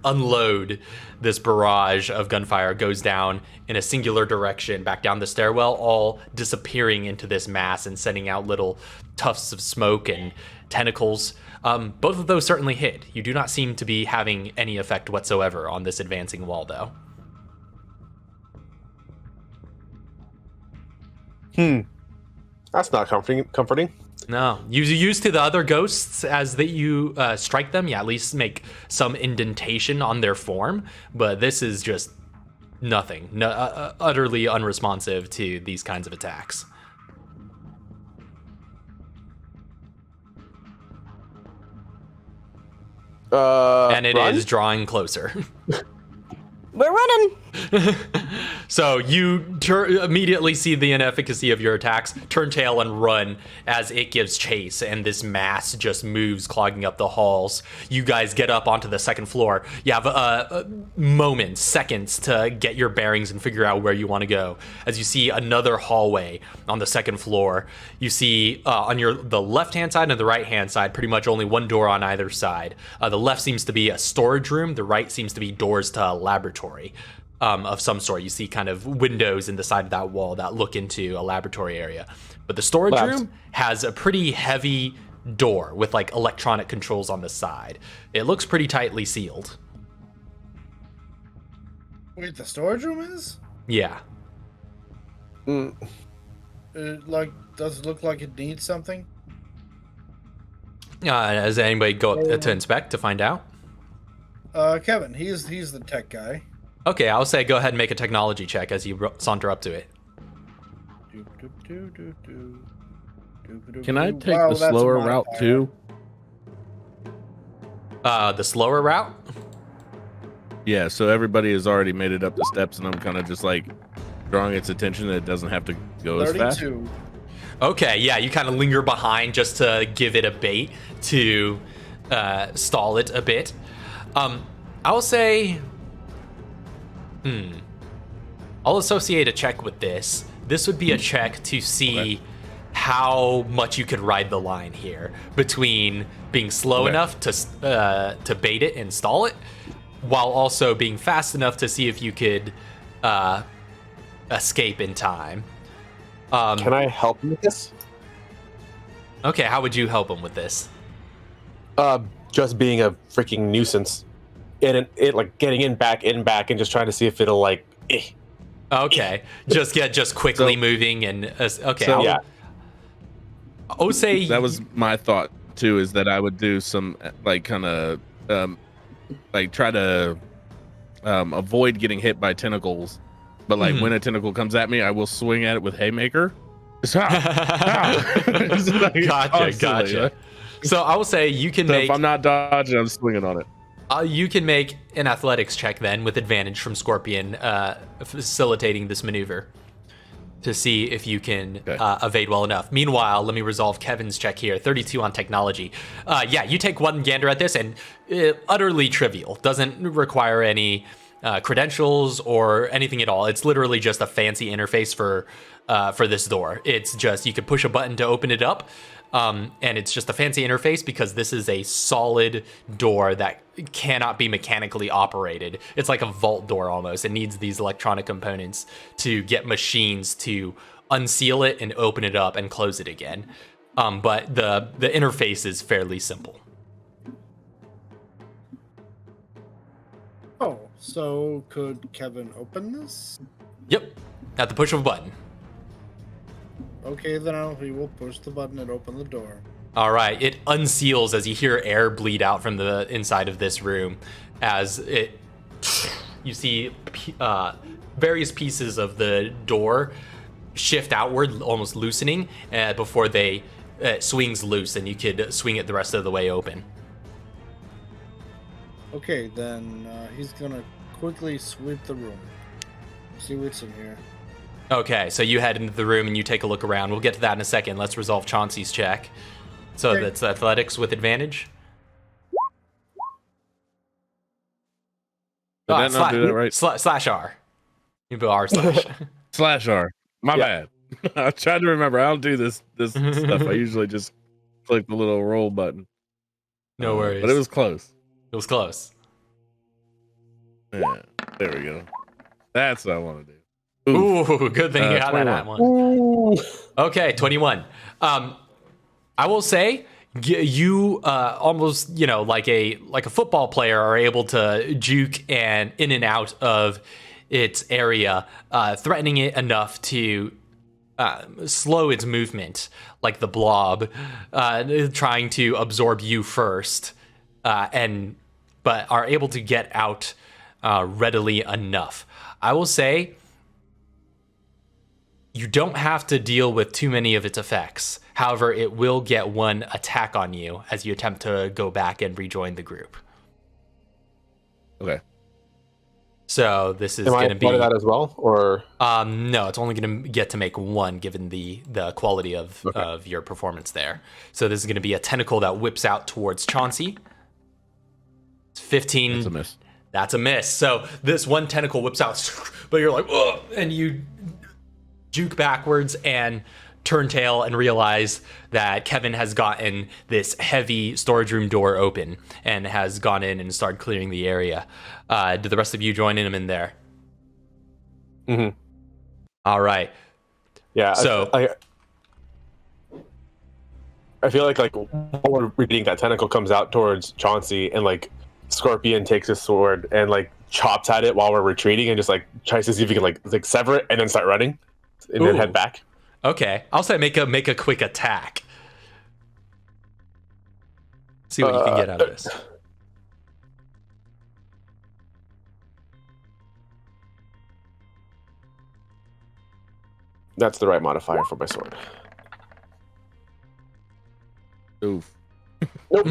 unload, this barrage of gunfire goes down in a singular direction, back down the stairwell, all disappearing into this mass and sending out little tufts of smoke and tentacles. Both of those certainly hit. You do not seem to be having any effect whatsoever on this advancing wall, though. That's not comforting. No, you used to the other ghosts as that you strike them, at least make some indentation on their form, but this is just nothing, utterly unresponsive to these kinds of attacks. And it is drawing closer. We're running. So you immediately see the inefficacy of your attacks, turn tail and run as it gives chase, and this mass just moves, clogging up the halls. You guys get up onto the second floor. You have moments, seconds to get your bearings and figure out where you want to go. As you see another hallway on the second floor, you see on the left-hand side and the right-hand side, pretty much only one door on either side. The left seems to be a storage room. The right seems to be doors to a laboratory. Of some sort. You see kind of windows in the side of that wall that look into a laboratory area. But the storage Labs. room has a pretty heavy door with like electronic controls on the side. It looks pretty tightly sealed. Wait, the storage room is? Yeah. Like Does it look like it needs something? Does anybody go up to inspect to find out? Kevin, he's the tech guy. Okay, I'll say go ahead and make a technology check as you saunter up to it. Can I take Wow, the that's a slower route modifier. too? The slower route? Yeah, so everybody has already made it up the steps, and I'm kind of just like drawing its attention that it doesn't have to go as fast. 32. Okay, yeah, you kind of linger behind just to give it a bait to stall it a bit. I'll say, I'll associate a check with this. This would be a check to see how much you could ride the line here between being slow enough to bait it and stall it, while also being fast enough to see if you could escape in time. Can I help you with this? Okay, how would you help him with this? Just being a freaking nuisance. It like getting in back, and just trying to see if it'll like. Okay, just quickly moving and okay. So- Yeah. I'll say That was my thought too, is that I would do some like kind of like try to avoid getting hit by tentacles, but like when a tentacle comes at me, I will swing at it with haymaker. Just, It's like Gotcha. constantly. So I will say you can So make if I'm not dodging, I'm swinging on it. you can make an athletics check then with advantage from Scorpion, facilitating this maneuver to see if you can evade well enough. Meanwhile, let me resolve Kevin's check here. 32 on technology. Yeah, you take one gander at this, and utterly trivial. Doesn't require any credentials or anything at all. It's literally just a fancy interface for this door. It's just you could push a button to open it up. And it's just a fancy interface because this is a solid door that cannot be mechanically operated. It's like a vault door almost. It needs these electronic components to get machines to unseal it and open it up and close it again. But the interface is fairly simple. Oh, so could Kevin open this? Yep, at the push of a button. Okay, then we will push the button and open the door. All right, it unseals as you hear air bleed out from the inside of this room as you see various pieces of the door shift outward, almost loosening before they swings loose, and you could swing it the rest of the way open. Okay, then he's gonna quickly sweep the room. See what's in here. Okay, so you head into the room and you take a look around. We'll get to that in a second. Let's resolve Chauncey's check. So Okay. that's athletics with advantage. Did that not do that right? Slash R. You put R slash. Slash R. My bad. I tried to remember. I don't do this stuff. I usually just click the little roll button. No worries. But it was close. It was close. Yeah. There we go. That's what I want to do. Ooh, good thing you had that 21. one. Okay, 21. I will say you almost, like a football player are able to juke and in and out of its area, threatening it enough to slow its movement, like the blob, trying to absorb you first, but are able to get out readily enough. I will say you don't have to deal with too many of its effects. However, it will get one attack on you as you attempt to go back and rejoin the group. Okay. So this is Am I going to be part of that as well, or no, it's only going to get to make one given the quality of your performance there. So this is going to be a tentacle that whips out towards Chauncey. It's 15. That's a miss. That's a miss. So this one tentacle whips out, but you're like, ugh, and you juke backwards and turn tail and realize that Kevin has gotten this heavy storage room door open and has gone in and started clearing the area. Do the rest of you join him in there? Mhm. All right. yeah? So- I feel like while we're reading, that tentacle comes out towards Chauncey, and like Scorpion takes his sword and like chops at it while we're retreating, and just like tries to see if he can like sever it and then start running, and then Ooh. head back. Okay, I'll say make a quick attack. See what you can get out of this. That's the right modifier for my sword. Oof. Nope.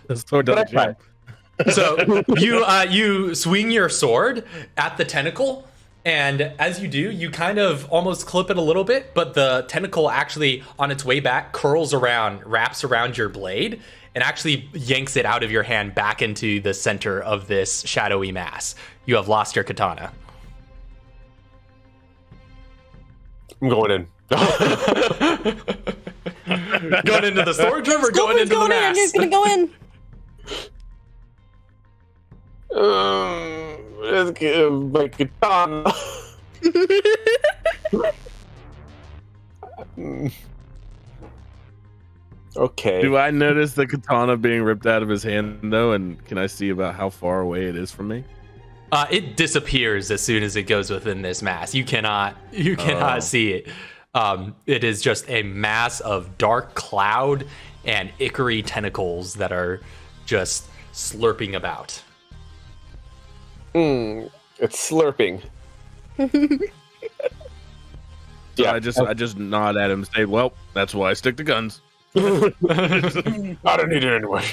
The sword doesn't jump. So you swing your sword at the tentacle, and as you do, you kind of almost clip it a little bit, but the tentacle actually, on its way back, curls around, wraps around your blade, and actually yanks it out of your hand back into the center of this shadowy mass. You have lost your katana. I'm going in. Going into the storage room or going into the mass? I'm just gonna go in. Let's give my katana. Okay. Do I notice the katana being ripped out of his hand though? And can I see about how far away it is from me? It disappears as soon as it goes within this mass. You cannot see it. It is just a mass of dark cloud and ichory tentacles that are just slurping about. It's slurping. So I just nod at him and say, "Well, that's why I stick to guns." I don't need it anyway.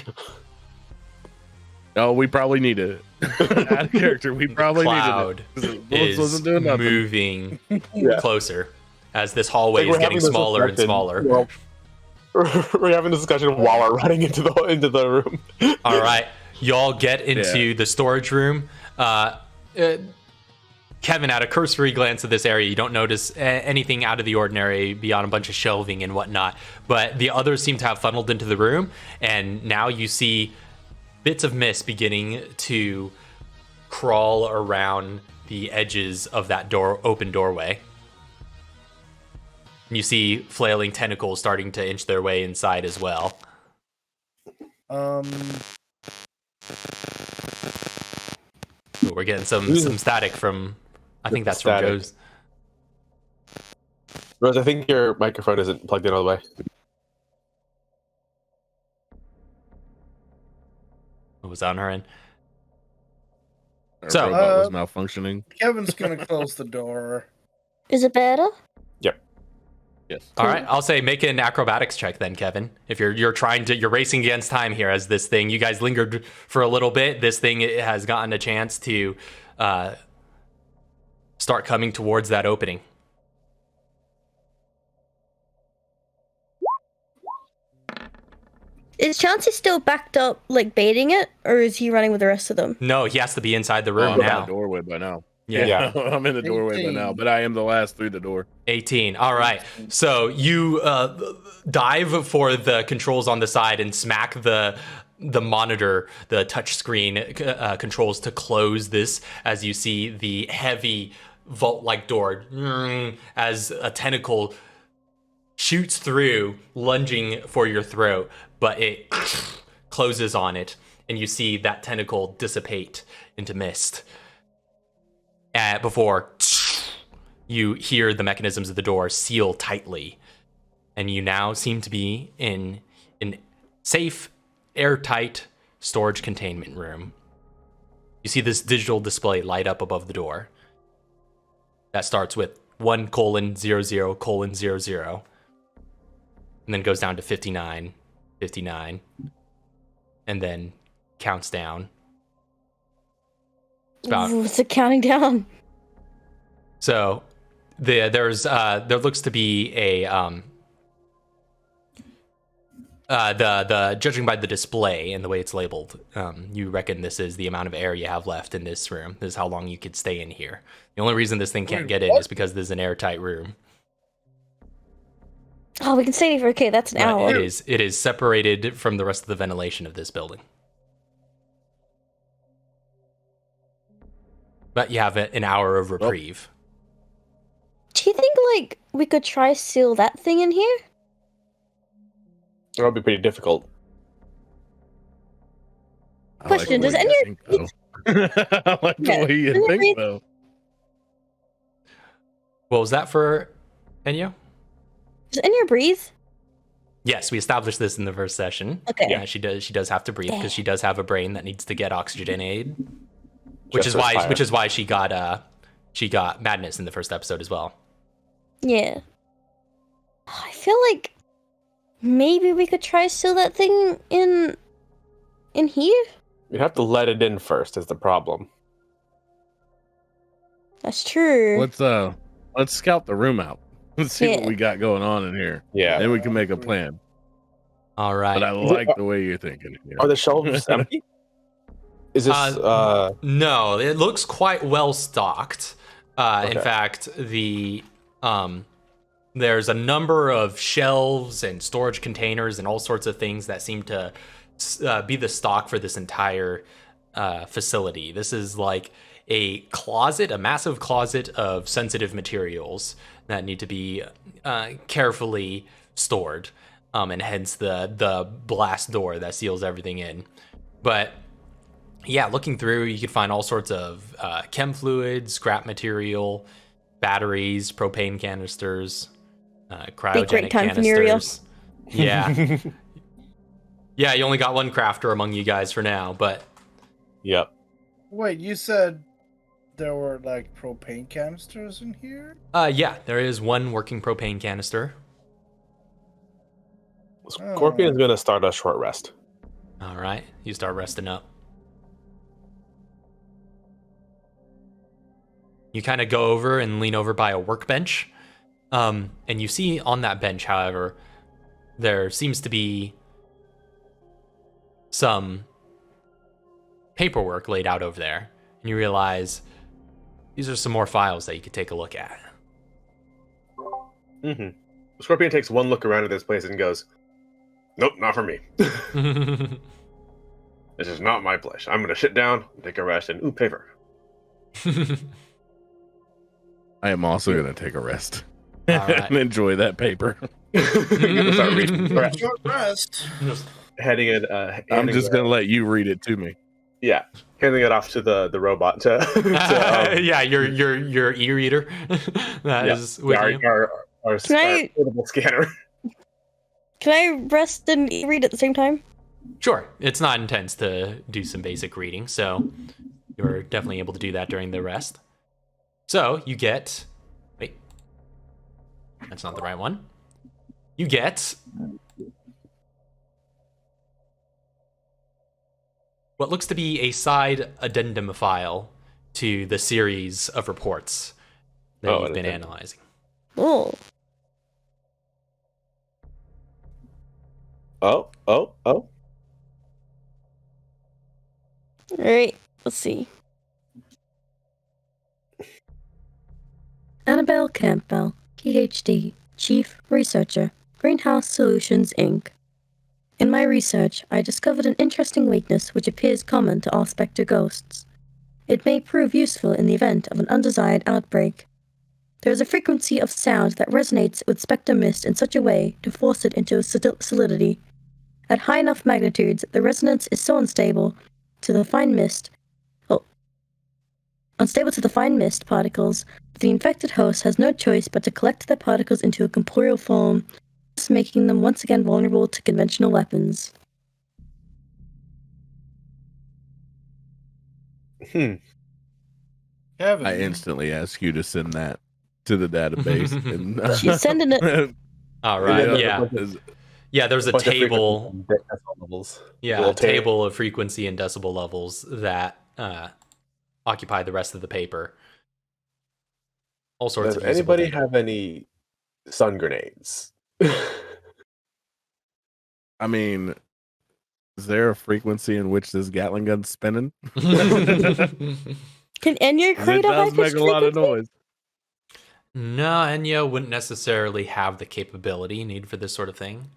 No, we probably need it. Out of character, we probably Cloud needed it. Bullets wasn't is doing nothing. moving Yeah. closer as this hallway Like, is getting smaller and smaller. Well, we're having this discussion while we're running into the room. All right, y'all get into the storage room. Kevin, at a cursory glance at this area, you don't notice anything out of the ordinary beyond a bunch of shelving and whatnot. But the others seem to have funneled into the room, and now you see bits of mist beginning to crawl around the edges of that open doorway. And you see flailing tentacles starting to inch their way inside as well. Ooh, we're getting some static from. I think that's from Static. Joe's. Rose, I think your microphone isn't plugged in all the way. What was on her end? Our So- robot was malfunctioning. Kevin's gonna close the door. Is it better? Yes. All right, I'll say make an acrobatics check then, Kevin. If you're racing against time here as this thing. You guys lingered for a little bit. This thing has gotten a chance to start coming towards that opening. Is Chauncey still backed up, like baiting it, or is he running with the rest of them? No, he has to be inside the Oh, room I'm in now. the doorway by now. Yeah. I'm in the doorway by now, but I am the last through the door. 18. All right. So you dive for the controls on the side and smack the monitor, the touch screen controls to close this as you see the heavy vault-like door as a tentacle shoots through, lunging for your throat, but it closes on it, and you see that tentacle dissipate into mist. Before you hear the mechanisms of the door seal tightly, and you now seem to be in an safe, airtight storage containment room. You see this digital display light up above the door that starts with 1:00:00, and then goes down to 59, 59, and then counts down. It's about Ooh, it's a counting down. So there looks to be a the judging by the display and the way it's labeled, you reckon this is the amount of air you have left in this room. This is how long you could stay in here. The only reason this thing can't get in is because this is an airtight room. Oh, we can stay for okay. That's an But hour. it is separated from the rest of the ventilation of this building. But you have an hour of reprieve. Do you think like we could try seal that thing in here? That'll be pretty difficult. I like Question, the does way any- you think, though. I like the Yeah. way you Does think, any- though. What was that for Enyo? Does Enya breathe? Yes, we established this in the first session. Okay. Yeah, she does. She does have to breathe because she does have a brain that needs to get oxygenated, which Just is as why fire. she got madness in the first episode as well. Yeah. I feel like maybe we could try steal that thing in here. You have to let it in first. Is the problem? That's true. Let's scout the room out. Let's see what Yeah. we got going on in here. Yeah. Then we can make a plan. All right. But I like the way you're thinking. You know? Are the shelves empty? Is this No, it looks quite well stocked. In Okay. fact, there's a number of shelves and storage containers and all sorts of things that seem to be the stock for this entire facility. This is like a closet, a massive closet of sensitive materials that need to be carefully stored, and hence the blast door that seals everything in. But yeah, looking through, you can find all sorts of chem fluids, scrap material, batteries, propane canisters, cryogenic great time for Muriel. canisters. Yeah. Yeah, you only got one crafter among you guys for now, but Yep. Wait, you said there were like propane canisters in here? yeah, there is one working propane canister. Scorpion's gonna start a short rest. All right, you start resting up. You kind of go over and lean over by a workbench, and you see on that bench, however, there seems to be some paperwork laid out over there, and you realize these are some more files that you could take a look at. Mm-hmm. Scorpion takes one look around at this place and goes, "Nope, not for me. This is not my place. I'm gonna sit down, take a rest, and paper." I am also going to take a rest All right. and enjoy that paper. Start reading. Short rest. Heading it. I'm handing just the- going to let you read it to me. Yeah, handing it off to the robot to. Yeah, your e-reader that is with you. Our Can I- portable scanner. Can I rest and read at the same time? Sure, it's not intense to do some basic reading, so you're definitely able to do that during the rest. So you get, wait, that's not the right one. You get what looks to be a side addendum file to the series of reports that Oh, you've been addendum. analyzing. Oh. Oh. Alright, let's see. Annabelle Campbell, PhD, Chief Researcher, Greenhouse Solutions, Inc. In my research, I discovered an interesting weakness which appears common to all Spectre ghosts. It may prove useful in the event of an undesired outbreak. There is a frequency of sound that resonates with Spectre mist in such a way to force it into a solidity. At high enough magnitudes, the resonance is so unstable to the fine mist particles that the infected host has no choice but to collect their particles into a corporeal form, thus making them once again vulnerable to conventional weapons. Kevin. I instantly ask you to send that to the database. And, She's sending it. All right, Yeah, yeah. Yeah, there's a bunch of table. frequencies and decibel levels. Yeah, Little a table of frequency and decibel levels that occupy the rest of the paper. All sorts Does of usable anybody data. have any sun grenades? I mean, is there a frequency in which this Gatling gun's spinning? Can Enya It create a high does make a lot of noise. No, Enya wouldn't necessarily have the capability needed for this sort of thing.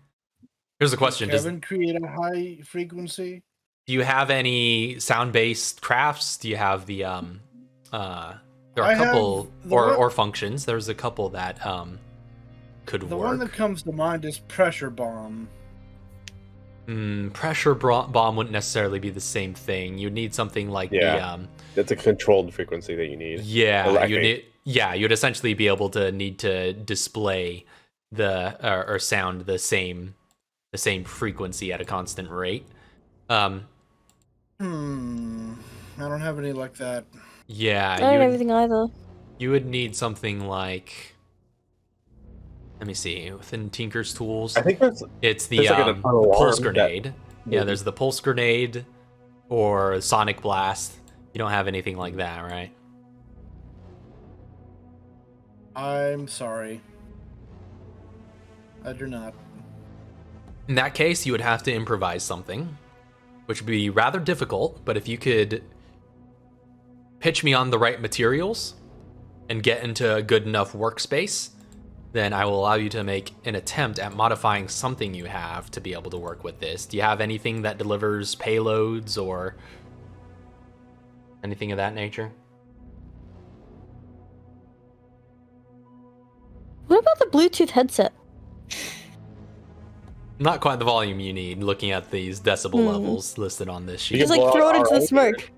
Here's the question: Kevin create a high frequency? Do you have any sound-based crafts? Do you have the there are I a couple have the one- or functions. There's a couple that could The work. one that comes to mind is pressure bomb. Pressure bomb wouldn't necessarily be the same thing. You'd need something like Yeah. That's a controlled frequency that you need. You'd essentially be able to need to display or sound the same frequency at a constant rate. I don't have any like that. Yeah, I don't have everything either. you would need something like, let me see, within Tinker's tools. I think It's the there's like an alarm pulse that- grenade. Yeah, there's the pulse grenade or sonic blast. You don't have anything like that, right? I'm sorry. I do not. In that case, you would have to improvise something, which would be rather difficult, but if you could pitch me on the right materials and get into a good enough workspace, then I will allow you to make an attempt at modifying something you have to be able to work with this. Do you have anything that delivers payloads or anything of that nature? What about the Bluetooth headset? Not quite the volume you need, looking at these decibel levels listed on this sheet. Just like throw it into the smoke.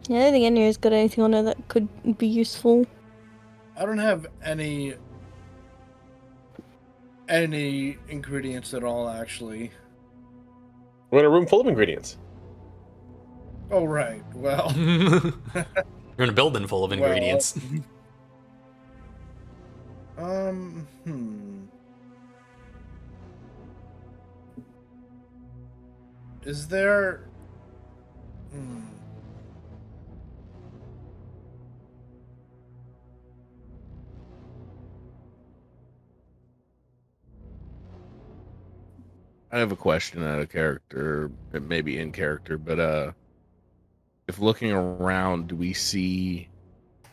Yeah, I don't think any has got anything on there that could be useful. I don't have any ingredients at all, actually. We're in a room full of ingredients. Oh, right. Well, You're in a building full of ingredients. Is there... I have a question out of character, it may be in character, but if looking around, do we see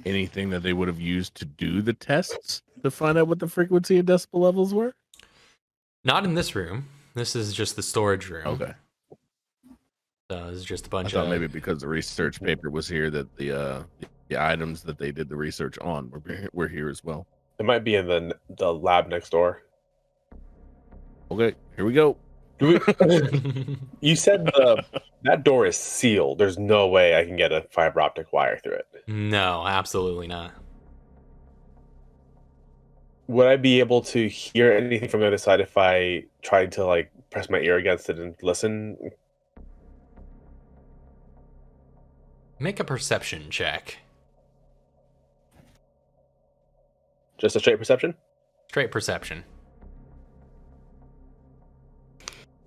anything that they would have used to do the tests to find out what the frequency and decibel levels were? Not in this room. This is just the storage room. Okay. So it's just a I bunch thought of maybe because the research paper was here that the items that they did the research on were here as well. It might be in the lab next door. Okay, here we go. You said that door is sealed. There's no way I can get a fiber optic wire through it. No, absolutely not. Would I be able to hear anything from the other side if I tried to like press my ear against it and listen? Make a perception check. Just a straight perception? Straight perception.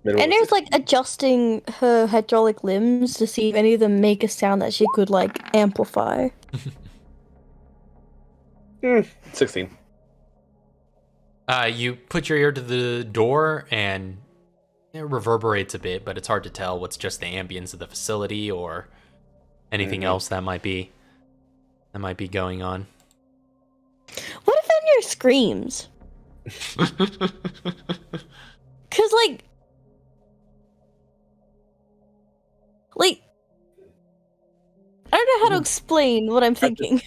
Minimum And of there's six. like adjusting her hydraulic limbs to see if any of them make a sound that she could like amplify. 16. You put your ear to the door and it reverberates a bit, but it's hard to tell what's just the ambience of the facility or anything else that might be going on. What if Enya screams? Cause like I don't know how to explain what I'm thinking.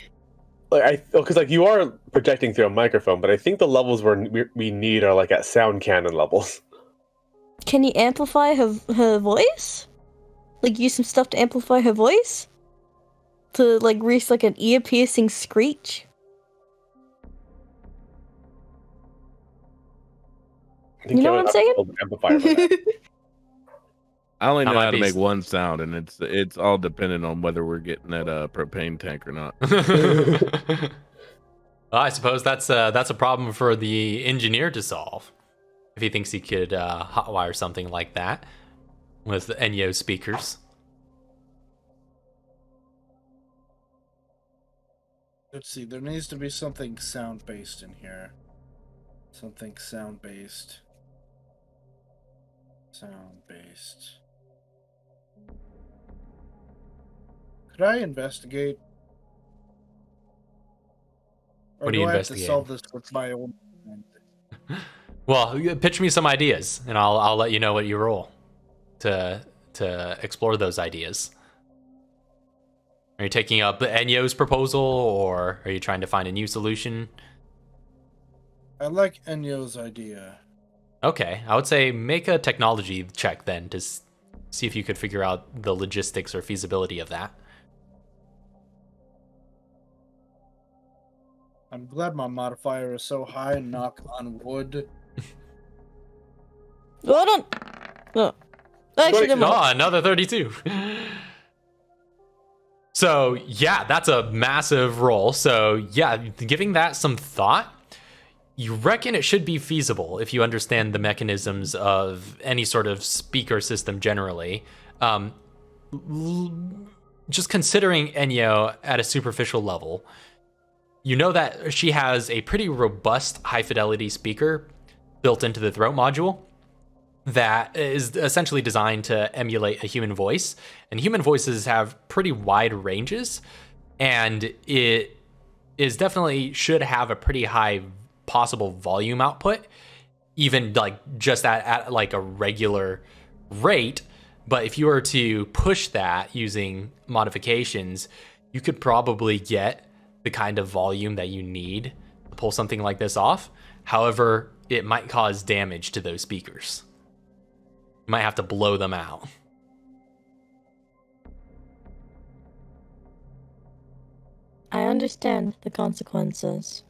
Because you are projecting through a microphone, but I think the levels we need are like at sound cannon levels. Can you amplify her voice? Like use some stuff to amplify her voice? To like reach like an ear piercing screech? I think You know have what I'm enough amplifier for that. I only That know might how to be make one sound, and it's all dependent on whether we're getting that propane tank or not. Well, I suppose that's a problem for the engineer to solve. If he thinks he could hotwire something like that with Enyo speakers. Let's see, there needs to be something sound-based in here. Something sound-based. Sound-based. Could I investigate? Or What do you do I have investigate? to solve this with my own mind? Well, pitch me some ideas, and I'll let you know what you roll to explore those ideas. Are you taking up Enyo's proposal, or are you trying to find a new solution? I like Enyo's idea. Okay, I would say make a technology check then to see if you could figure out the logistics or feasibility of that. I'm glad my modifier is so high. Knock on wood. Hold on. No. Actually, never mind. Oh, another 32. So, yeah, that's a massive roll. So, yeah, giving that some thought, you reckon it should be feasible if you understand the mechanisms of any sort of speaker system generally. Just considering Enyo at a superficial level, you know that she has a pretty robust high-fidelity speaker built into the throat module that is essentially designed to emulate a human voice, and human voices have pretty wide ranges, and it is definitely should have a pretty high possible volume output, even like just at like a regular rate. But if you were to push that using modifications, you could probably get the kind of volume that you need to pull something like this off. However, it might cause damage to those speakers. You might have to blow them out. I understand the consequences.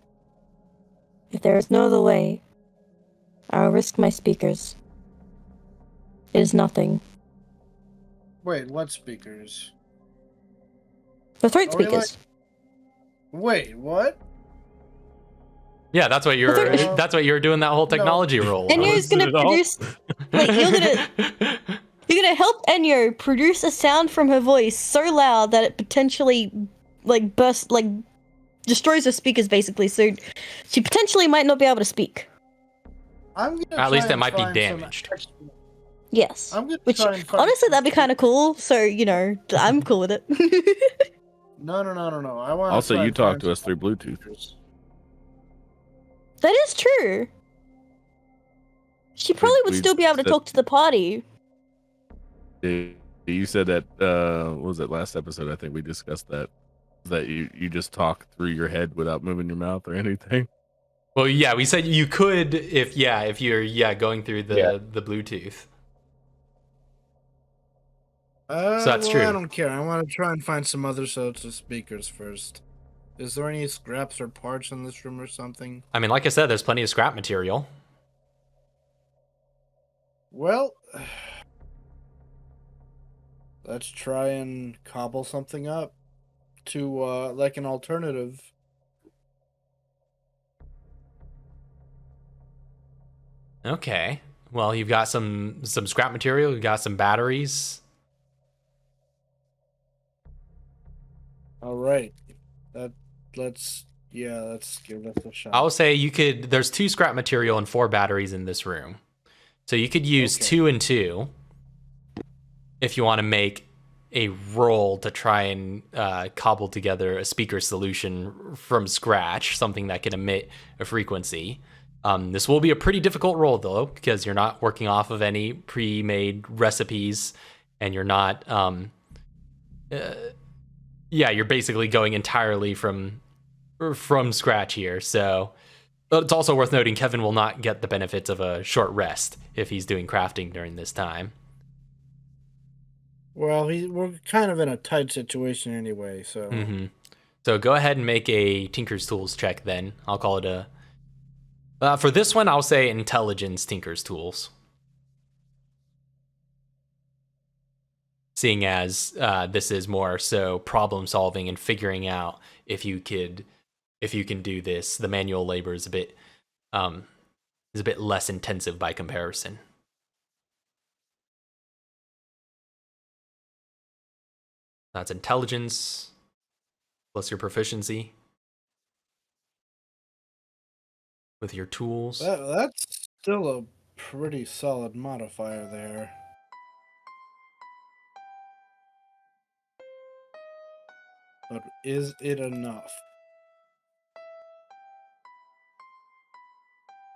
If there is no other way, I will risk my speakers. It is nothing. Wait, what speakers? The throat Are we speakers. Wait, what? Yeah, that's what you're. they're- That's what you're doing that whole technology roll. Enyo's gonna produce. Wait, you're gonna help Enyo produce a sound from her voice so loud that it potentially like bursts, like destroys her speakers, basically. So she potentially might not be able to speak. I'm gonna At least try it might and be find some damaged. extra- Yes. I'm gonna Which try and find honestly, some- that'd be kind of cool. So you know, I'm cool with it. No. I want. Also, you talk to us through Bluetooth. That is true. She probably would we still be able to said- talk to the party. You said that what was it last episode? I think we discussed that you just talk through your head without moving your mouth or anything. Well, yeah, we said you could if you're going through the Bluetooth. So that's true. I don't care. I want to try and find some other sorts of speakers first. Is there any scraps or parts in this room or something? I mean, like I said, there's plenty of scrap material. Well, let's try and cobble something up to like an alternative. Okay. Well, you've got some scrap material. You've got some batteries. All right, let's give this a shot. I will say you could. There's 2 scrap material and 4 batteries in this room, so you could use Okay. 2 and 2 if you want to make a roll to try and cobble together a speaker solution from scratch, something that can emit a frequency. This will be a pretty difficult roll though, because you're not working off of any pre-made recipes, and you're not. You're basically going entirely from scratch here. So it's also worth noting Kevin will not get the benefits of a short rest if he's doing crafting during this time. Well, we're kind of in a tight situation anyway, so So go ahead and make a Tinker's Tools check then. I'll call it a... for this one, I'll say Intelligence Tinker's Tools. Seeing as this is more so problem solving and figuring out if you can do this, the manual labor is a bit less intensive by comparison. That's intelligence plus your proficiency with your tools. that's still a pretty solid modifier there. But is it enough?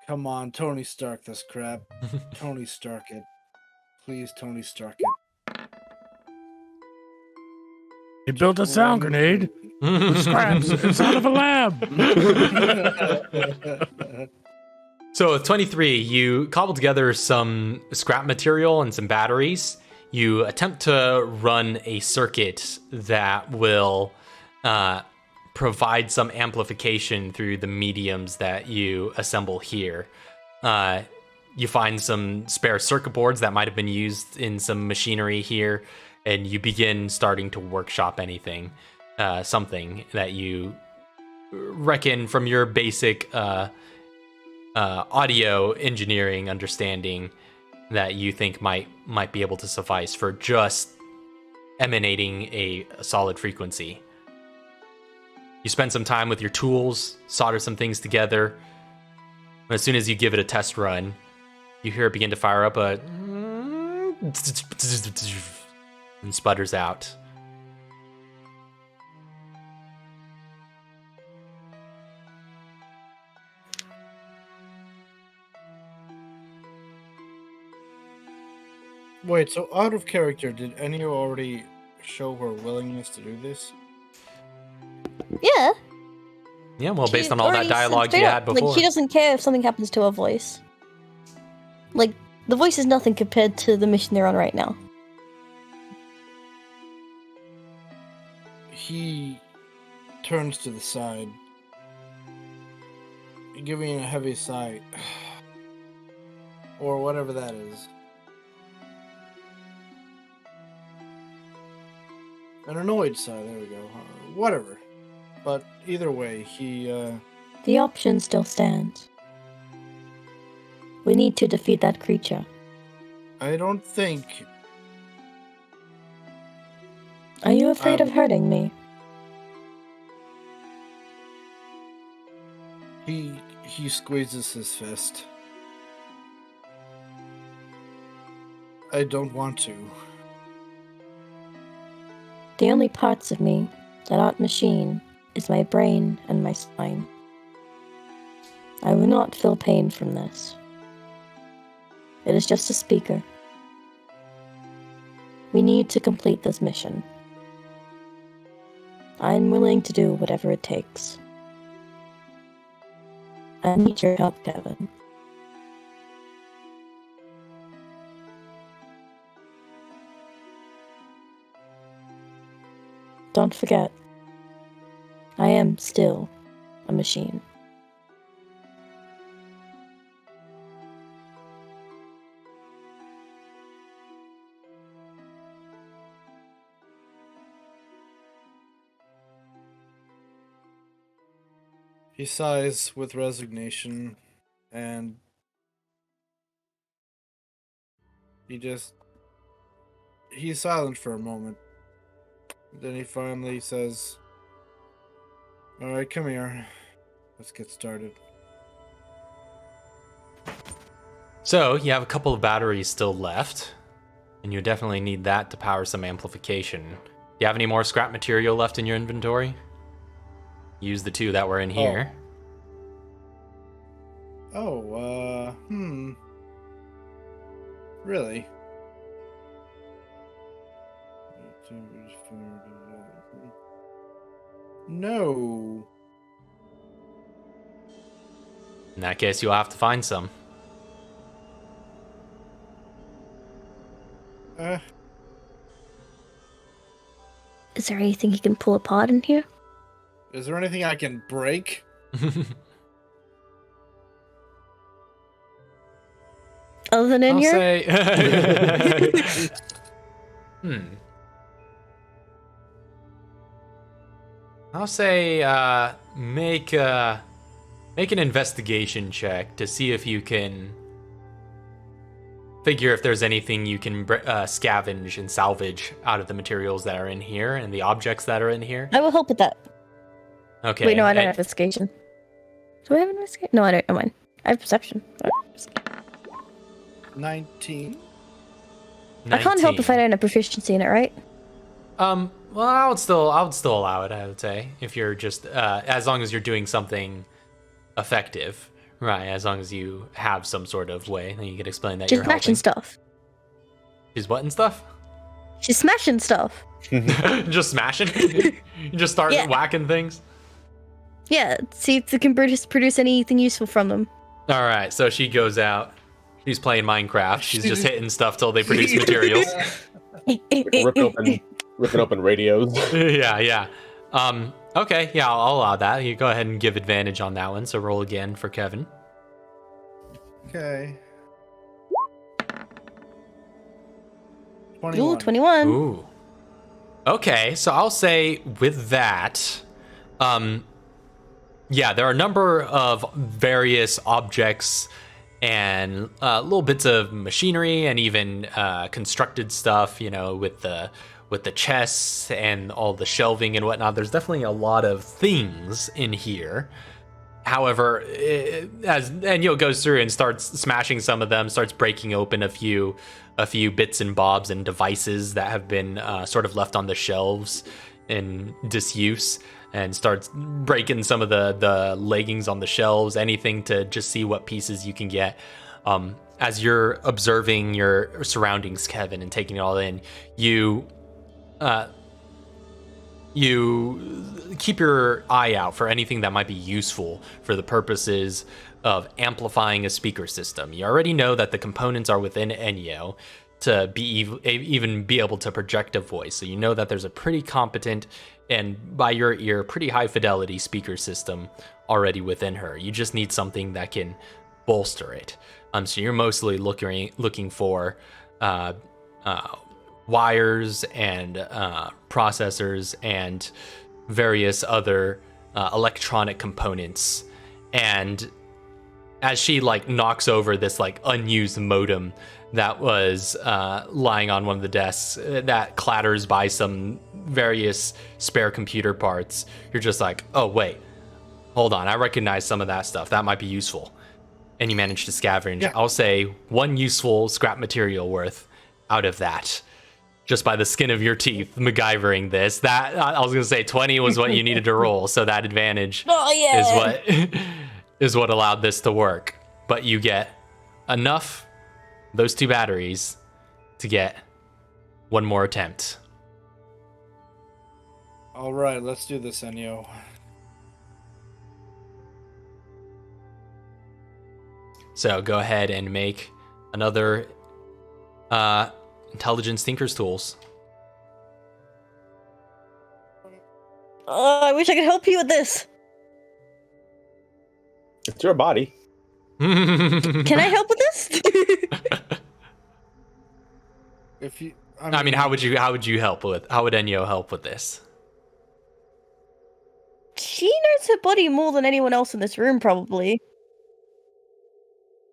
Come on, Tony Stark this crap. Tony Stark it. Please, Tony Stark it. He built a sound grenade with scraps inside of a lab. So with 23, you cobble together some scrap material and some batteries. You attempt to run a circuit that will provide some amplification through the mediums that you assemble here. You find some spare circuit boards that might have been used in some machinery here, and you begin starting to workshop something that you reckon from your basic audio engineering understanding that you think might be able to suffice for just emanating a solid frequency. You spend some time with your tools, solder some things together. As soon as you give it a test run, you hear it begin to fire up and sputters out. Wait, so out of character, did any already show her willingness to do this? Yeah. Yeah, well, based She on all that already said dialogue straight you up, had before. Like, she doesn't care if something happens to her voice. Like, the voice is nothing compared to the mission they're on right now. He turns to the side, giving a heavy sigh. Or whatever that is. An annoyed sigh, there we go. Whatever. But either way, he, The option still stands. We need to defeat that creature. I don't think... Are you afraid of hurting me? He squeezes his fist. I don't want to. The only parts of me that aren't machine is my brain and my spine. I will not feel pain from this. It is just a speaker. We need to complete this mission. I'm willing to do whatever it takes. I need your help, Kevin. Don't forget, I am still a machine. He sighs with resignation, and he's silent for a moment. Then he finally says, "Alright, come here. Let's get started." So, you have a couple of batteries still left, and you definitely need that to power some amplification. Do you have any more scrap material left in your inventory? Use the two that were in here. Really? No. In that case, you'll have to find some. Is there anything he can pull apart in here? Is there anything I can break? Other than in I'll here? say... I'll say make an investigation check to see if you can figure if there's anything you can scavenge and salvage out of the materials that are in here and the objects that are in here. I will help with that. Okay. Wait, no, I don't have investigation. Do I have investigation? No, I don't. Never mind. I have perception. 19. I can't help if I don't have proficiency in it, right? Well, I would still allow it. I would say if you're just as long as you're doing something effective, right? As long as you have some sort of way, then you can explain that She's you're smashing helping. stuff. She's what and stuff? She's smashing stuff. Just smashing. You just start Yeah. whacking things. Yeah, see if they can produce anything useful from them. All right, so she goes out. She's playing Minecraft. She's just hitting stuff till they produce materials. Ripping open radios. Yeah. Okay, yeah, I'll allow that. You go ahead and give advantage on that one. So roll again for Kevin. Okay. Ooh, 21. Ooh. Okay, so I'll say with that, yeah, there are a number of various objects and little bits of machinery and even constructed stuff, you know, with the chests and all the shelving and whatnot. There's definitely a lot of things in here. However, as Enyo goes through and starts smashing some of them, starts breaking open a few bits and bobs and devices that have been sort of left on the shelves in disuse, and starts breaking some of the leggings on the shelves, anything to just see what pieces you can get. As you're observing your surroundings, Kevin, and taking it all in, you keep your eye out for anything that might be useful for the purposes of amplifying a speaker system. You already know that the components are within Enyo to even be able to project a voice. So you know that there's a pretty competent and, by your ear, pretty high fidelity speaker system already within her. You just need something that can bolster it. So you're mostly looking for wires and processors and various other electronic components. And as she knocks over this unused modem that was lying on one of the desks that clatters by some various spare computer parts, you're just like, oh wait, hold on, I recognize some of that stuff, that might be useful. And you manage to scavenge, yeah, I'll say 1 useful scrap material worth out of that, just by the skin of your teeth, MacGyvering this. That I was gonna say 20 was what you needed to roll, so that advantage is what allowed this to work. But you get enough, those 2 batteries, to get 1 more attempt. All right, let's do this, Enyo. So go ahead and make another Intelligence Thinker's Tools. I wish I could help you with this. It's your body. Can I help with this? If you, I mean, how would Enyo help with this? She knows her body more than anyone else in this room, probably.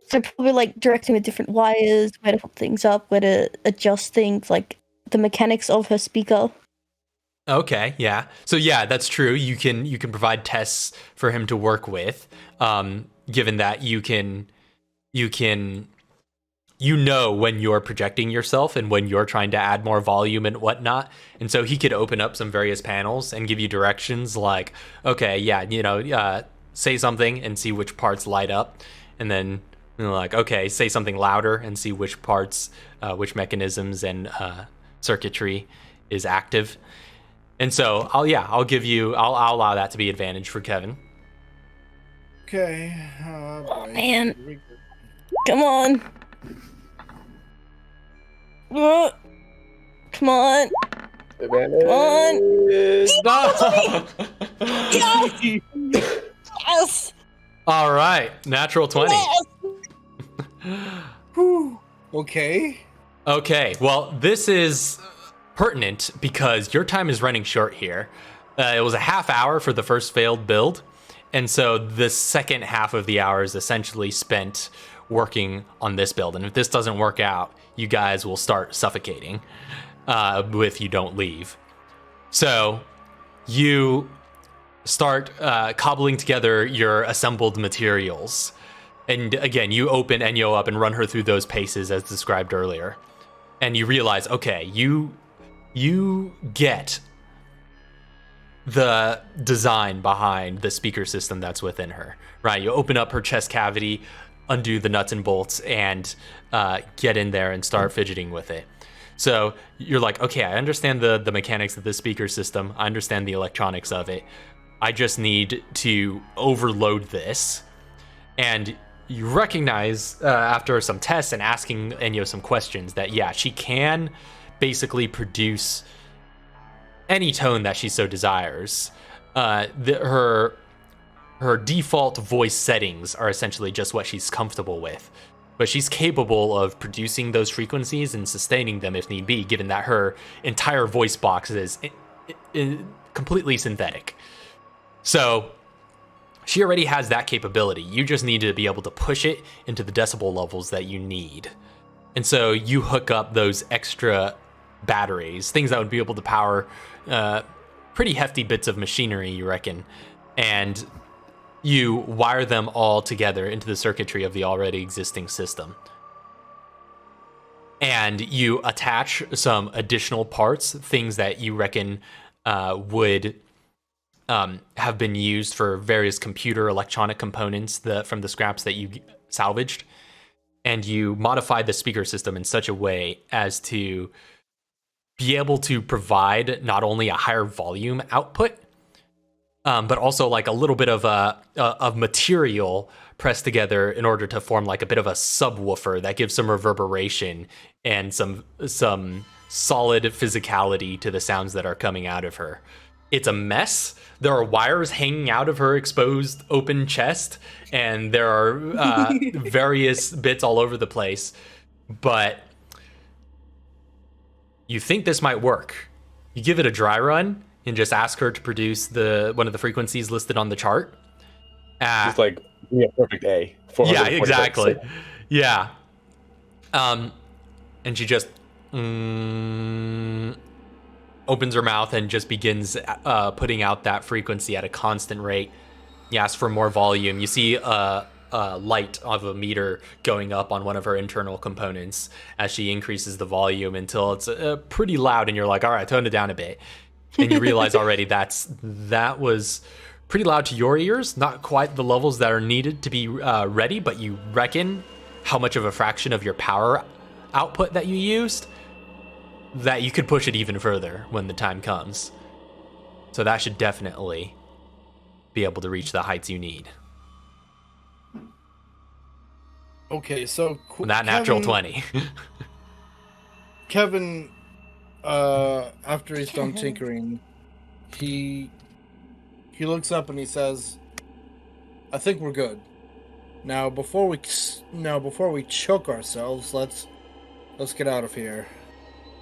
So probably directing with different wires, where to put things up, where to adjust things, the mechanics of her speaker. Okay, yeah. So yeah, that's true. You can provide tests for him to work with. Given that you know when you're projecting yourself and when you're trying to add more volume and whatnot. And so he could open up some various panels and give you directions like, okay, yeah, say something and see which parts light up. And then okay, say something louder and see which parts, which mechanisms and circuitry is active. And so I'll allow that to be advantage for Kevin. Okay. Oh man. Come on. Come on. Advantage. Come on. Yes. Yes. All right, natural 20. Yes. Okay. Okay, well, this is pertinent because your time is running short here. It was a half hour for the first failed build, and so the second half of the hour is essentially spent working on this build. And if this doesn't work out, you guys will start suffocating if you don't leave. So you start cobbling together your assembled materials. And again, you open Enyo up and run her through those paces as described earlier. And you realize, okay, you get the design behind the speaker system that's within her, right? You open up her chest cavity, undo the nuts and bolts, and get in there and start fidgeting with it. So you're like, okay, I understand the mechanics of the speaker system. I understand the electronics of it. I just need to overload this. And you recognize after some tests and asking Enyo some questions that, yeah, she can basically produce any tone that she so desires. Her default voice settings are essentially just what she's comfortable with. But she's capable of producing those frequencies and sustaining them if need be, given that her entire voice box is completely synthetic. So she already has that capability. You just need to be able to push it into the decibel levels that you need. And so you hook up those extra batteries, things that would be able to power pretty hefty bits of machinery, you reckon, and you wire them all together into the circuitry of the already existing system. And you attach some additional parts, things that you reckon would have been used for various computer electronic components from the scraps that you salvaged. And you modify the speaker system in such a way as to be able to provide not only a higher volume output, but also like a little bit of material pressed together in order to form like a bit of a subwoofer that gives some reverberation and some solid physicality to the sounds that are coming out of her. It's a mess. There are wires hanging out of her exposed open chest, and there are various bits all over the place, but you think this might work. You give it a dry run and just ask her to produce one of the frequencies listed on the chart. It's like, yeah, perfect A. Yeah, exactly. Yeah. And she just opens her mouth and just begins putting out that frequency at a constant rate. You ask for more volume. You see a light of a meter going up on one of her internal components as she increases the volume until it's pretty loud, and you're like, all right, tone it down a bit. And you realize already that was pretty loud to your ears, not quite the levels that are needed to be ready, but you reckon how much of a fraction of your power output that you used, that you could push it even further when the time comes. So that should definitely be able to reach the heights you need. Okay, so That natural 20. Kevin, after he's done tinkering, he looks up and he says, "I think we're good. Now before we choke ourselves, let's get out of here."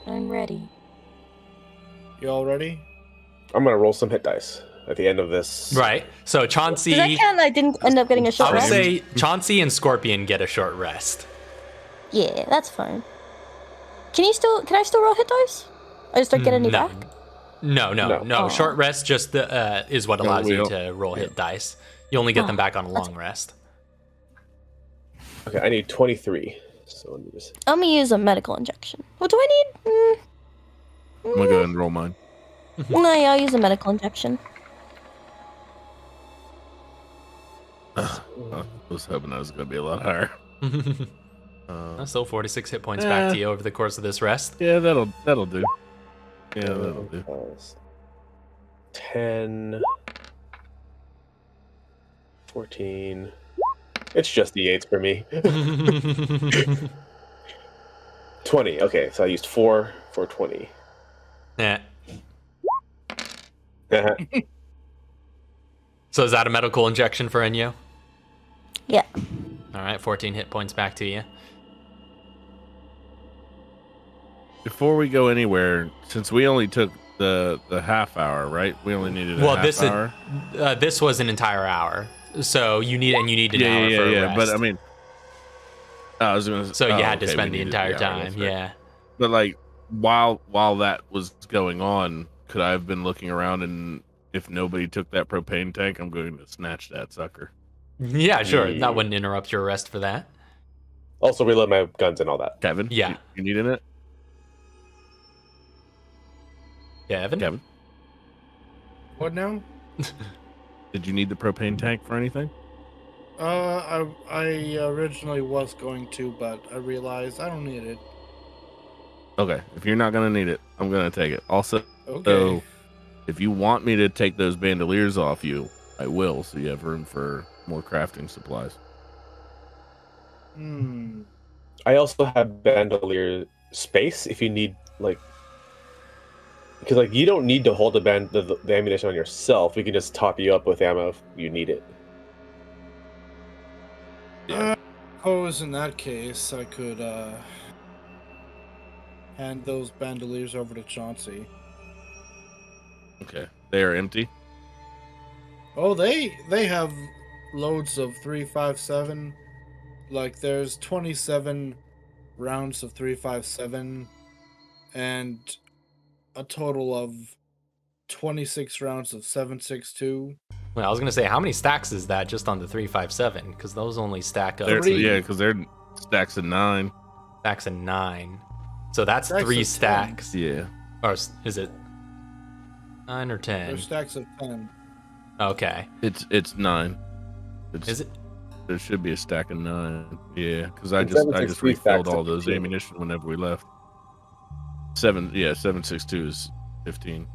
I'm ready. You all ready? I'm gonna roll some hit dice at the end of this. Right. So Chauncey, Does that count? I didn't end up getting a short I would rest? say Chauncey and Scorpion get a short rest. Yeah, that's fine. Can I still roll hit dice? I just don't get any back? No. Oh. Short rest just is what allows you to roll hit dice. You only get them back on a long rest. Okay, I need 23. So let me just... I'm gonna use a medical injection. What do I need? I'm gonna go ahead and roll mine. No, yeah, I'll use a medical injection. I was hoping that was gonna be a lot higher. Still 46 hit points back to you over the course of this rest. Yeah, that'll do. Yeah, that'll do. 10, 14. It's just the 8s for me. 20. Okay, so I used 4 for 20. Yeah. So is that a medical injection for Enyo? Yeah. All right, 14 hit points back to you. Before we go anywhere, since we only took the half hour, right? We only needed a half hour. This was an entire hour, so you need an hour for a rest. But I mean, I was gonna. So you had to spend the entire time, yeah. But like, while that was going on, could I have been looking around, and if nobody took that propane tank, I'm going to snatch that sucker. Yeah, sure. That wouldn't interrupt your rest for that. Also, reload my guns and all that. Kevin, Yeah. you needing it? Yeah, Evan? Kevin, What now? did you need the propane tank for anything? I originally was going to, but I realized I don't need it. Okay, if you're not gonna need it, I'm gonna take it. Also, Okay. so if you want me to take those bandoliers off you, I will. So you have room for more crafting supplies. Hmm. I also have bandolier space if you need like, because like you don't need to hold the ammunition on yourself. We can just top you up with ammo if you need it. Yeah. Suppose in that case, I could hand those bandoliers over to Chauncey. Okay, they are empty. Oh, they have loads of 357. Like there's 27 rounds of 357 and a total of 26 rounds of 762. Well, I was gonna say, how many stacks is that just on the 357? Because those only stack up They're, to yeah, because they're stacks of 9. stacks of 9. So that's Stacks 3 of 10. stacks. Yeah. Or is it 9 or 10? There's stacks of 10. Okay. It's 9. Is it? There should be a stack of 9. Yeah, because I And just 763 refilled stacks all of those 15. ammunition whenever we left. 762 is 15.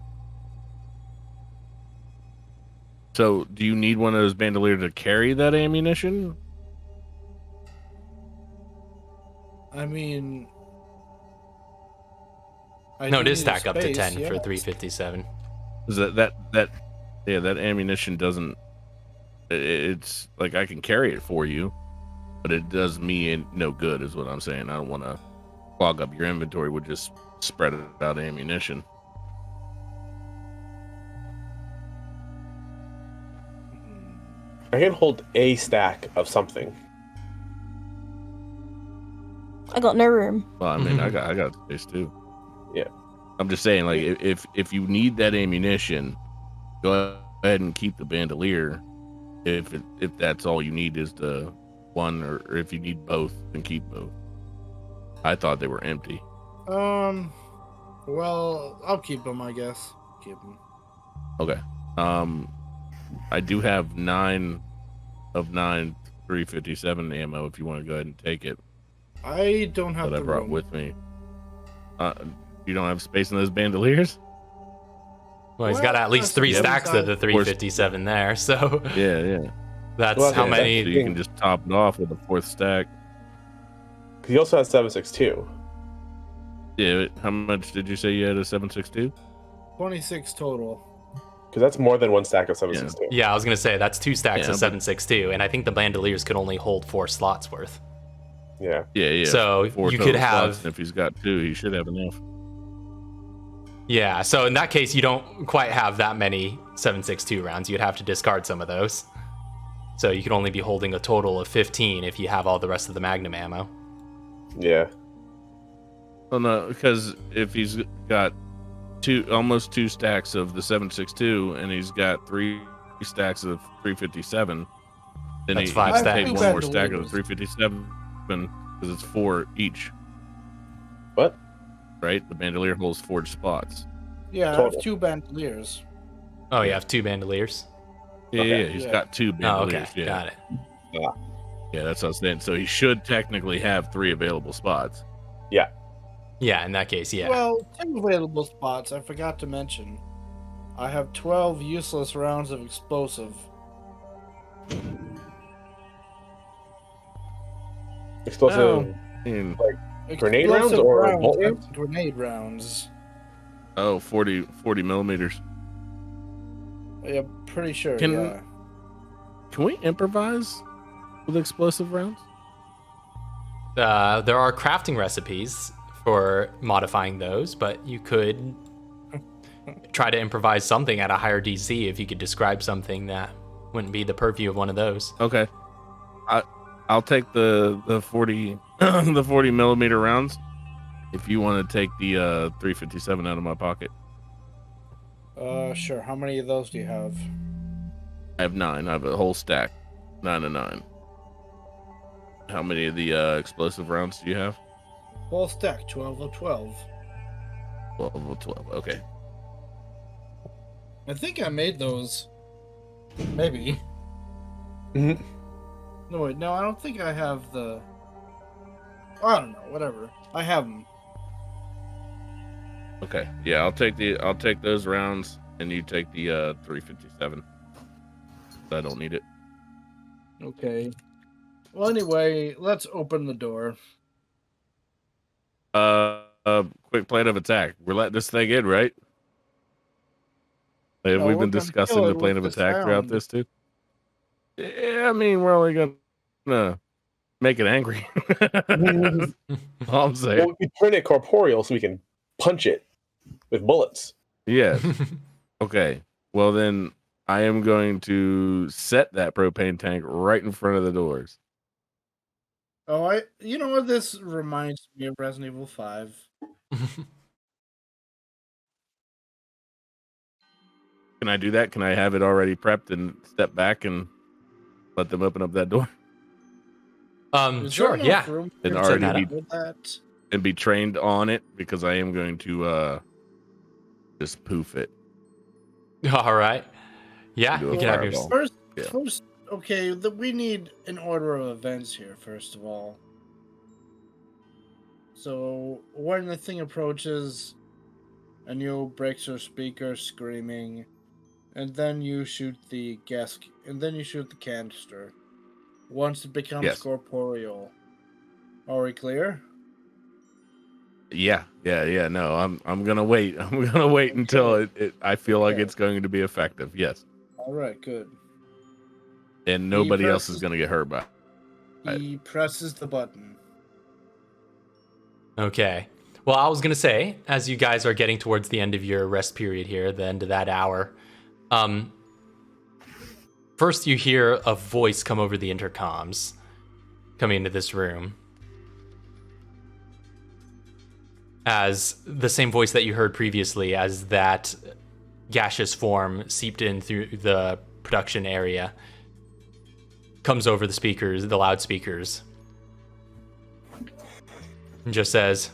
So, do you need one of those bandoliers to carry that ammunition? I mean, I No, do it is need a stack up to space, 10 yeah. for 357. Is that ammunition doesn't. It's like I can carry it for you, but it does me no good, is what I'm saying. I don't want to clog up your inventory with just spread out ammunition. I can hold a stack of something. I got no room. Well, I mean, Mhm. I got space too. Yeah. I'm just saying, like, if you need that ammunition, go ahead and keep the bandolier. If that's all you need is the one, or if you need both, then keep both. I thought they were empty. Well, I'll keep them, I guess. Keep them. Okay. I do have 9 of 9 357 ammo. If you want to go ahead and take it, I don't have that I the brought room. with me. You don't have space in those bandoliers? Well, he's got Well, at least 3 that's stacks of the inside. 357 there, so Yeah. that's Well, how yeah, many. So you can just top it off with a 4th stack. He also has 762. Yeah. How much did you say you had a 762? 26 total. Because that's more than one stack of 762. Yeah, I was gonna say that's 2 stacks Yeah, of but- 762, and I think the bandoliers could only hold 4 slots worth. Yeah. Yeah. So 4 you total could slots, have, and if he's got 2, he should have enough. yeah. So in that case, you don't quite have that many 762 rounds. You'd have to discard some of those. So you could only be holding a total of 15 if you have all the rest of the Magnum ammo. Yeah. Well, no, because if he's got almost 2 stacks of the 762, and he's got 3 stacks of 357, then That's he 5 can stacks. take Two one more stack of the bandoliers. 357 because it's 4 each, What? right? The bandolier holds 4 spots. Yeah, I Total. have 2 bandoliers. Oh, you have 2 bandoliers. Yeah, Okay. he's Yeah. got 2 Oh, bandoliers. okay, Yeah. got it. Yeah, that's what I was saying. So he should technically have 3 available spots. Yeah, in that case, yeah. Well, 2 available spots. I forgot to mention. I have 12 useless rounds of explosive. Explosive. I mean, Grenade rounds Explosive or bolt rounds? Grenade rounds. 40 millimeters. Yeah, pretty sure. Can- Yeah. Can we improvise with explosive rounds? There are crafting recipes for modifying those, but you could try to improvise something at a higher DC if you could describe something that wouldn't be the purview of one of those. Okay. I'll take the 40 the 40 millimeter rounds if you want to take the 357 out of my pocket. Sure. How many of those do you have? I have 9. I have a whole stack. 9 of 9. How many of the explosive rounds do you have? Whole stack, 12 of 12. 12 of 12. Okay. I think I made those. Maybe. Mhm. No, wait, no, I don't think I have the. I don't know, whatever. I have them. Okay. Yeah, I'll take those rounds, and you take the 357. I don't need it. Okay. Well, anyway, let's open the door. Quick plan of attack. We're letting this thing in, right? Have No, we we're been gonna discussing kill the it plan with of the attack throughout sound. this too? Yeah, I mean, we're only gonna make it angry. All I'm saying. Well, we turn it corporeal so we can punch it with bullets. Yes. Okay. Well, then I am going to set that propane tank right in front of the doors. Oh, you know what? This reminds me of Resident Evil 5. Can I do that? Can I have it already prepped and step back and let them open up that door Is Sure, there enough yeah. room and for already that be up. with that? and be trained on it because I am going to just poof it. All right. Yeah, Do a you can have your. fireball. First, okay, we need an order of events here, first of all. So, when the thing approaches, and you breaks her speaker screaming, and then you shoot the gas, and then you shoot the canister. Once it becomes Yes. corporeal. Are we clear? Yeah. No, I'm gonna wait. I'm gonna wait until I feel like Okay. it's going to be effective. Yes, Alright, good. and nobody else is presses- gonna get hurt by it. He presses the button. Okay. Well, I was gonna say, as you guys are getting towards the end of your rest period here, the end of that hour, first you hear a voice come over the intercoms, coming into this room. As the same voice that you heard previously, as that gaseous form seeped in through the production area, comes over the speakers, the loudspeakers, and just says,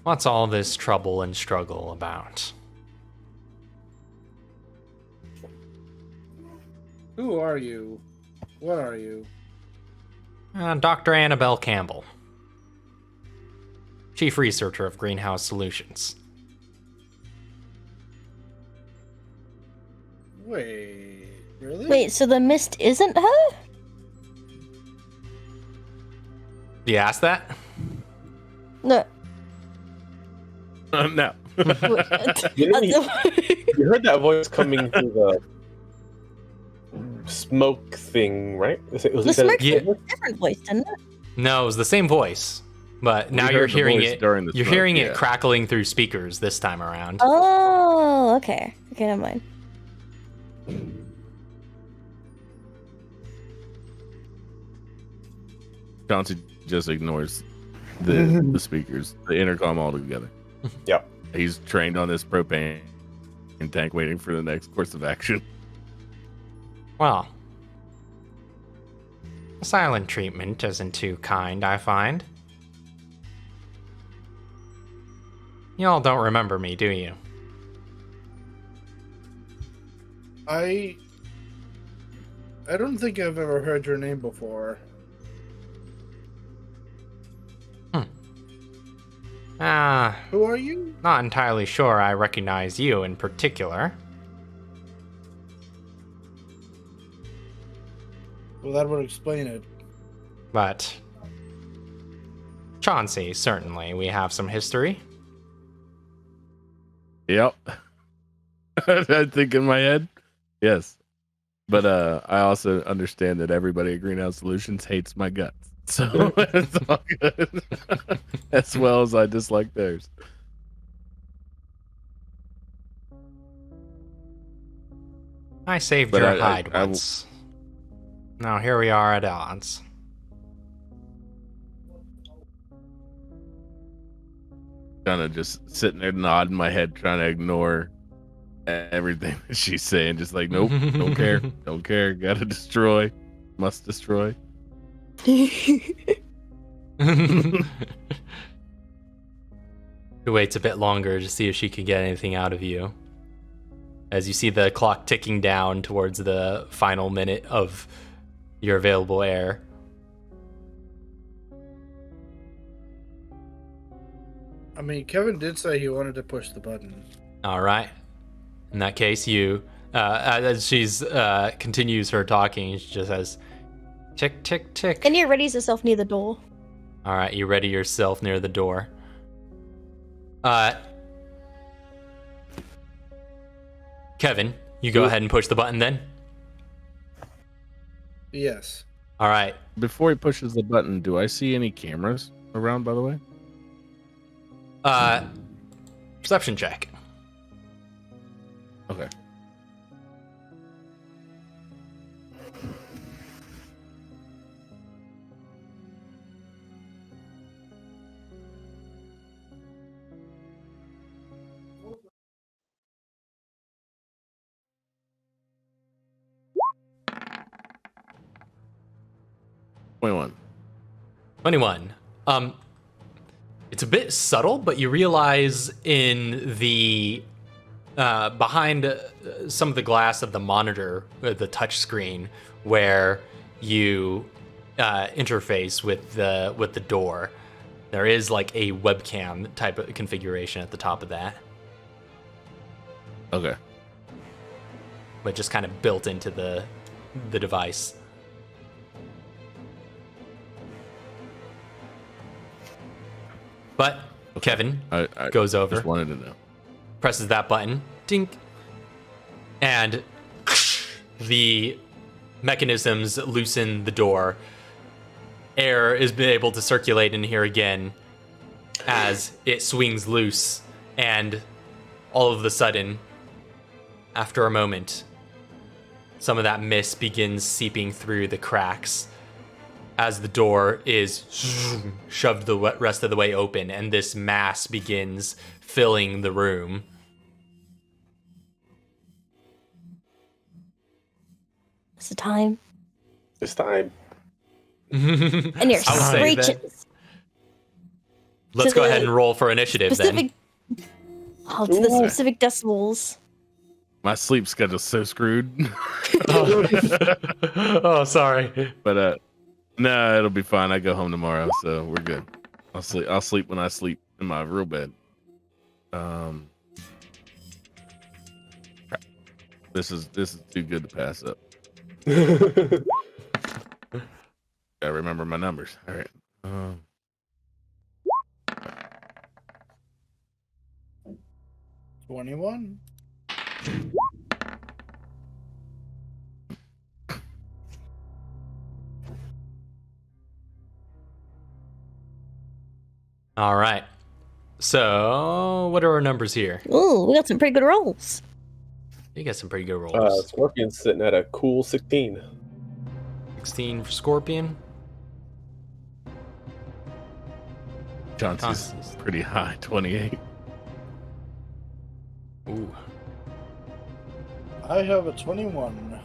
"What's all this trouble and struggle about?" Who are you? What are you? Dr. Annabelle Campbell, Chief Researcher of Greenhouse Solutions. Wait, really? Wait, so the mist isn't her? Do you ask that? No. No. You heard that voice coming through the smoke thing, right? Was The it smoke Yeah. was a different voice, didn't it? No, it was the same voice, but now We you're heard the hearing voice it. during the You're smoke, hearing yeah. it crackling through speakers this time around. Oh, okay. Okay, never mind. Chauncey just ignores the speakers, the intercom altogether. Yep. He's trained on this propane tank, waiting for the next course of action. Well, silent treatment isn't too kind, I find. Y'all don't remember me, do you? I don't think I've ever heard your name before. Who are you? Not entirely sure I recognize you in particular. Well, that would explain it. But Chauncey, certainly, we have some history. Yep. I think in my head, yes. But I also understand that everybody at Greenhouse Solutions hates my guts. So it's all good. As well as I dislike theirs. I saved But your I- hide I- once. Now here we are at odds. Kind of just sitting there nodding my head, trying to ignore everything that she's saying. Just like, nope, don't care, don't care. Gotta destroy, must destroy. Who waits a bit longer to see if she can get anything out of you. As you see the clock ticking down towards the final minute of your available air. I mean, Kevin did say he wanted to push the button. All right. In that case, you, as she's continues her talking, she just says, tick, tick, tick. And you readies herself near the door. All right, you ready yourself near the door. Kevin, you go ahead and push the button then. Yes. All right. Before he pushes the button, do I see any cameras around, by the way? Perception check. Okay. $21. 21. It's a bit subtle, but you realize in the behind some of the glass of the monitor, the touch screen, where you interface with the door, there is like a webcam type of configuration at the top of that, Okay. but just kind of built into the device. But Kevin I goes over, just wanted to know. presses that button, dink, and the mechanisms loosen the door. Air is able to circulate in here again as it swings loose, and all of a sudden, after a moment, some of that mist begins seeping through the cracks as the door is shoved the rest of the way open, and this mass begins filling the room. It's the time. It's time. And you're I would say that- screeching. Let's To go the ahead and roll for initiative then. Specific. Oh, to the Ooh. specific decibels. My sleep schedule's so screwed. Oh, sorry. But no, it'll be fine. I go home tomorrow, so we're good. I'll sleep when I sleep in my real bed. This is too good to pass up. Gotta remember my numbers. All right. 21. All right. So, what are our numbers here? Ooh, we got some pretty good rolls. You got some pretty good rolls. Scorpion's sitting at a cool 16. 16 for Scorpion. Chauncey's pretty high, 28. Ooh. I have a 21.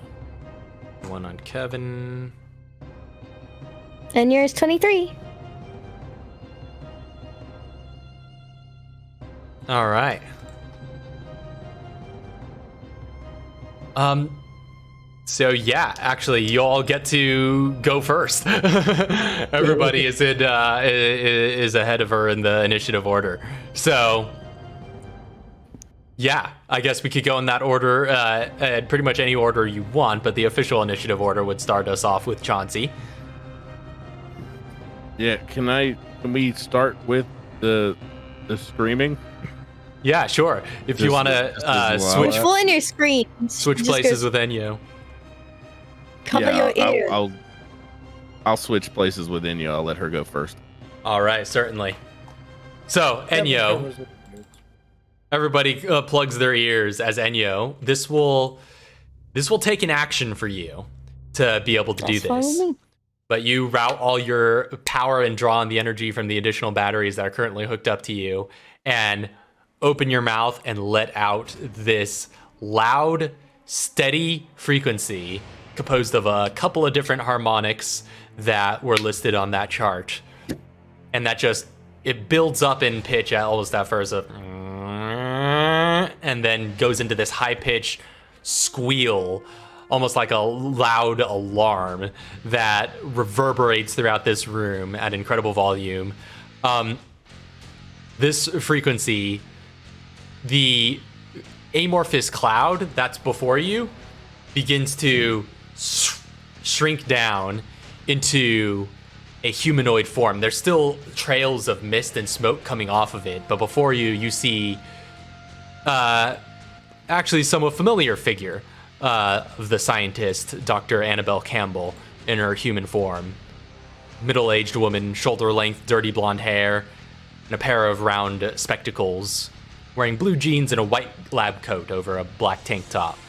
One on Kevin. And yours 23. All right. So yeah, actually, you all get to go first. Everybody is ahead of her in the initiative order. So yeah, I guess we could go in that order, pretty much any order you want. But the official initiative order would start us off with Chauncey. Yeah, can we start with the screaming? Yeah, sure. If you Just- want just to as well. switch Full in your screen. switch Just places go with Enyo. Cover your ears. I'll switch places with Enyo. I'll let her go first. All right, certainly. So Enyo. Everybody plugs their ears as Enyo. This will take an action for you to be able to do That's fine with this. me. But you route all your power and draw on the energy from the additional batteries that are currently hooked up to you, and open your mouth and let out this loud, steady frequency composed of a couple of different harmonics that were listed on that chart. And that it builds up in pitch at almost at first of, and then goes into this high-pitched squeal, almost like a loud alarm that reverberates throughout this room at incredible volume. this frequency, the amorphous cloud that's before you begins to shrink down into a humanoid form. There's still trails of mist and smoke coming off of it, but before you, you see actually somewhat familiar figure of the scientist, Dr. Annabelle Campbell, in her human form. Middle-aged woman, shoulder-length, dirty blonde hair, and a pair of round spectacles, wearing blue jeans and a white lab coat over a black tank top.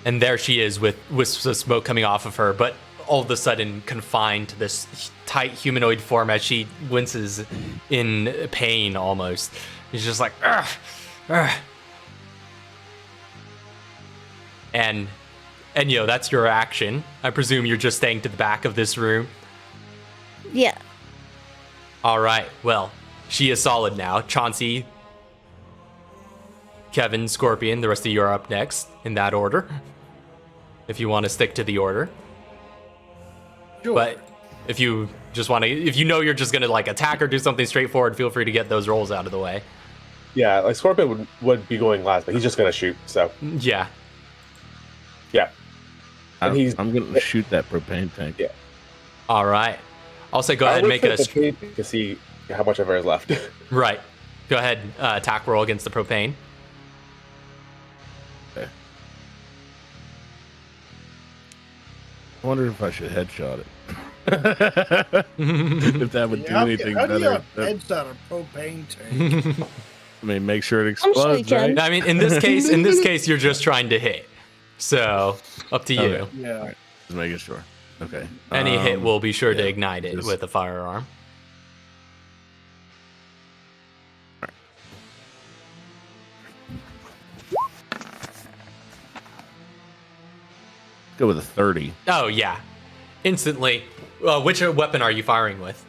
And there she is with wisps of smoke coming off of her, but all of a sudden confined to this tight humanoid form as she winces in pain almost. She's just like, ugh, ugh. And Enyo, that's your action. I presume you're just staying to the back of this room. Yeah. All right, well, she is solid now. Chauncey, Kevin, Scorpion, the rest of you are up next in that order. If you want to stick to the order. Sure. But if you just want to, if you know you're just going to like attack or do something straightforward, feel free to get those rolls out of the way. Yeah, like Scorpion would be going last, but he's just gonna shoot. So Yeah. yeah, I'm he's- going to shoot that propane tank. Yeah. All right. I'll say go ahead and make a... to see how much of her is left. Right. Go ahead, attack roll against the propane. Okay. I wonder if I should headshot it. If that would do anything how do you better. headshot a propane tank? I mean, make sure it I'm sure you explodes, can. right? I mean, in this case, you're just trying to hit. So, up to you. Okay. Yeah. Just making sure. Okay. Any hit will be sure to yeah, ignite it just- with a firearm. Go with a 30. Oh, yeah. Instantly. Which weapon are you firing with?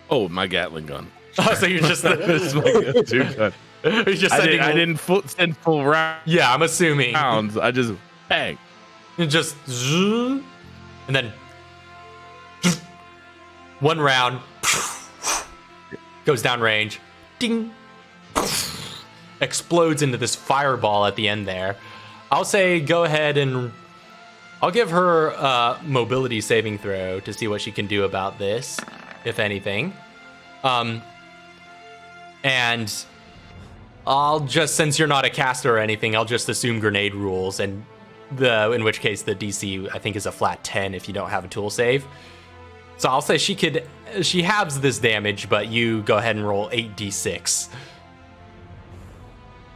Oh, my Gatling gun. Oh, so you're just... This is my go-to gun. you're just I sending... didn't send full Yeah, I'm assuming. rounds. I just bang. And just... zzz, and then... one round... goes downrange. Ding! Explodes into this fireball at the end there. I'll say go ahead and... I'll give her a mobility saving throw to see what she can do about this, if anything. And I'll just, since you're not a caster or anything, I'll just assume grenade rules, and in which case the DC I think is a flat 10 if you don't have a tool save. So I'll say she halves this damage, but you go ahead and roll 8d6.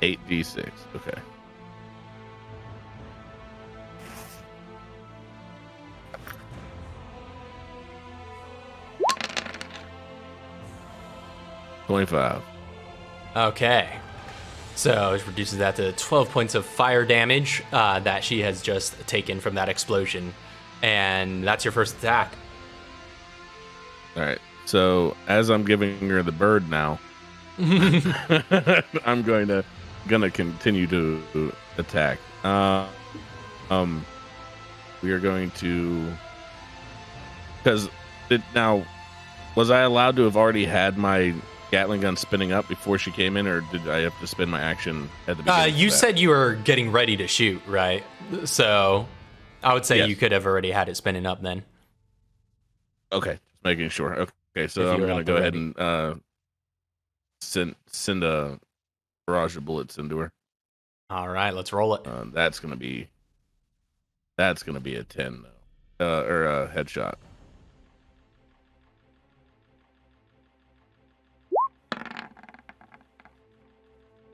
8d6. Okay. $25. Okay. So it reduces that to 12 points of fire damage that she has just taken from that explosion. And that's your first attack. All right. So as I'm giving her the bird now, I'm gonna continue to attack. We are going to, because now, was I allowed to have already had my Gatling gun spinning up before she came in, or did I have to spend my action at the beginning? You of that? said you were getting ready to shoot, right? So I would say Yes. you could have already had it spinning up then. Okay, just making sure. Okay, If so you I'm were gonna at the go ahead ready. and send a barrage of bullets into her. All right, let's roll it. That's gonna be a 10 though, or a headshot.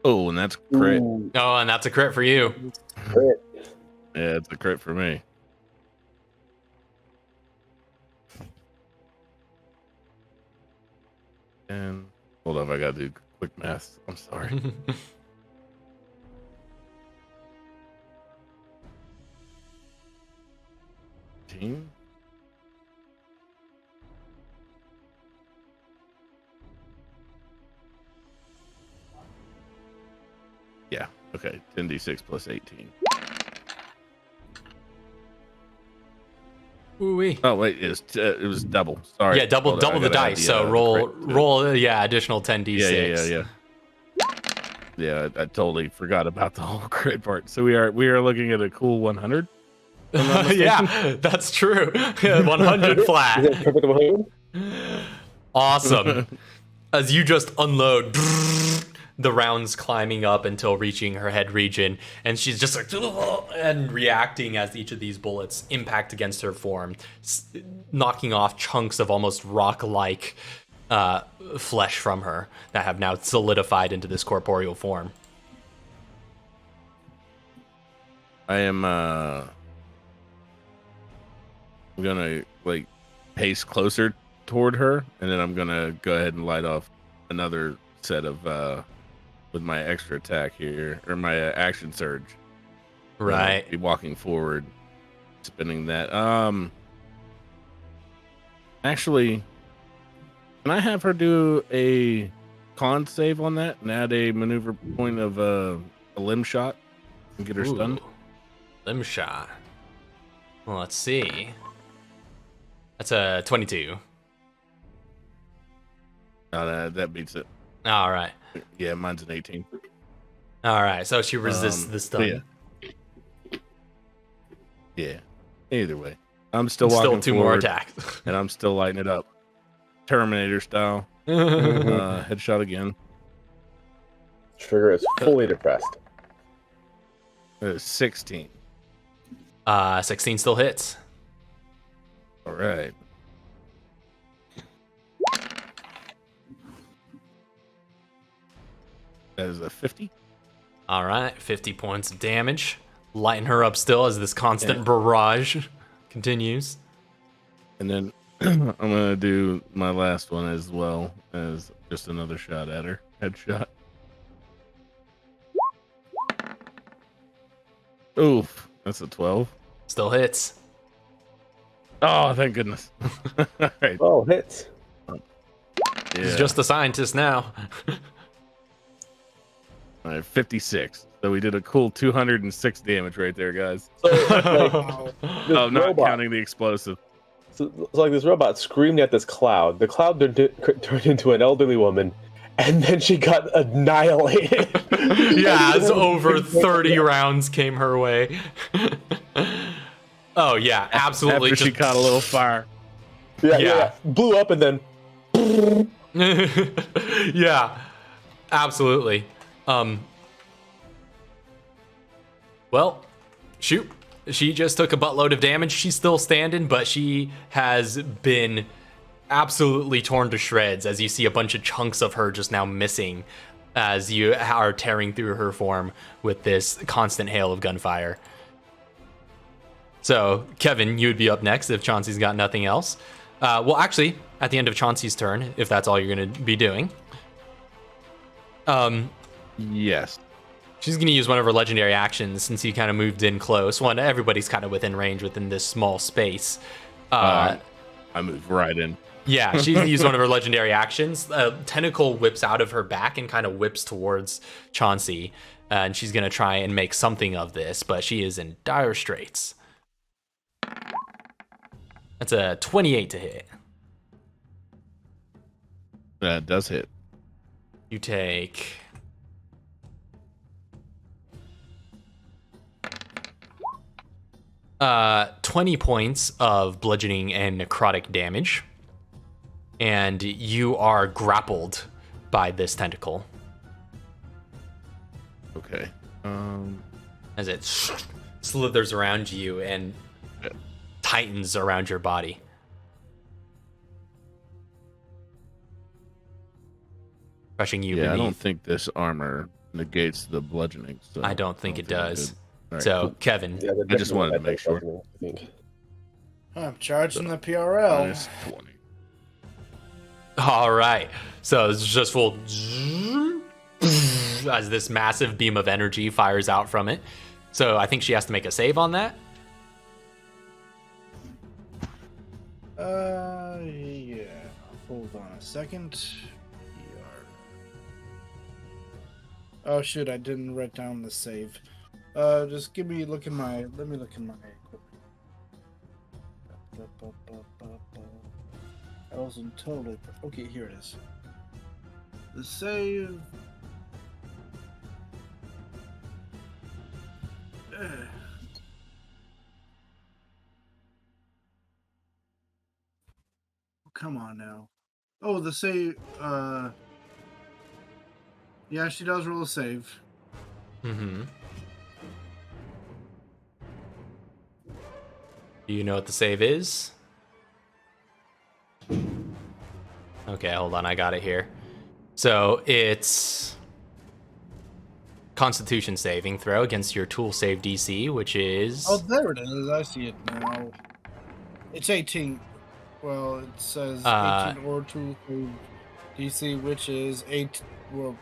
Oh, and that's crit. Ooh, Oh, and that's a crit for you. crit. Yeah, it's a crit for me. And hold on, I gotta do quick math. I'm sorry. Team. Yeah. Okay. 10d6 plus 18. Ooh-wee. Oh wait, it was double. Sorry. Yeah, double Hold on, I the gotta add dice. So the roll crit. roll yeah, additional 10d6. Yeah. Yeah, I totally forgot about the whole crit part. So we are looking at a cool 100. if I'm not mistaken. Yeah, that's true. 100 Is flat. that perfect 100? Awesome. As you just unload, the rounds climbing up until reaching her head region, and she's just like and reacting as each of these bullets impact against her form, knocking off chunks of almost rock-like flesh from her that have now solidified into this corporeal form. I am I'm gonna like pace closer toward her, and then I'm gonna go ahead and light off another set of with my extra attack here, or my action surge. Right. Be walking forward, spinning that. Actually, can I have her do a con save on that and add a maneuver point of a limb shot and get her stunned? Ooh, limb shot. Well, let's see. That's a 22. That beats it. All right. Yeah, mine's an 18. All right. So she resists the stun. Yeah. Either way, I'm still Still walking 2 more forward, attacks. and I'm still lighting it up, Terminator style. Headshot again. Trigger is fully depressed. 16. 16 still hits. All right. That is a 50. All right. 50 points of damage. Lighten her up still as this constant barrage continues. And then I'm gonna do my last one as well as just another shot at her. Headshot. Oof, that's a 12. Still hits. Oh, thank goodness. All right. Oh, hits. He's just a scientist now. All right, 56. So we did a cool 206 damage right there, guys. So, like, Wow. this Oh, not robot- counting the explosive. So, like this robot screamed at this cloud. The cloud turned into an elderly woman, and then she got annihilated. Yeah, as over 30 rounds came her way. Oh, yeah, absolutely. After she caught a little fire. Yeah. Blew up and then. Yeah, absolutely. Well, shoot. She just took a buttload of damage. She's still standing, but she has been absolutely torn to shreds as you see a bunch of chunks of her just now missing as you are tearing through her form with this constant hail of gunfire. So, Kevin, you would be up next if Chauncey's got nothing else. Well, actually, at the end of Chauncey's turn, if that's all you're going to be doing, Yes. she's going to use one of her legendary actions since you kind of moved in close. Everybody's kind of within range within this small space. I moved right in. Yeah, she's going to use one of her legendary actions. A tentacle whips out of her back and kind of whips towards Chauncey. And she's going to try and make something of this, but she is in dire straits. That's a 28 to hit. That does hit. You take 20 points of bludgeoning and necrotic damage, and you are grappled by this tentacle Okay. as it slithers around you and tightens around your body. Crushing you Yeah, I beneath. don't think this armor negates the bludgeoning. So I don't think it does. All right, So, cool. Kevin, Yeah, I just wanted to make sure. I think. I'm charging the PRL. Minus 20. all right. So it's just full as this massive beam of energy fires out from it. So I think she has to make a save on that. Yeah. Hold on a second. Oh shoot, I didn't write down the save. Just let me look in my equipment. I wasn't totally. Okay, here it is. The save. Come on now. Oh, the save. Yeah, she does roll a save. Mm-hmm. Do you know what the save is? Okay, hold on, I got it here. So it's Constitution saving throw against your tool save DC, which is... Oh, there it is. I see it now. It's 18. Well, it says 18 or tool save DC, which is 8. Well,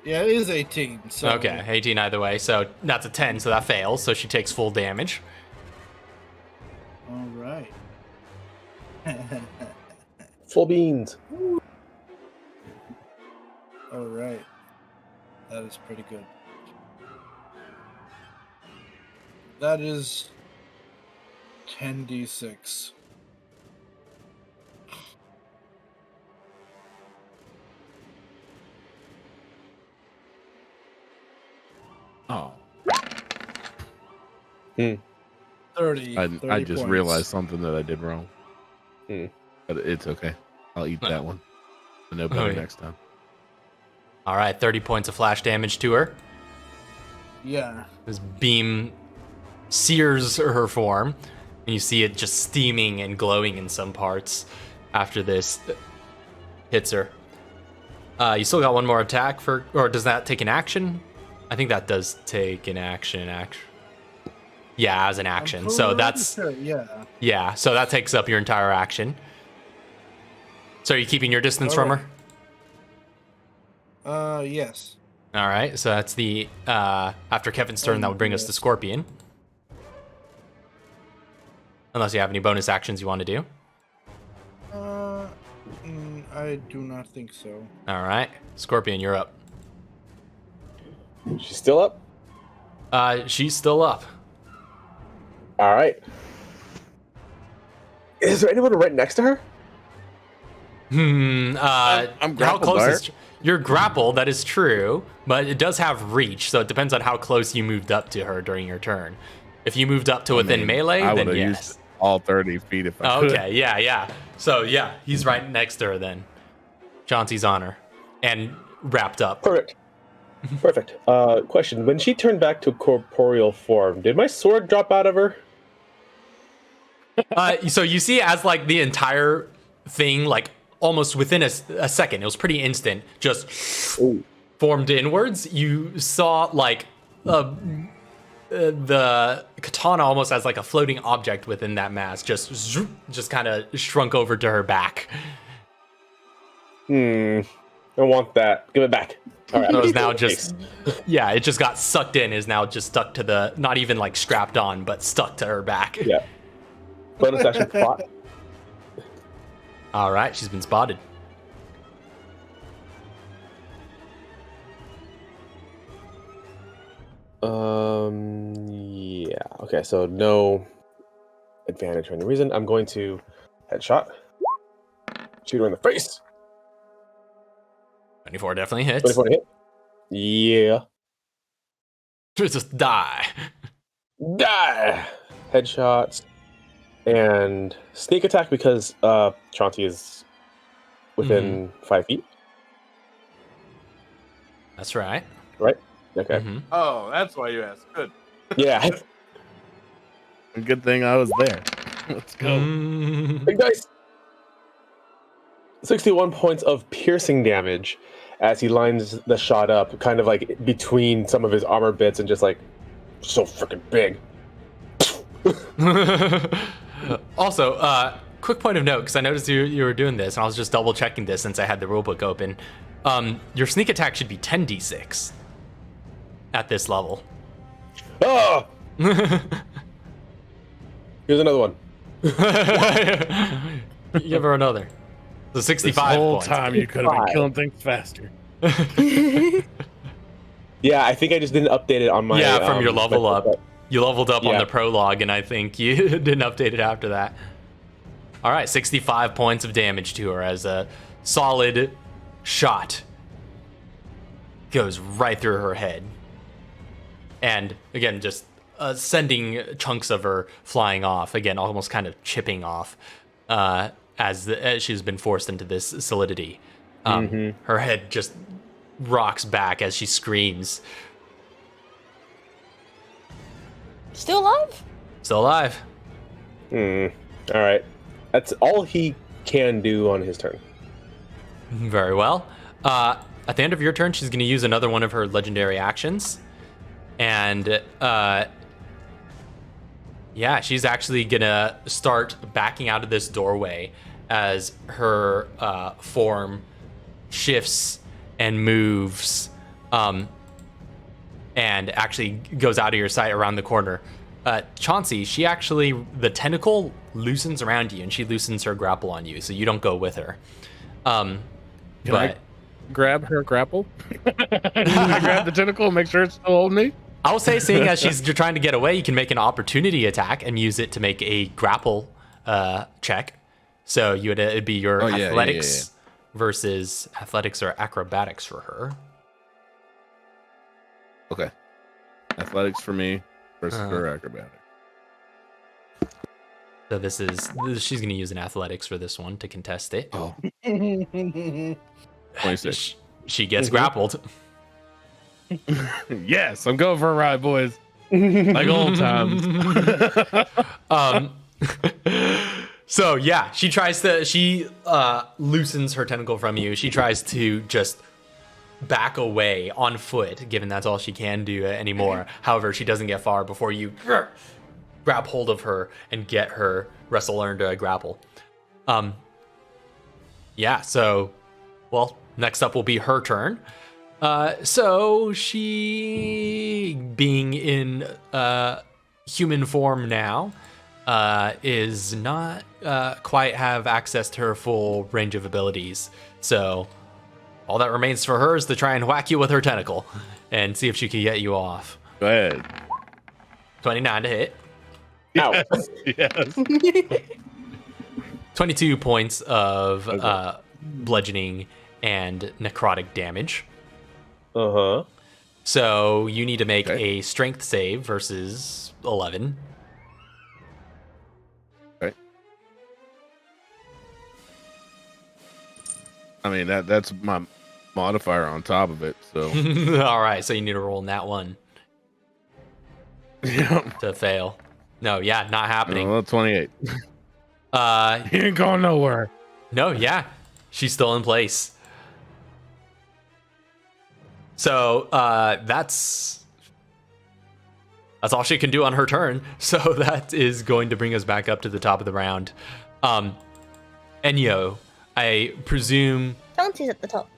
yeah, it is 18. So. Okay, 18 either way. So that's a 10, so that fails. So she takes full damage. All right. Full beans. All right. That is pretty good. That is 10d6. Oh, 30. I 30 just points. realized something that I did wrong. Hmm. But it's okay. I'll eat that one. I know better Okay. next time. All right, 30 points of flash damage to her. Yeah. This beam sears her form, and you see it just steaming and glowing in some parts after this hits her. You still got one more attack for, or does that take an action? I think that does take an action. Yeah, as an action. I'm So pretty that's sure, yeah. So that takes up your entire action. So are you keeping your distance from her? Yes. All right. So that's the after Kevin's turn. That would bring us to Scorpion. Unless you have any bonus actions you want to do. I do not think so. All right, Scorpion, you're up. She's still up? She's still up. All right. Is there anyone right next to her? I'm How grappled close by her. is you're grappled? That is true, but it does have reach, so it depends on how close you moved up to her during your turn. If you moved up to within melee, I then would have yes. used all 30 feet if I could. Okay, yeah. So yeah, he's right next to her then. Chauncey's on her and wrapped up. Perfect. Question: when she turned back to corporeal form, did my sword drop out of her? So you see, as like the entire thing, like almost within a second, it was pretty instant, just formed inwards. You saw like the katana almost as like a floating object within that mass, just kind of shrunk over to her back. I want that. Give it back. All right. So it's now just, yeah, it just got sucked in. Is now just stuck to the, not even like strapped on, but stuck to her back. Yeah. Bonus action spot. All right, she's been spotted. Yeah. Okay, so no advantage for any reason. I'm going to headshot. Shoot her in the face. 24 definitely hits. 24 to hit. Yeah. Just die. Die. Headshots and sneak attack because Chauncey is within 5 feet. That's right. Right? Okay. Mhm. Oh, that's why you asked. Good. Yeah. Good thing I was there. Let's go. Big dice. 61 points of piercing damage as he lines the shot up, kind of like between some of his armor bits and just like so freaking big. Also, quick point of note, because I noticed you were doing this, and I was just double checking this since I had the rulebook open. Your sneak attack should be 10d6 at this level. Oh! Here's another one. Give her another. So 65 This whole points. time you could have been killing things faster. Yeah, I think I just didn't update it on my. Yeah, from your level my- up. You leveled up on Yeah. the prologue, and I think you didn't update it after that. All right, 65 points of damage to her as a solid shot goes right through her head. And again, just sending chunks of her flying off, again, almost kind of chipping off as she's been forced into this solidity. Her head just rocks back as she screams. Still alive? Still alive. All right. That's all he can do on his turn. Very well. At the end of your turn, she's going to use another one of her legendary actions. And yeah, she's actually going to start backing out of this doorway as her form shifts and moves and actually goes out of your sight around the corner. Chauncey, she actually, the tentacle loosens around you and she loosens her grapple on you, so you don't go with her. Can I grab her grapple? Can I grab the tentacle and make sure it's still holding me? I will say, seeing as she's trying to get away, you can make an opportunity attack and use it to make a grapple check. So it'd be your athletics versus athletics or acrobatics for her. Okay. Athletics for me versus her acrobatics. So she's going to use an athletics for this one to contest it. Oh. 26. She gets grappled. Yes, I'm going for a ride, boys. Like old times. So yeah, she loosens her tentacle from you. She tries to just back away on foot, given that's all she can do anymore. However, she doesn't get far before you grab hold of her and get her wrestle her into a grapple. Yeah, so, well, next up will be her turn. So she, being in human form now, is not quite have access to her full range of abilities. So all that remains for her is to try and whack you with her tentacle and see if she can get you off. Go ahead. 29 to hit. Ow. Yes. 22 points of bludgeoning and necrotic damage. Uh-huh. So you need to make Okay. a strength save versus 11. Okay. I mean, that's my modifier on top of it, so. All right, so you need to roll in that one Yeah. to fail. No, yeah, not happening. Well, 28. Uh, He ain't going nowhere. no, yeah, she's still in place. So that's all she can do on her turn. So that is going to bring us back up to the top of the round. Enyo, I presume. Chauncey's at the top.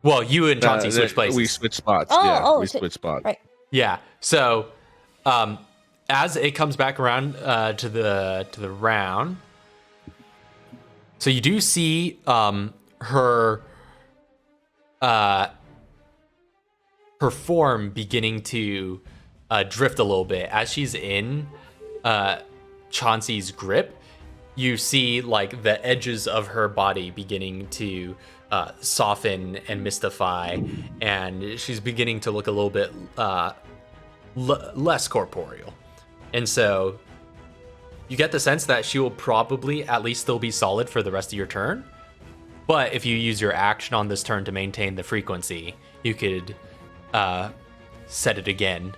Well, you and Chauncey switch places. We switch spots. Oh, we so- switch spots. Right. Yeah. So, as it comes back around to the round, so you do see her form beginning to drift a little bit as she's in Chauncey's grip. You see like the edges of her body beginning to soften and mystify, and she's beginning to look a little bit less corporeal. And so you get the sense that she will probably at least still be solid for the rest of your turn. But if you use your action on this turn to maintain the frequency, you could set it again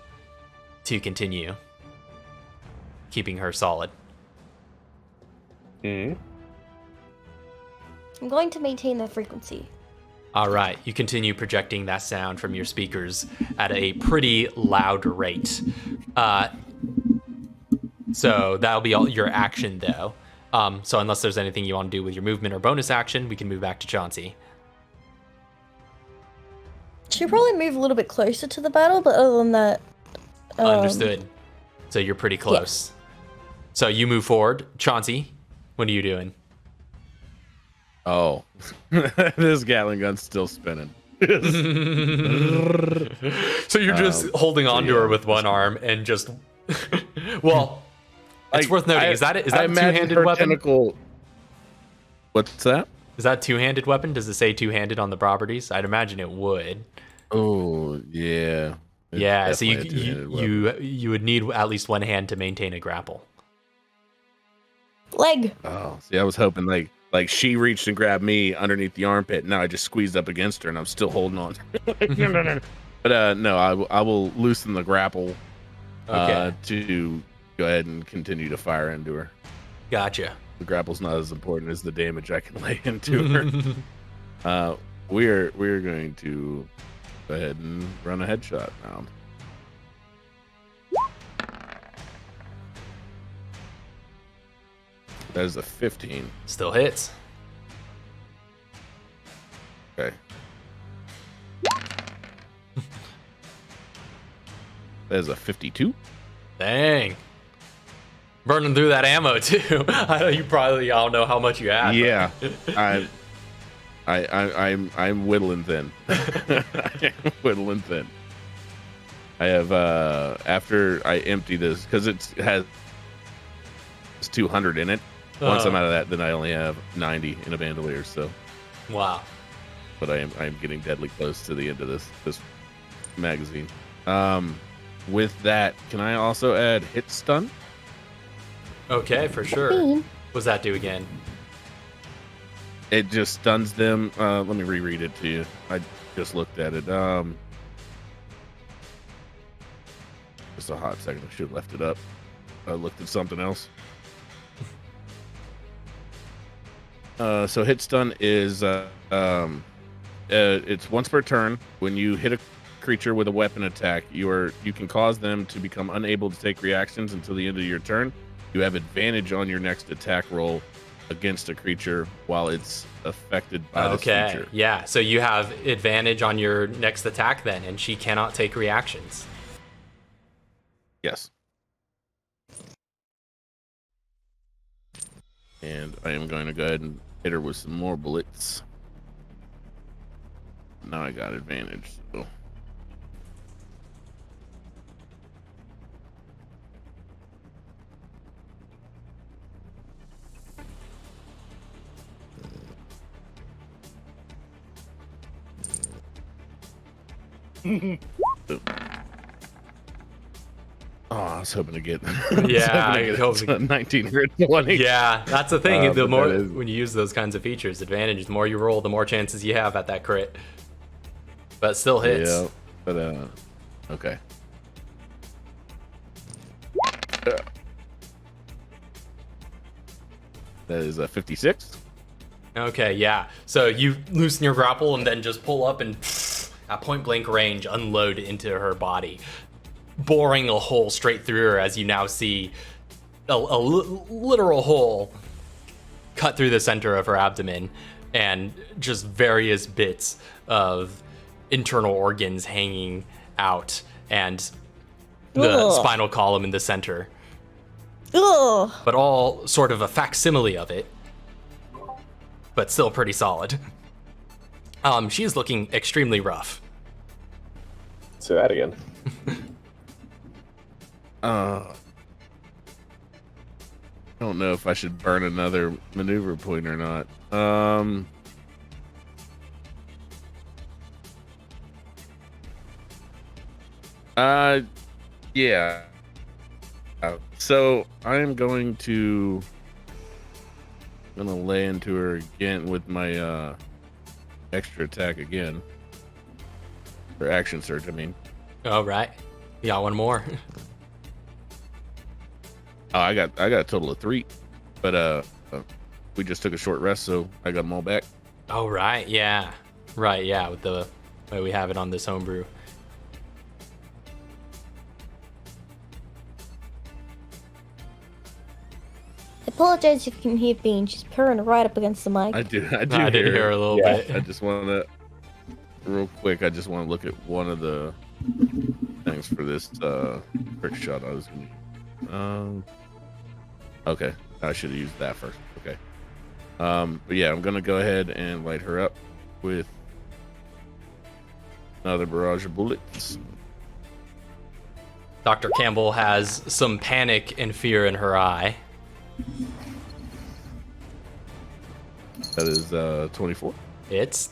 to continue keeping her solid. Mm. I'm going to maintain the frequency. All right, you continue projecting that sound from your speakers at a pretty loud rate. So that'll be all your action, though. So unless there's anything you want to do with your movement or bonus action, we can move back to Chauncey. She'll probably move a little bit closer to the battle, but other than that... Understood. So you're pretty close. So you move forward. Chauncey, what are you doing? Oh, this Gatling gun's still spinning. So you're just holding on to her with one arm and just. Well, it's worth noting. Is that a two-handed weapon? Tentacle... What's that? Is that a two-handed weapon? Does it say two-handed on the properties? I'd imagine it would. Oh yeah. It's Yeah. So definitely a two-handed weapon. you would need at least one hand to maintain a grapple. Leg. Oh, see, I was hoping like she reached and grabbed me underneath the armpit, and now I just squeezed up against her, and I'm still holding on. But no, I will loosen the grapple to go ahead and continue to fire into her. Gotcha. The grapple's not as important as the damage I can lay into her. We're going to go ahead and run a headshot round. That is a 15. Still hits. Okay. That is a 52. Dang. Burning through that ammo too. I know you probably all know how much you have. Yeah. I'm whittling thin. I'm whittling thin. I have after I empty this, because it's 200 in it. Once I'm out of that, then I only have 90 in a bandolier. So Wow. But I'm getting deadly close to the end of this magazine. With that, can I also add hit stun? Okay, for sure. What does that do again? It just stuns them. Let me reread it to you. I just looked at it. Just a hot second. I should have left it up. I looked at something else. So hit stun is it's once per turn. When you hit a creature with a weapon attack, you can cause them to become unable to take reactions until the end of your turn. You have advantage on your next attack roll against a creature while it's affected by this feature. Yeah, so you have advantage on your next attack then, and she cannot take reactions. Yes. And I am going to go ahead and hit her with some more bullets. Now I got advantage, so... Oh, I was hoping to get. I hope 19 or 20. Yeah, that's the thing. The more is... when you use those kinds of features, advantage. The more you roll, the more chances you have at that crit. But it still hits. Yeah, but okay. That is a 56. Okay, yeah. So you loosen your grapple and then just pull up and at point blank range unload into her body, boring a hole straight through her as you now see a literal hole cut through the center of her abdomen and just various bits of internal organs hanging out and the spinal column in the center. Ugh. But all sort of a facsimile of it, but still pretty solid. She is looking extremely rough. Say that again. I don't know if I should burn another maneuver point or not. Yeah. So I'm going to lay into her again with my extra attack again. Or action surge, I mean. All right. You got one more. Oh, I got a total of 3, but we just took a short rest, so I got them all back. Oh, right. Yeah. Right. Yeah. With the way we have it on this homebrew. I apologize if you can hear Bean. She's purring right up against the mic. I do. I did hear a little bit. I just want to, real quick. I just want to look at one of the things for this trick shot. I was gonna. Okay, I should have used that first. Okay. But yeah, I'm gonna go ahead and light her up with Another barrage of bullets. Dr. Campbell has some panic and fear in her eye. That is 24. It's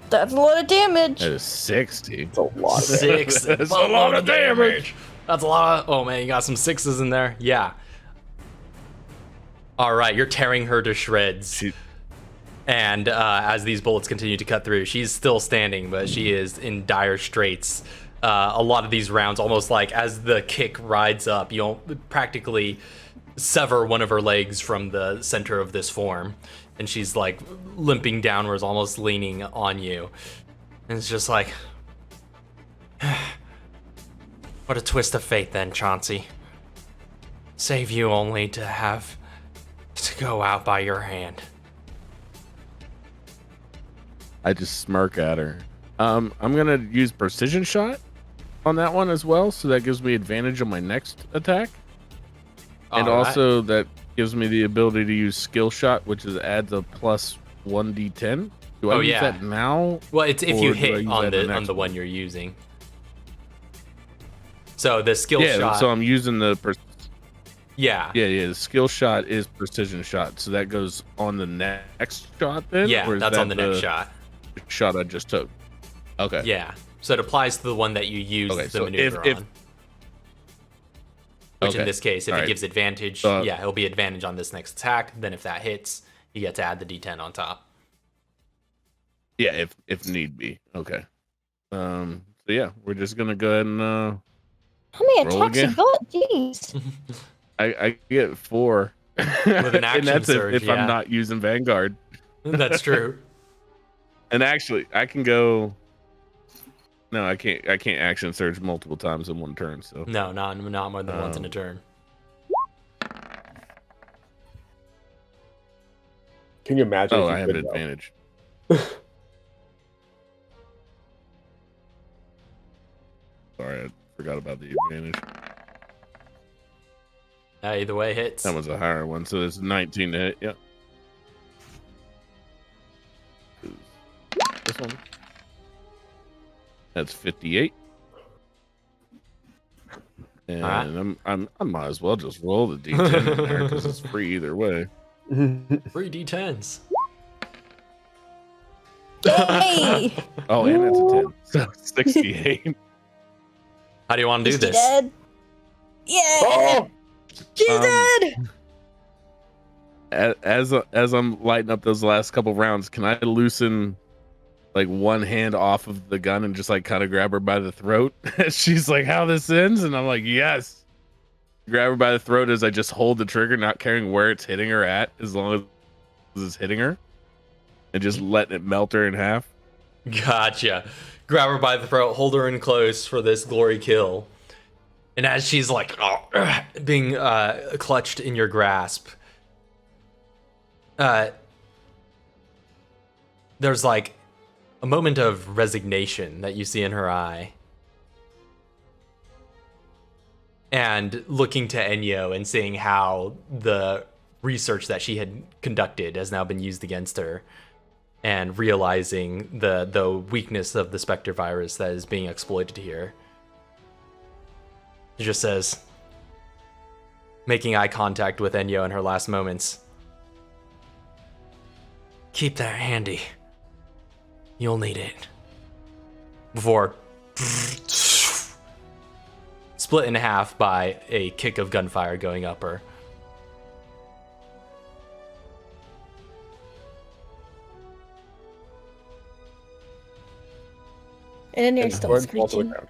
That's a lot of damage. That is 60. It's a lot. Of six. That's a lot of damage. That's a lot of... Oh, man, you got some sixes in there. Yeah. All right, you're tearing her to shreds. And as these bullets continue to cut through, she's still standing, but she is in dire straits. A lot of these rounds, almost like as the kick rides up, you'll practically sever one of her legs from the center of this form. And she's like limping downwards, almost leaning on you. And it's just like... What a twist of fate then, Chauncey. Save you only to have to go out by your hand. I just smirk at her. I'm gonna use precision shot on that one as well, so that gives me advantage on my next attack. And All right. also that gives me the ability to use skill shot, which is adds a plus 1d10. Do I Oh, use yeah. that now? Well, it's if or you do I hit use on that in the next one you're using. So the skill Yeah, shot. so I'm using the yeah. the skill shot is precision shot, so that goes on the next shot then. Yeah, or is that's that on the next shot. Shot I just took. Okay. Yeah. So it applies to the one that you use Okay, the so maneuver if- on. Which in Okay, this case, if it alright. gives advantage, So- yeah, it'll be advantage on this next attack. Then if that hits, you get to add the D10 on top. Yeah, if need be. Okay. So yeah, we're just gonna go ahead and How many Roll attacks you again. got? Jeez. I get 4. With an action and that's surge, if yeah. I'm not using Vanguard. That's true. And actually, I can go. No, I can't. I can't action surge multiple times in one turn. So No, not more than once in a turn. Can you imagine? oh, if you I have an could, though? advantage. Sorry, I forgot about the advantage. Either way, hits. That was a higher one, so it's 19 to hit. Yep. This one. That's 58. And Alright. I might as well just roll the D10 in there because it's free either way. 3 D10s. Hey! Oh, and it's a 10. So 68. How do you want to do Is she this? dead? Yeah! Oh! She's Um, dead! As I'm lighting up those last couple rounds, can I loosen like one hand off of the gun and just like kind of grab her by the throat? She's like, "How this ends?" And I'm like, "Yes." Grab her by the throat as I just hold the trigger, not caring where it's hitting her at, as long as it's hitting her, and just letting it melt her in half. Gotcha. Grab her by the throat, hold her in close for this glory kill. And as she's like being clutched in your grasp, there's like a moment of resignation that you see in her eye. And looking to Enyo and seeing how the research that she had conducted has now been used against her, and realizing the weakness of the Spectre virus that is being exploited here. She just says, making eye contact with Enyo in her last moments, "Keep that handy. You'll need it." Before split in half by a kick of gunfire going up her. And then you're And still Gordon falls to the screeching. ground.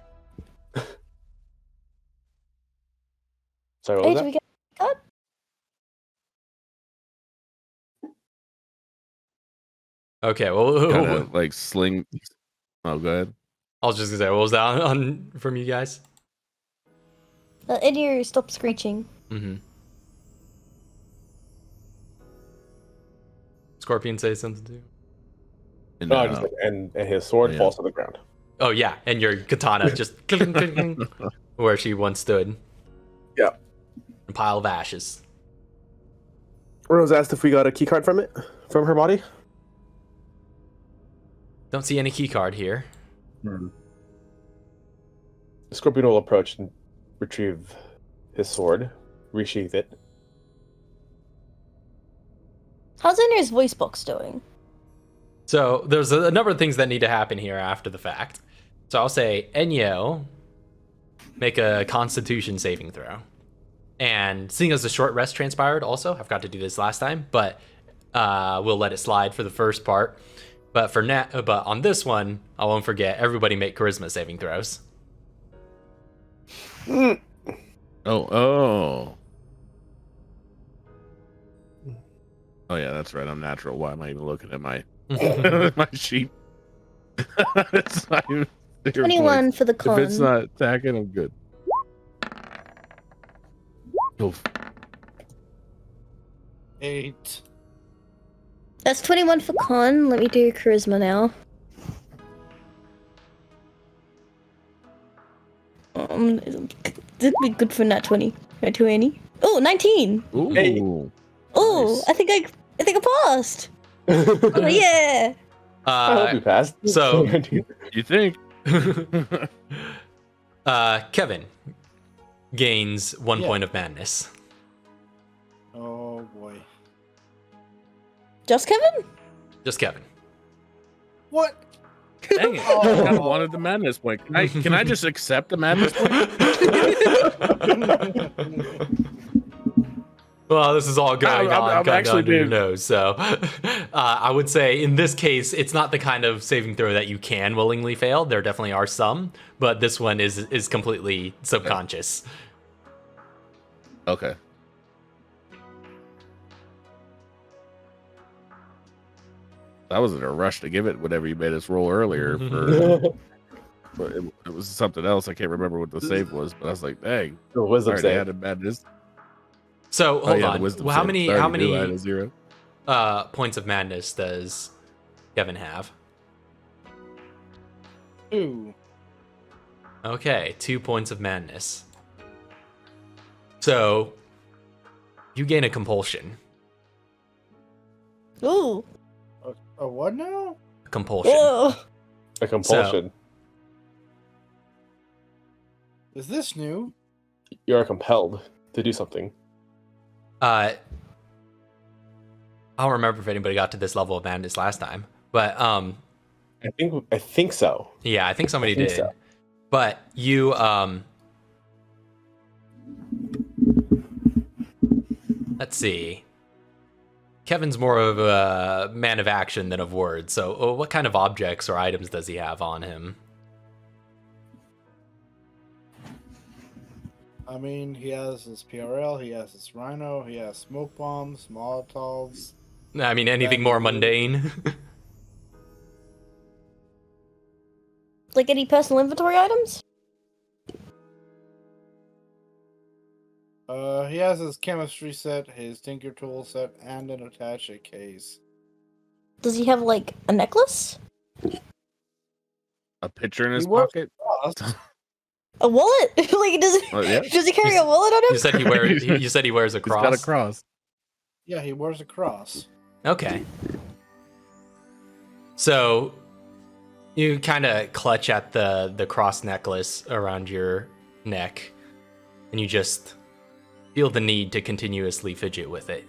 Sorry, what Hey, was do that? we get cut? Okay, well, Kind of like sling. Oh, go ahead. I was just gonna say, what was that on from you guys? And you're stop screeching. Mm-hmm. Scorpion say something too. And, No, just like, and his sword Yeah. falls to the ground. Oh yeah, and your katana just cling, cling, cling, where she once stood. Yeah. A pile of ashes. Rose asked if we got a key card from it from her body? Don't see any key card here. The Scorpion will approach and retrieve his sword, resheath it. How's Enyo's voice box doing? So there's a number of things that need to happen here after the fact. So I'll say, Enyo, make a Constitution saving throw. And seeing as the short rest transpired also, I forgot to do this last time, but we'll let it slide for the first part. But but on this one, I won't forget, everybody make Charisma saving throws. Oh, yeah, that's right. I'm natural. Why am I even looking at my my sheet? It's not even 21 for the con. If it's not attacking, I'm good. Oof. 8. That's 21 for con. Let me do charisma now. That'd be good for nat 20. Nat 20. Oh, 19. Ooh. Hey. Oh, Nice. I think I passed. Oh, yeah. I hope you passed. So- You think? Kevin gains 1 Yeah. point of madness. Oh boy. Just Kevin? Just Kevin. What? Dang it! I kind of wanted the madness point. Can I just accept the madness point? Well, this is all going I'm on kind of actually under your being- nose, so I would say in this case, it's not the kind of saving throw that you can willingly fail. There definitely are some, but this one is completely subconscious. Okay. I was in a rush to give it whatever you made us roll earlier for. But it was something else. I can't remember what the save was, but I was like, "Dang, The wisdom already save. had a madness." So hold the on. wisdom Well, how save. many I how already knew I had many a 0. points of madness does Kevin have? 2. Okay, 2 points of madness. So you gain a compulsion. Ooh. A what now? Compulsion. Whoa. A compulsion. Is this new? You are compelled to do something. I don't remember if anybody got to this level of madness last time, but I think so. yeah, I think somebody I think did. so. But you let's see. Kevin's more of a man of action than of words. So, what kind of objects or items does he have on him? I mean, he has his PRL, he has his Rhino, he has smoke bombs, Molotovs. I mean, anything more mundane? Like any personal inventory items? He has his chemistry set, his tinker tool set, and an attaché case. Does he have like a necklace? A picture in his He works- pocket. A wallet? Like Yeah. does he carry a wallet on him? you said you said he wears a He's cross. got a cross. Yeah, he wears a cross. Okay. So you kind of clutch at the cross necklace around your neck, and you just feel the need to continuously fidget with it.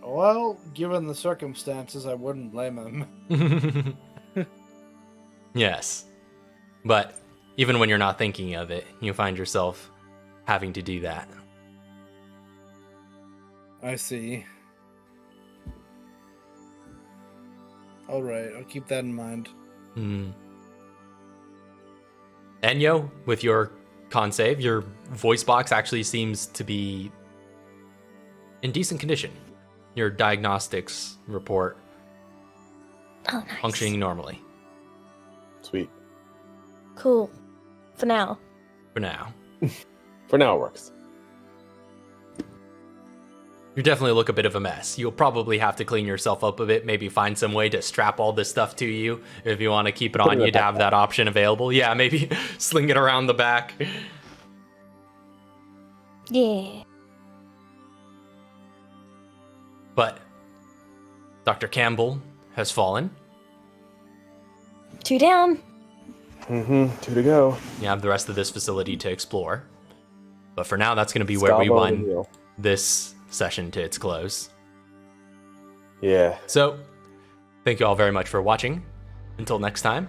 Well, given the circumstances, I wouldn't blame him. Yes. But even when you're not thinking of it, you find yourself having to do that. I see. Alright, I'll keep that in mind. Hmm. Enyo, with your con save, your voice box actually seems to be in decent condition. Your diagnostics report Oh, nice. functioning normally Sweet. Cool. For now. for now. For now, it works. You definitely look a bit of a mess. You'll probably have to clean yourself up a bit, maybe find some way to strap all this stuff to you if you want to keep it Put it on in you the to have that option available. Yeah, maybe sling it around the back. Yeah. But Dr. Campbell has fallen. 2 down. 2 to go. You have the rest of this facility to explore. But for now, that's going to be where we wind this session to its close. Yeah. So, thank you all very much for watching. Until next time,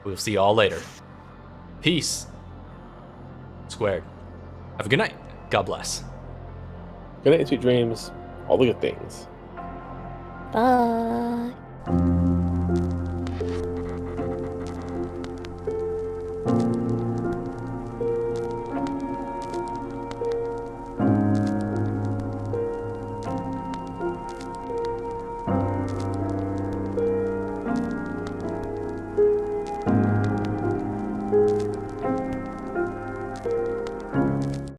we'll see you all later. Peace. Squared. Have a good night. God bless. Good night, sweet dreams. All the good things. Bye.